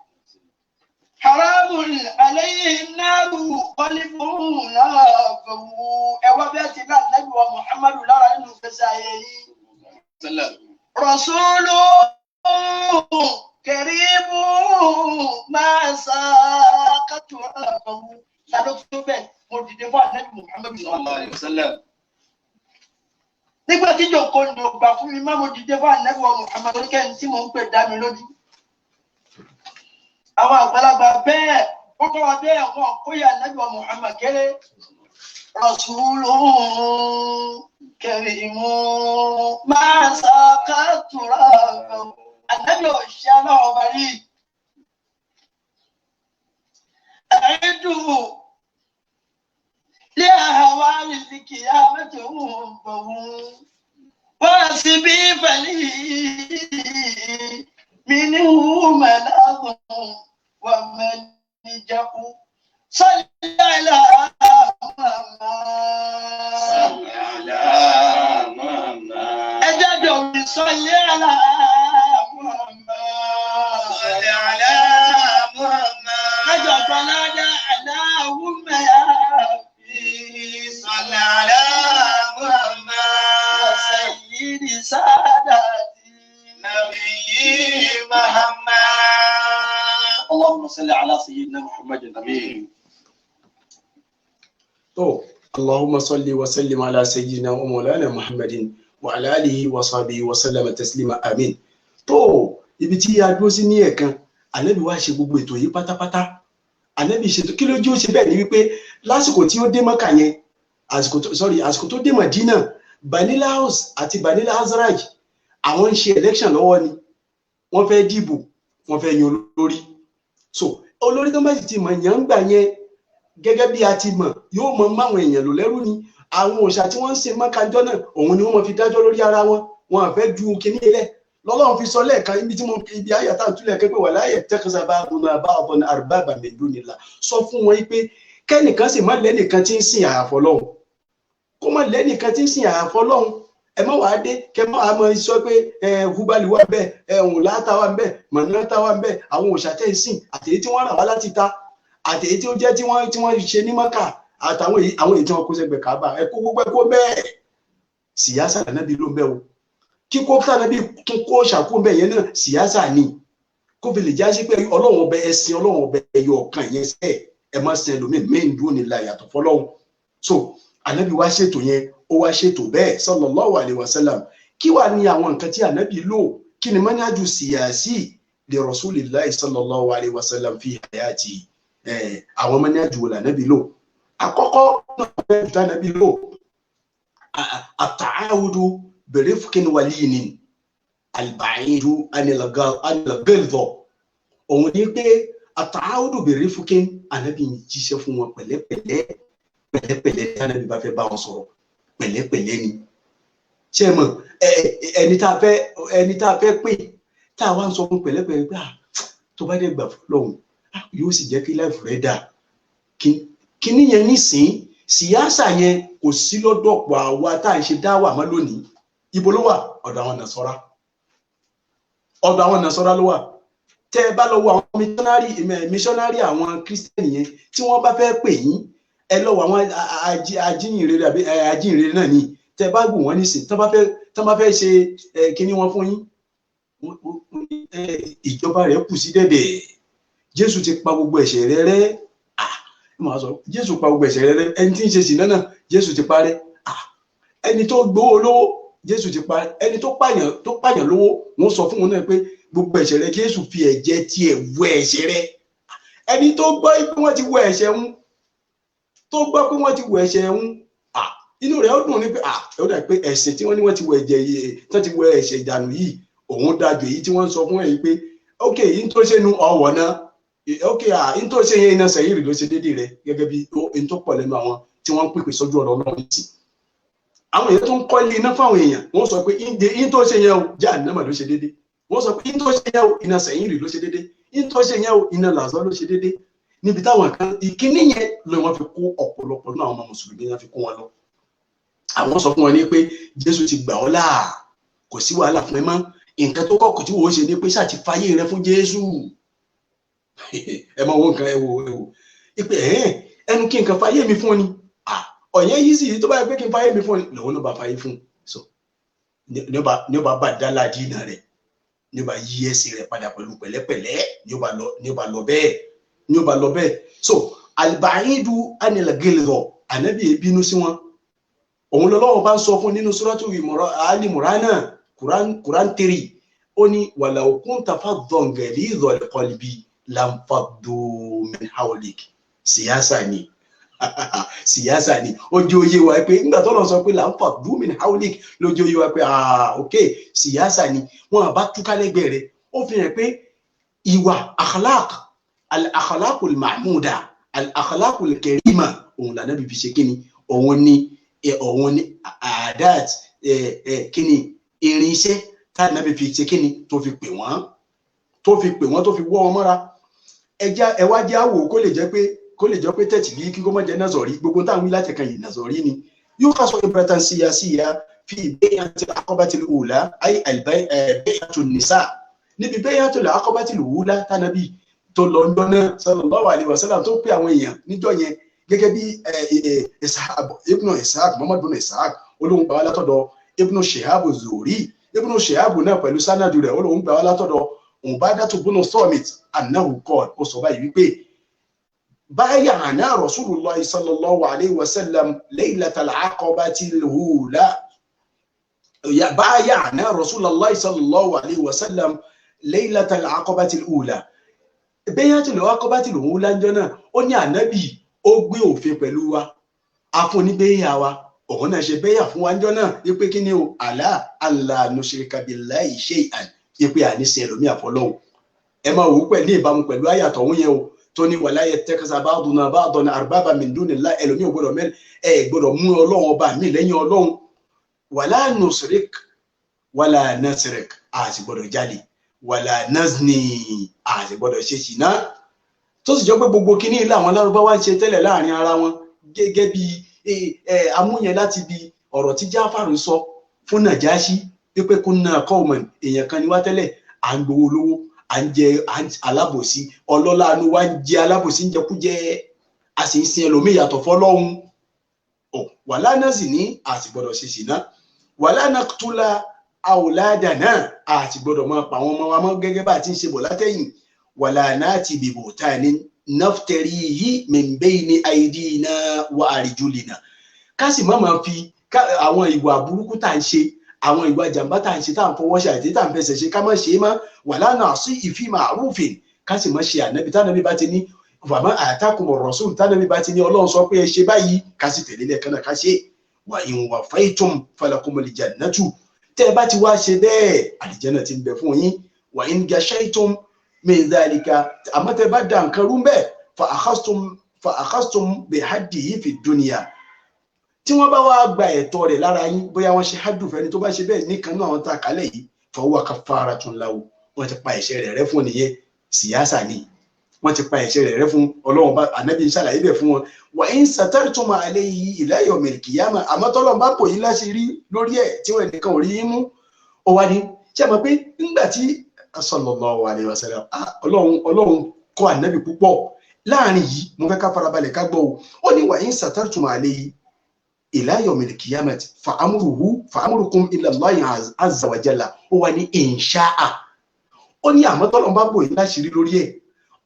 A: haramun alayhi naru qalibun láàbẹ̀wò ẹ̀wọ́ bẹ́ẹ̀ ti bá Ànábì wa Muhammadu lára nínú ìgbésí ayé yìí rasulu kẹrìbù máa sàkàtù àbàwù ṣàdó tó bẹ́ẹ̀ mo dìde fún Ànábì Muhammadu sallallahu alaihi wasallam nígbà tí jòkó ń dògbà fún mi má mo dìde fún Ànábì wa Muhammadu kẹ́ni tí mo ń pè dá mi lójú àwọn àgbàlagbà bẹ́ẹ̀ wọ́n kọ́ wa bẹ́ẹ̀ wọ́n kó yà Ànábì wa Muhammad kéré rasulu kẹrìbù máa sàkàtù àbàwù Ànábì òṣìṣẹ́ aláwọ̀ bá rí ẹ̀ẹ́dù lé àwá rìsíkì àmẹ́tò bọ̀wọ̀n wọ́n sì bí pẹ̀lú mi ní mẹ́lágùn wọ́n mẹ́ni jẹ́kú sọ́lá ẹjẹ́ dòwì sọ́lá اللهم صل على سيدنا محمد امين
C: اللهم صل وسلم على سيدنا ومولانا محمد وعلى اله وصحبه وسلم تسليما امين ibi tí a dúró sí ní ẹ̀kan Ànábì wá ṣe gbogbo ètò yìí pátápátá Ànábì ṣètò kí ló jí ó ṣe bẹ́ẹ̀ ni wípé lásìkò tí ó dé Mákà yẹn àsìkò tó dé Mádínà Banil Aus àti Banil Khazraj àwọn ń ṣe election lọ́wọ́ ni wọ́n fẹ́ dìbò wọ́n fẹ́ yan olórí so olórí tó bá sì ti mọ̀ yàn ń gbà yẹn gẹ́gẹ́ bí a ti mọ̀ yóò mọ máwọn èèyàn lò lẹ́rú ni àwọn òòṣà tí wọ́n ń ṣe Mákàjọ́ náà òun ni wọ́n mọ̀ fi dájọ́ lórí ara wọn wọn àfẹ́ ju kinní ilẹ̀ lọ́lọ́run fi sọ lẹ́ẹ̀kan ibi tí mo ibi ayàtà àtúlẹ̀ kẹ́pẹ́ wà láyẹ̀ tẹ́kọ̀sá bá dùnà bá ọ̀bọ̀n arbaba min dunillah sọ fún wọn pé kẹ́nìkan sì má lẹ́nìkan tí ń sìn àyàfọ́lọ́hun kó má lẹ́nìkan tí ń sìn àyàfọ́lọ́hun ẹ má wàá dé kẹ má wàá mọ sọ pé hubali wà bẹ́ẹ̀ òun láta wà bẹ́ẹ̀ mọ̀nàta wà bẹ́ẹ̀ àwọn òòṣà tẹ́ ń sìn àtẹ̀yí tí wọ́n rà wá láti ta àtẹ̀yí tí ó jẹ́ tí wọ́n ṣe ní Mákà àtàwọn èyí tí wọ́n kó sẹ́gbẹ̀ẹ́ Káàbà ẹ kó gbogbo ẹ kó bẹ́ẹ̀ síyásà Ànábì ló ń bẹ́ o kíkó tàbí tún kó ṣàkóso bẹ́ẹ̀ yẹn náà síyásà ni kó fi lè já sí pé Ọlọ́run ọbẹ ẹsìn Ọlọ́run ọbẹ ẹyọ ọ̀kan yẹn sẹ́ ẹ má sin ẹlòmíì mẹ́rin dúró nílá yàtọ̀ fọlọ́run so Ànábì wá ṣètò yẹn ó wá ṣètò bẹ́ẹ̀ sallallahu alaihi wasallam kí wà ní àwọn nǹkan tí Ànábì lò kí ni manhaju siyasi li rasulillahi sallallahu alaihi wasallam fi hayati àwọn manhaju wò l'Ànábì lò àkọ́kọ́ náà Ànábì lò at-ta'awudu birifqin walinin al-ba'idu anil ghilza òun ní pé àtàwùdù bèrè fúnkẹ́ ànábì jíṣẹ́ fún wọn pẹ̀lẹ́pẹ̀lẹ́ tí ànábì bá fẹ́ bá wọn sọ̀rọ̀ pẹ̀lẹ́pẹ̀lẹ́ ni ṣé mọ̀ ẹni tá a fẹ́ pè tá a wá ń sọ fún pẹ̀lẹ́pẹ̀lẹ́ pé tó bá dẹ̀ gbà fún lọ́hùn yóò sì jẹ́ kí láìfù rẹ̀ dà kíní yẹn nísìn síyáṣà yẹn kò sí lọ́dọ̀ pọ̀ àwa tá à ń ṣe dáwà mọ́ lónìí ibo ló wà ọ̀dọ̀ àwọn nàṣọ́rá ló wà tẹ́ ẹ bá lọ wo àwọn missionary àwọn kírísítẹ́nì yẹn tí wọ́n bá fẹ́ pè yín ẹ lọ wo àwọn ajínrere náà ni tẹ́ ẹ bá gbù wọ́n nísìn tán bá fẹ́ ṣe kíní wọn fún yín ìjọba rẹ̀ kù sí dẹ̀dẹ̀ Jésù ti pa gbogbo ẹ̀ṣẹ̀ rẹ̀ rẹ́ Jésù pa gbogbo ẹ̀ṣẹ̀ rẹ̀ rẹ́ ẹni tí ń ṣe sìnà náà Jésù ti parẹ́ ẹni tó gbowó lówó Jésù ti parẹ́ ẹni tó pààyàn lówó wọ́n sọ fún wọn náà pé gbogbo ẹ̀ṣẹ̀ rẹ̀ Jésù fi ẹ̀jẹ̀ tiẹ̀ wẹ ẹ̀ṣẹ̀ rẹ̀ ẹni tó gbọ́ pé wọ́n ti wẹ ẹ̀ṣẹ̀ ń inú rẹ̀ ó dùn ní pé ó dà pé ẹ̀ṣẹ̀ tí wọ́n ní wọ́n ti wẹ ẹ̀jẹ̀ yìí tán ti wẹ ẹ̀ṣẹ̀ ìdànù yìí òun dájú èyí tí wọ́n ń sọ fún ẹ̀yin pé ok yìí tó ṣe nu ọ̀wọ̀ náà ok yìí tó ṣe yẹn iná sẹ́yìn rè ló ṣe déédéé rẹ̀ gẹ́gẹ́ bí ohun tó pọ̀ lẹ́nu àwọn tí wọ́n ń pèpè sójú ọ̀rọ̀ Ọlọ́run sí àwọn èèyàn tó ń kọ́ ilé iná fáwọn èèyàn wọ́n sọ pé yìí tó ṣe yẹn o Jahannama ló ṣe déédéé wọ́n sọ pé yìí tó ṣe yẹn o iná sẹ́yìn rè ló ṣe déédéé yìí tó ṣe yẹn o iná làzọ́ ló ṣe déédéé níbi táwọn kan ìkíní yẹn ló wọ́n fi kó ọ̀pọ̀lọpọ̀ náà àwọn ọmọ mùsùlùmí náà fi kó wọn lọ àwọn sọ fún wọn ní pé Jésù ti gbà ọ́ là kò sí wàhálà fún ẹ mọ́ nǹkan tó kọ́kọ́ tí wọ́n ṣe ni pé ṣáà ti fayé rẹ fún Jésù ẹ máa wo nǹkan ẹ wo ipe ẹnu kí nǹkan fayé mi fún ni ọ̀yẹ́ yìí sì tó bá yẹ pé kí n fayé mi fún ni lòun ló bá fayé fún so ní ó bá bá dálà dínà rẹ ní ó bá yí ẹsẹ̀ rẹ padà pẹ̀lú pẹ̀lẹ́pẹ̀lẹ́ ní ó bá lọ bẹ́ẹ̀ so al-ba'idu anil ghilza ànábì bínú sí wọn òun lọ́wọ́ bá ń sọ fún nínú suratu Al-Imran Quran 3 ó ní walaw kunta faddan ghalidhal qalbi lanfaddu min hawlik síyásà ni ojú oyé wa pé nígbà tó lọ sọ pé lanfaddu min hawlik lójú oyé wa pé ok síyásà ni wọn bá túká lẹ́gbẹ̀ẹ́ rẹ̀ ó fi hàn pé ìwà al-akhlaqul mahmuda al-akhlaqul karima òun lànà bíbí ṣe kíni òun ni àdáàt kíni irinṣẹ́ táàbí fi ṣe kíni tó fi pè wọ́n tó fi wọ́ wọn mọ́ra ẹwà jẹ́ àwò kó lè jẹ́ pé tẹ̀tì bí kíkó mọ́ jẹ́ nazọ̀rí gbogbo táwọn wí láti kan yìí nazọ̀rí ni yóò ká sọ ibratan síya fi bay'atil aqabatil ula ay bay'atun nisa níbi bay'atil aqabatil ula tánàbí tó lọ ń dọ́nà sallallahu alaihi wasallam tó pé àwọn èèyàn níjọ́ yẹn gẹ́gẹ́ bí ibnu ishaq muhammad ibn ishaq olóhùn gbà wá látọ̀dọ̀ ibnu shihab zuhri ibnu shihab náà pẹ̀lú sanadu rẹ̀ olóhùn gbà wá látọ̀dọ̀ ubadatu ibnu samit annahu qala ó sọ báyìí wípé bay'ana rasulullahi sallallahu alayhi wa sallam laylatal aqabatil ula bay'ana rasulullahi sallallahu alayhi wa sallam laylatal aqabatil ula bay'atul aqabatil ula ńjọ́ náà ó ní ànábì ó gbé òfin pẹ̀lú wa afúnibéyà wa òun náà ṣe béyà fún wa ńjọ́ náà wípé kí ni o alla nushrika billahi shay'an wípé àníṣe ẹlòmí àfọlọ́hùn ẹ máa wò ó pẹ̀lú ìbámu pẹ̀lú àyàtọ̀ òun yẹn o tó ní wala yattakhidha ba'duna ba'dan arbaba min dunillah ẹlòmí ò gbọdọ̀ gbọdọ̀ mú ọlọ́run ọba mi lẹ́yìn ọlọ́run wala nusrik wala nasrik àti gbọdọ̀ jalè wala nazni àti gbọdọ̀ ṣe ṣìnà tó sì jọ pé gbogbo kíní ilé àwọn Lárúbáwá ń ṣe tẹ́lẹ̀ láàrin ara wọn gẹ́gẹ́ bí amúyẹn láti bí ọ̀rọ̀ tí Jáfàrù sọ fún Nàjáṣí pé kunna qawman èèyàn kan ni wá tẹ́lẹ̀ à ń gbowó lówó à ń jẹ alábòsí ọlọ́lá àánú wa ń jẹ alábòsí ń jẹkújẹ a sì ń sin ẹlòmíì yàtọ̀ fọ́lọ́hun wàlá náà sì ní àti gbọ́dọ̀ ṣe ṣìnà wàlá naqtula awladana àti gbọ́dọ̀ máa pa àwọn ọmọ wa mọ́ gẹ́gẹ́ bá ti ń ṣe bọ̀ látẹ̀yìn wàlá nati bi buhtanin naftarihi min bayni aydina wa arjulina ká sì má máa fi àwọn ìwà burúkú tá ń ṣe àwọn ìwà jàmbá tá ń ṣe tá ń fọwọ́ ṣe àti tá ń fẹsẹ̀ ṣe ká má ṣe má wala na'si fi ma'rufin ká sì má ṣe ànábì tánàbí bá ti ní fama atakumur rasul tánàbí bá ti ní Ọlọ́run sọ pé ẹ ṣe báyìí ká sì tẹ̀lé lẹ́ẹ̀kan náà ká ṣe wa in wafaytum falakumul jannatu tẹ́ bá ti wá ṣe bẹ́ẹ̀ àlìjẹ́nà ti ń bẹ fún yín wa in gashaytum min dhalika àmọ́ tẹ́ bá dá nǹkan rú bẹ́ẹ̀ fa akhastum bi haddihi fi dunya tí wọ́n bá wá gba ẹ̀tọ́ rẹ̀ lára yín bóyá wọ́n ṣe haddu fẹ́ni tó bá ṣe bẹ́ẹ̀ nìkan náà wọ́n ta kálẹ̀ yìí fa huwa kafaratun lahu wọ́n ti pa ẹ̀ṣẹ̀ rẹ̀ rẹ́ fún nìyẹn síyásà ni wọ́n ti pa ẹ̀ṣẹ̀ rẹ̀ rẹ́ fún Ọlọ́run bá ànábì ń ṣàlàyé bẹ̀ fún wọn wa in satartum alayhi ila yawmil qiyamah àmọ́ tọ́lọ́run bá pò yín láṣìírí lórí ẹ̀ tí wọ́n nìkan ò rí yín mú ó wá ní ṣé mọ̀ pé nígbà tí sallallahu alayhi wa sallam Ọlọ́run kọ́ ànábì púpọ̀ láàrin yìí mo fẹ́ ká farabalẹ̀ ká gbọ́ ó ní wa in satartum alayhi ila yawmil qiyamati fa amrukum ila Allahi azza wa jalla ó wá ní insha'a ó ní àmọ́ tọ́lọ́run bá pò yín láṣìírí lórí ẹ̀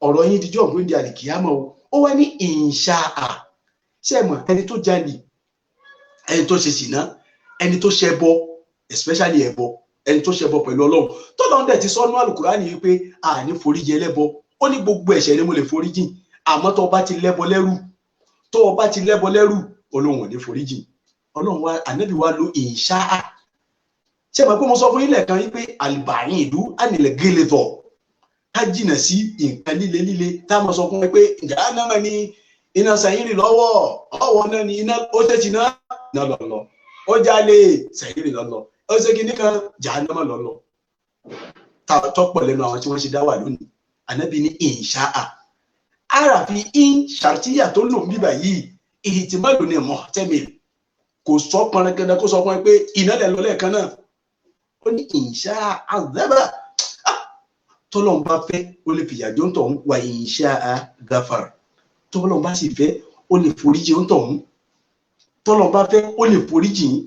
C: ọ̀rọ̀ yín díjọ́ ògbóǹdì àlìkìyàmọ̀ ó wá ní insha'a ṣé mọ̀ ẹni tó jalè ẹni tó ṣe ṣìnà ẹni tó ṣẹbọ especially ẹbọ ẹni tó ṣẹbọ pẹ̀lú Ọlọ́run tọ́lọ́run dẹ̀ ti sọ́nú àlùkùránì wípé a ní foríjì ẹlẹ́bọ ó ní gbogbo ẹ̀ṣẹ̀ ni mo lè foríjì àmọ́ tó bá ti lẹ́bọ lẹ́rù Ọlọ́run ò ní foríjì Ọlọ́run wa ànábì wa lo insha'a ṣé mọ̀ pé mo sọ fún yín lẹ́ẹ̀kan wípé al-ba'idu anil ghilidh ká jìnà sí nǹkan líle tá a mọ̀ sọ fún ẹ pé ìjà náà ni iná sàyírì lọ́wọ́ ọwọ́ náà ni iná ó tẹ́tì náà lọ́lọ́ ó jalè sàyírì lọ́lọ́ ó ṣe kíní kan jà náà lọ́lọ́ tọ́pọ̀ lẹ́nu àwọn tí wọ́n ṣe dá wà lónìí ànábì ní insha'a àràfi in ṣàtìyà tó lò ń bíbà yìí ihtimalu ni muhtamil kò sọ pọnrẹ́gẹ́dẹ́ kó sọ fún ẹ pé iná lẹ̀ lọ́lẹ̀ kan náà ó ní insha'a azaba tọ́lọ́run bá fẹ́ ó lè fìyà jẹ òǹtọ̀hún wa insha'a ghafar tọ́lọ́run bá sì fẹ́ ó lè foríjì òǹtọ̀hún tọ́lọ́run bá fẹ́ ó lè foríjì yín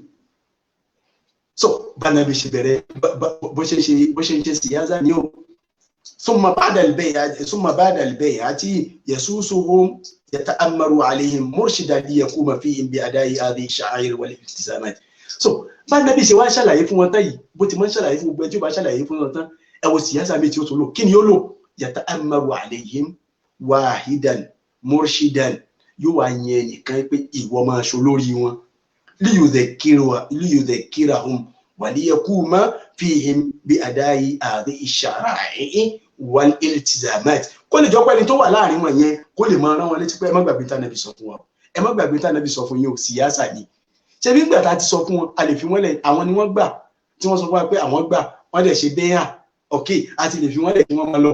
C: so banabi ṣe bẹ̀rẹ̀ bó ṣe ń ṣe síyáza ni ó summa ba'da al-bay'ati yasusuhum yata'ammaru alayhim murshidan liyaquma fihim bi ada'i hadhihi ash-sha'air wal iltizamat so banabi ṣe wá ṣàlàyé fún wọn tán yìí bó ti máa ń ṣàlàyé fún gbogbo ẹjọ́ bá ṣàlàyé fún wọn tán ẹ wo síyáza mi tí ó tó lò kí ni ó lò yata'ammaru alayhim wahidan murshidan yóò wá yẹn nìkan pé ìwọ máa ṣo lórí wọn liyudhakkirahum wa liyaquma fihim bi ada'i hadhihi ash-shara'i wal iltizamat kó lè jọ pé ẹni tó wà láàrin wọn yẹn kó lè máa rán wọn létí pé ẹ má gbàgbé tá nàbì sọ fún wọn ẹ má gbàgbé tá nàbì sọ fún yín ò síyáza ni ṣé bí gbà tá ti sọ fún wọn a lè fi wọn lẹ̀ àwọn ni wọ́n gbà tí wọ́n sọ fún wa pé àwọn gbà wọ́n dẹ̀ ṣe bẹ́yà ok a ti lè fi wọ́n lẹ̀ kí wọ́n máa lọ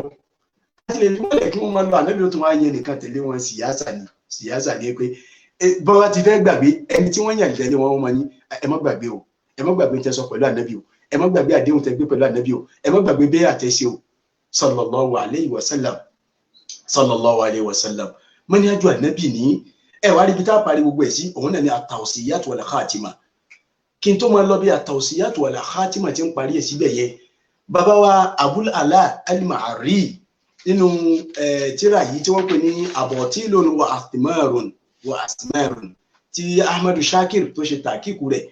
C: ànábì ó tún wá yẹn nìkan tẹ̀lé wọn síyáza ni pé bọ́n bá ti fẹ́ gbàgbé ẹni tí wọ́n yàn tẹ̀lé wọn máa ní ẹ má gbàgbé o ẹ má gbàgbé tẹ́ sọ pẹ̀lú ànábì o ẹ má gbàgbé àdéhùn tẹ́ gbé pẹ̀lú ànábì o ẹ má gbàgbé bẹ́ẹ̀ àtẹ́sí o sallallahu alayhi wa sallam manhaju ànábì ní ẹ wá rí bí tá a parí gbogbo ẹ̀ sí òun náà ní at-tawsiyat wal khatima kí n tó máa lọ bí at-tawsiyat wal khatima ti ń parí ẹ̀ síbẹ̀ yẹ bàbá wa Abul Ala al-Ma'arri nínú tírà yìí tí wọ́n pè ní abatilun wa asmarun tí Ahmadu Shakir tó ṣe tàkíkù rẹ̀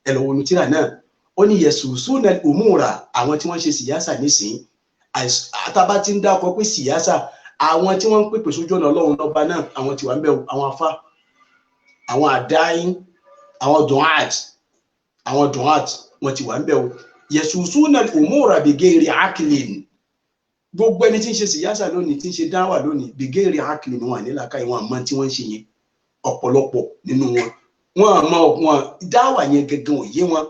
C: ẹlọ́wọ́nù tírà náà ó ní yasusuna al-umura àwọn tí wọ́n ṣe síyásà nísìn àtàbá tí ń dákọ̀ pé síyásà àwọn tí wọ́n ń pèpè sójú ọ̀nà Ọlọ́run lọ́ba náà àwọn tí wà ń bẹ̀ àwọn afá àwọn àdáyín àwọn duhat wọ́n ti wà ń bẹ̀ yasusuna al-umura bighairi aqlin gbogbo ẹni tí ń ṣe síyásà lónìí tí ń ṣe dáwà lónìí bighairi aqlin wọn nílàkà ìwọ̀n àmọ́ tí wọ́n ń ṣe yẹn ọ̀pọ̀lọpọ̀ nínú wọn àmọ́ wọn dáwà yẹn gẹ́gẹ́ òye wọn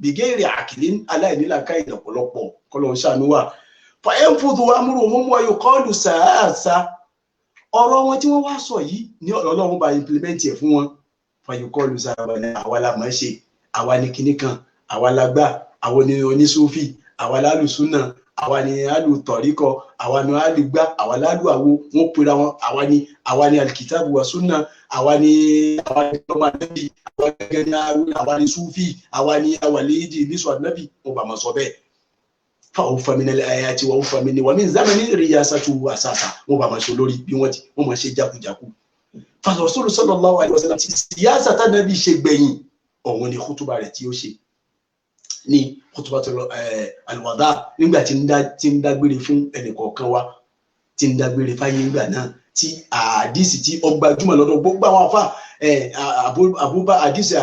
C: bighairi aqlin aláìnílàkà ìdọ̀pọ̀lọpọ̀ kọ́lọ́ ṣàánú wà fàyẹ̀nfùdù amúròhún wa yuqalu sàásà ọ̀rọ̀ wọn tí wọ́n wá sọ yìí ní Ọlọ́run bá implement ẹ̀ fún wọn fàyẹ̀kọ́lù sàásà àwa la máa ṣe àwa ní kinní kan àwa la gbà àwọn ní onísúfì àwa lálùsúnà àwa ní alùtọ̀ríkọ àwa ní alùgbà àwa lálù àwo wọn pera wọn àwa ní alikitabu wa súnà àwa ní ọmọ ànábì àwa ní súfì àwa ní awàlẹ́yìdì nísọ ànábì wọn bá máa sọ bẹ́ẹ̀ fa'ufa min al-ayati wa ufa minni wa min zamani riyasatu asasa wọn bá máa ṣe lórí bí wọ́n máa ṣe jákujàku fa Rasul sallallahu alaihi wasallam siyasa tá nàbí ṣe gbẹ̀yìn òun ni khutuba rẹ̀ tí ó ṣe ní khutubatul al-wada nígbà tí ń dágbére fún ẹnìkọ̀ọ̀kan wa tí ń dágbére fáyé nígbà náà tí àdìsí tí ó gbajúmọ̀ lọ́dọ̀ gbogbo àwọn afá àdìsí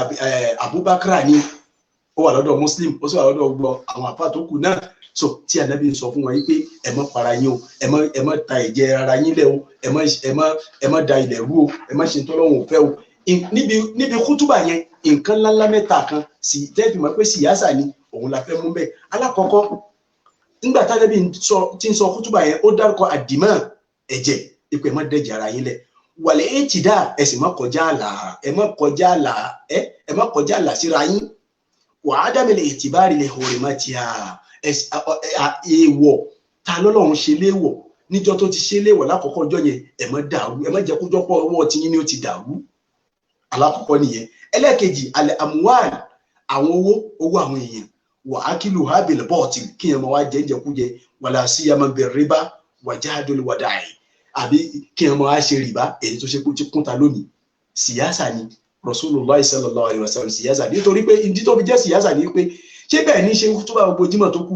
C: Abubakar ni ó wà lọ́dọ̀ Muslim ó sì wà lọ́dọ̀ gbogbo àwọn àpá tó kù náà. So tí Ànábì ń sọ fún wọn yìí pé ẹ má para yín o, ẹ má ta ẹ̀jẹ̀ ara yín lẹ̀ o, ẹ má da ilẹ̀ rú o, ẹ má ṣe tọ́lọ́run ò fẹ́ o. Níbi kútúbà yẹn nǹkan ńláńlá mẹ́ta kan sì tẹ́ẹ̀fì mọ́ pé síyáṣà ni òun la fẹ́ mú bẹ́ẹ̀. Alákọ̀ọ́kọ́ nígbà tí Ànábì tí ń sọ kútúbà yẹn ó dárúkọ àdìmọ́ ẹ̀jẹ̀ ipò ẹ má dẹ̀jẹ̀ ara yín lẹ̀. Wàlẹ̀ ètìdá ẹ sì má kọjá àlà, ẹ má kọjá àlà síra yín. Wà á dámẹ́lẹ̀ ètìbárì lè hòrè má ti èèwọ̀ ta lọ́lọ́run ṣe léèwọ̀ níjọ́ tó ti ṣe léèwọ̀ lákọ̀ọ́kọ́ ọjọ́ yẹn ẹ má dàrú, ẹ má jẹ́ kó jọ́pọ̀ ọwọ́ tí yín ni ó ti dàrú. Alákọ̀ọ́kọ́ nìyẹn. Ẹlẹ́ẹ̀kejì alẹ́ àmúwáàlì àwọn owó àwọn èèyàn wà á kílò hábìlì bọ́ọ̀tì kí ẹ máa wá jẹjẹkújẹ wàlá sí ẹ máa bẹ̀rẹ̀ rìbá wàjá àdólè wàdà ẹ̀ àbí kí ẹ máa wá ṣe rìbá èyí tó ṣe kó ti kúnta lónìí. Síyáṣà ni Rasulullah sallallahu alaihi wasallam síyáṣà nítorí pé ìdí tó fi jẹ́ síyáṣà ni pé ṣé bẹ́ẹ̀ ní ṣe kútúbà gbogbo jímọ̀ tó kù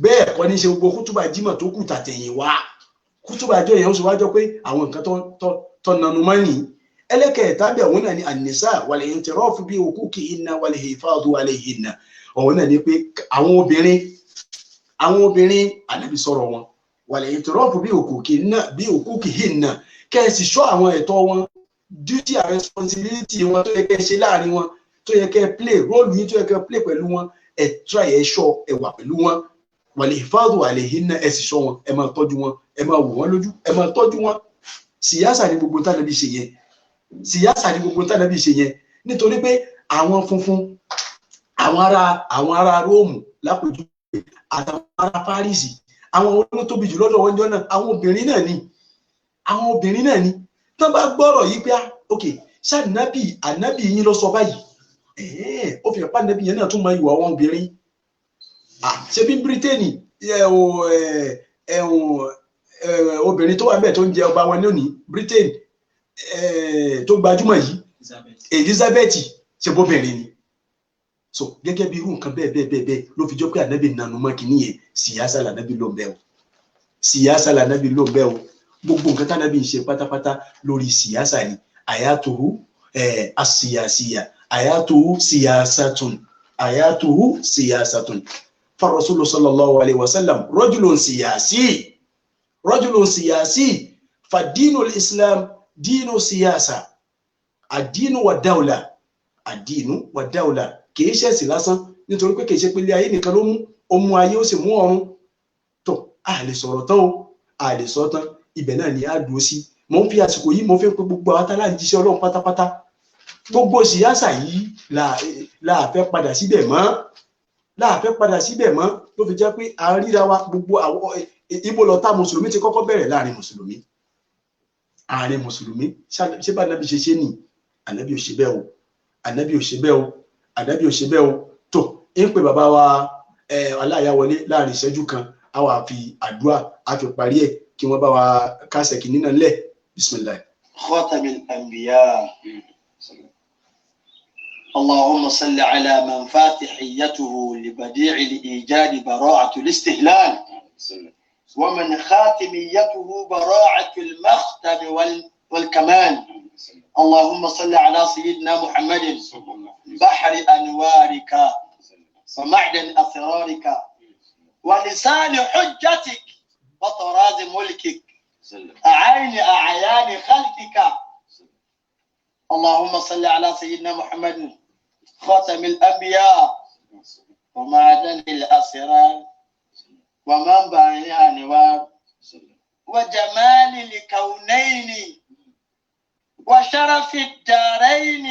C: bẹ́ẹ̀ kọ́ ní ṣe gbogbo kútúbà jímọ̀ tó kù tàtẹ̀yìn wá kútúbà àjọ yẹn ó sì wájọ pé àwọn nǹkan tó nanu mọ́ nìyí. Ẹlẹ́kẹ̀ẹ́ta bẹ̀ wọ́n náà ni ànìsá wàlẹ̀ ìntẹ̀rọ́fù bí òkúkì iná wàlẹ̀ ìfáàdù wàlẹ̀ ìhìnà. Ọ̀wọ́n náà ni pé àwọn obìnrin Ànábì sọ̀rọ̀ wọn wàlẹ̀ ìntẹ̀rọ́fù bí òkúkì iná kẹ́ẹ̀sì ṣọ́ àwọn ẹ̀tọ́ wọn duty and responsibility wọn tó yẹ kẹ́ ṣe láàrin wọn tó yẹ kẹ́ play role yìí tó yẹ kẹ́ play pẹ̀lú wọn try ẹ̀ ṣọ́ ẹ̀wà pẹ̀lú wọn wàlẹ̀ ìfáàdù wàlẹ̀ ìhìnà ẹ̀ sì ṣọ́ wọn ẹ̀ máa tọ́jú wọn ẹ̀ máa wò wọ́n lójú ẹ̀ máa tọ́jú wọn. Síyáṣà ni gbogbo tí Ànábì ṣe yẹn. Síyáṣà ni gbogbo tí Ànábì ṣe yẹn nítorí pé àwọn funfun àwọn ará Róòmù lápòjú àtàwọn ará Párísì àwọn olótóbi jù lọ́dọ̀ wọn jọ náà àwọn obìnrin náà ni tán bá gbọ́rọ̀ yìí pé ok ṣáàdínábì Ànábì yín lọ sọ báyìí ó fi hàn pé Ànábì yẹn náà tún máa ìwà àwọn obìnrin. Ṣé bí Bírítéènì obìnrin tó wà bẹ́ẹ̀ tó ń jẹ ọba wọn lónìí Britain tó gbajúmọ̀ yìí Elizabeth ṣe bóbìnrin ni. So gẹ́gẹ́ bí irú nǹkan bẹ́ẹ̀ ló fi jọ pé Ànábì nanu mọ́ kìíní yẹn síyáṣà lànàbì ló ń bẹ́ o síyáṣà lànàbì ló ń bẹ́ o gbogbo nǹkan tànàbì ń ṣe pátápátá lórí síyáṣà ni àyàtòhù àsíyàsíyà àyàtòhù síyàsàtún farasulu sallallahu alayhi wa sallam rajulun siyasi fadinu islam dinu siyasa adinu wa dawla kìí ṣe sí lásán nítorí pé kìí ṣe pé ilé ayé nìkan ló mú ayé ó sì mú ọ̀run tó a lè sọ̀rọ̀ tán o a lè sọ tán ibẹ̀ náà ni a dúró sí. Mo ń fi àsìkò yìí mo fi pé gbogbo àwọn tálá ń jíṣẹ́ Ọlọ́run pátápátá gbogbo síyáṣà yìí láàfẹ́ padà síbẹ̀ mọ́ ló fi jẹ́ pé a ríra wa gbogbo àwọn ibo lọ́tà mùsùlùmí ti kọ́kọ́ bẹ̀rẹ̀ láàrin mùsùlùmí ṣé bá Ànábì ṣe ní Ànábì ò ṣe bẹ́ẹ̀ o tó ń pè bàbá wa aláyàwọlé láàrin ìṣẹ́jú kan a wà fi àdúrà a fi parí ẹ̀ kí wọ́n bá wa kásẹ̀ kì nínú lẹ̀ bismillah.
B: Khatamil anbiya Allahumma salli ala man fatihiyatuhu li badi'il ijadi bara'atul istihlal wa man khatimiyatuhu bara'atul makhtam wal kamal. اللهم صل على سيدنا محمد بحر أنوارك ومعدن أسرارك ولسان حجتك وطراز ملكك أعين أعيان خلقك. اللهم صل على سيدنا محمد خاتم الأنبياء ومعدن الأسرار ومنبع الأنوار وجمال الكونين وشرف الدارين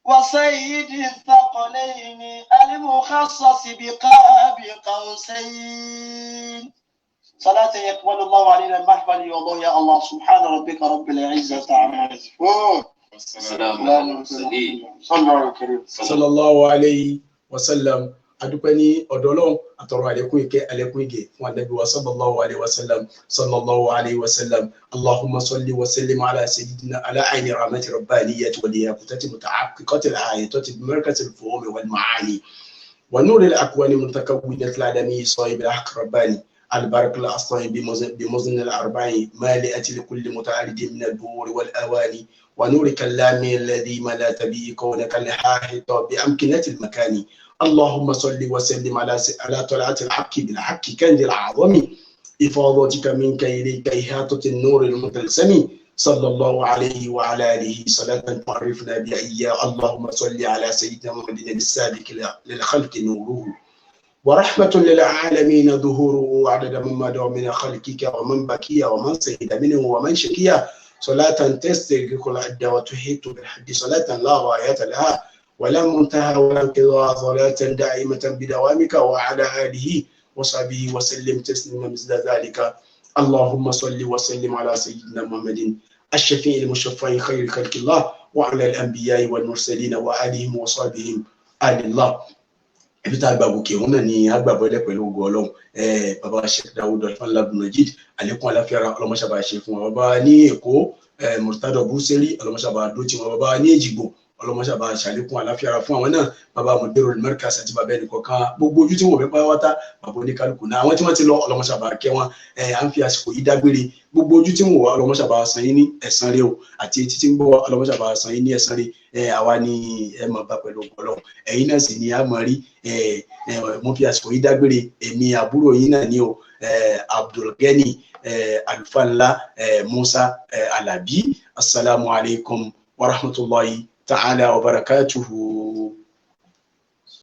B: وسيد الثقلين المخصص بقاب قوسين. صلاة يقبل الله علينا المحفل والله يا الله سبحان ربك رب العزة عما يصفون والسلام على المرسلين
C: صلى الله عليه وسلم. adúpẹ́ ní ọ̀dọ̀ Ọlọ́run àtọ̀rọ̀ àlékún ìkẹ́ àlékún ìgẹ̀ fún Ànábì wa sallallahu alayhi wa sallam Allahumma salli wa sallim ala sayyidina ala ayni rahmati rabbaniyyati wa liyaqutati mutahaqqiqati al-ayatati bi markati al-fuhumi wal ma'ani wa nuri al-akwani muntakawwinati al-alami sahib al-haqq rabbani البرق الأصطين بمزن الأربعين مالئة لكل متعرض من البهور والأواني ونور كلام الذي ملأت به كونك الحاحط بأمكنة المكان اللهم صل وسلم على طلعة الحق بالحق كنز العظم إفاضتك منك إليك إحاطة النور المتلسم صلى الله عليه وعلى آله صلاة تعرفنا بها اللهم صل على سيدنا محمد السابق للخلق نوره ورحمة للعالمين ظهوره عدد من مدى من خلقك ومن بكي ومن سيد منه ومن شكي صلاة تستغرق العد وتحيط بالحد صلاة لا غاية لها ولا منتهى ولا انقضاء صلاة دائمة بدوامك وعلى آله وصحبه وسلم تسليما مثل ذلك اللهم صل وسلم على سيدنا محمد الشفيع المشفع خير خلق الله وعلى الأنبياء والمرسلين وآلهم وصحبهم آل الله. ibi tá a gbàgbọ́ kí òun náà ni agbàgbọ́ ẹlẹ́ pẹ̀lú ogun ọlọ́run bàbá Sheikh Daud Al-Abdul-Majid àlékún àláfíà ọlọ́mọṣàbà ṣe fún wọn bàbá ní Èkó Murtada Busiri ọlọ́mọṣàbà dótì wọn bàbá ní Èjìgbò ọlọ́mọṣàbà ṣàlékún àláfíà fún àwọn náà bàbá Mudirul Markaz àti bàbá ẹnì kọ̀ọ̀kan gbogbo ojú tí wọn fẹ́ pàwọ́tà bàbá oníkálukú náà àwọn tí wọ́n ti lọ ọlọ́mọṣàbà kẹ́ wọn à ń fi àsìkò yìí dágbére gbogbo ojú tí wọn wà ọlọ́mọṣàbà san yín ní ẹ̀san rẹ̀ o àti etí tí ń gbọ́ ọlọ́mọṣàbà san yín ní ẹ̀san rẹ̀ àwa ni ẹ mọ̀ bá pẹ̀lú ọlọ́run ẹ̀yin náà sì ni a mọ̀ rí mo fi àsìkò yìí dágbére èmi àbúrò yín náà ni o Abdulgani Alfanla Musa Alabi assalamu alaikum wa rahmatullahi ta'ala wa barakatuhu.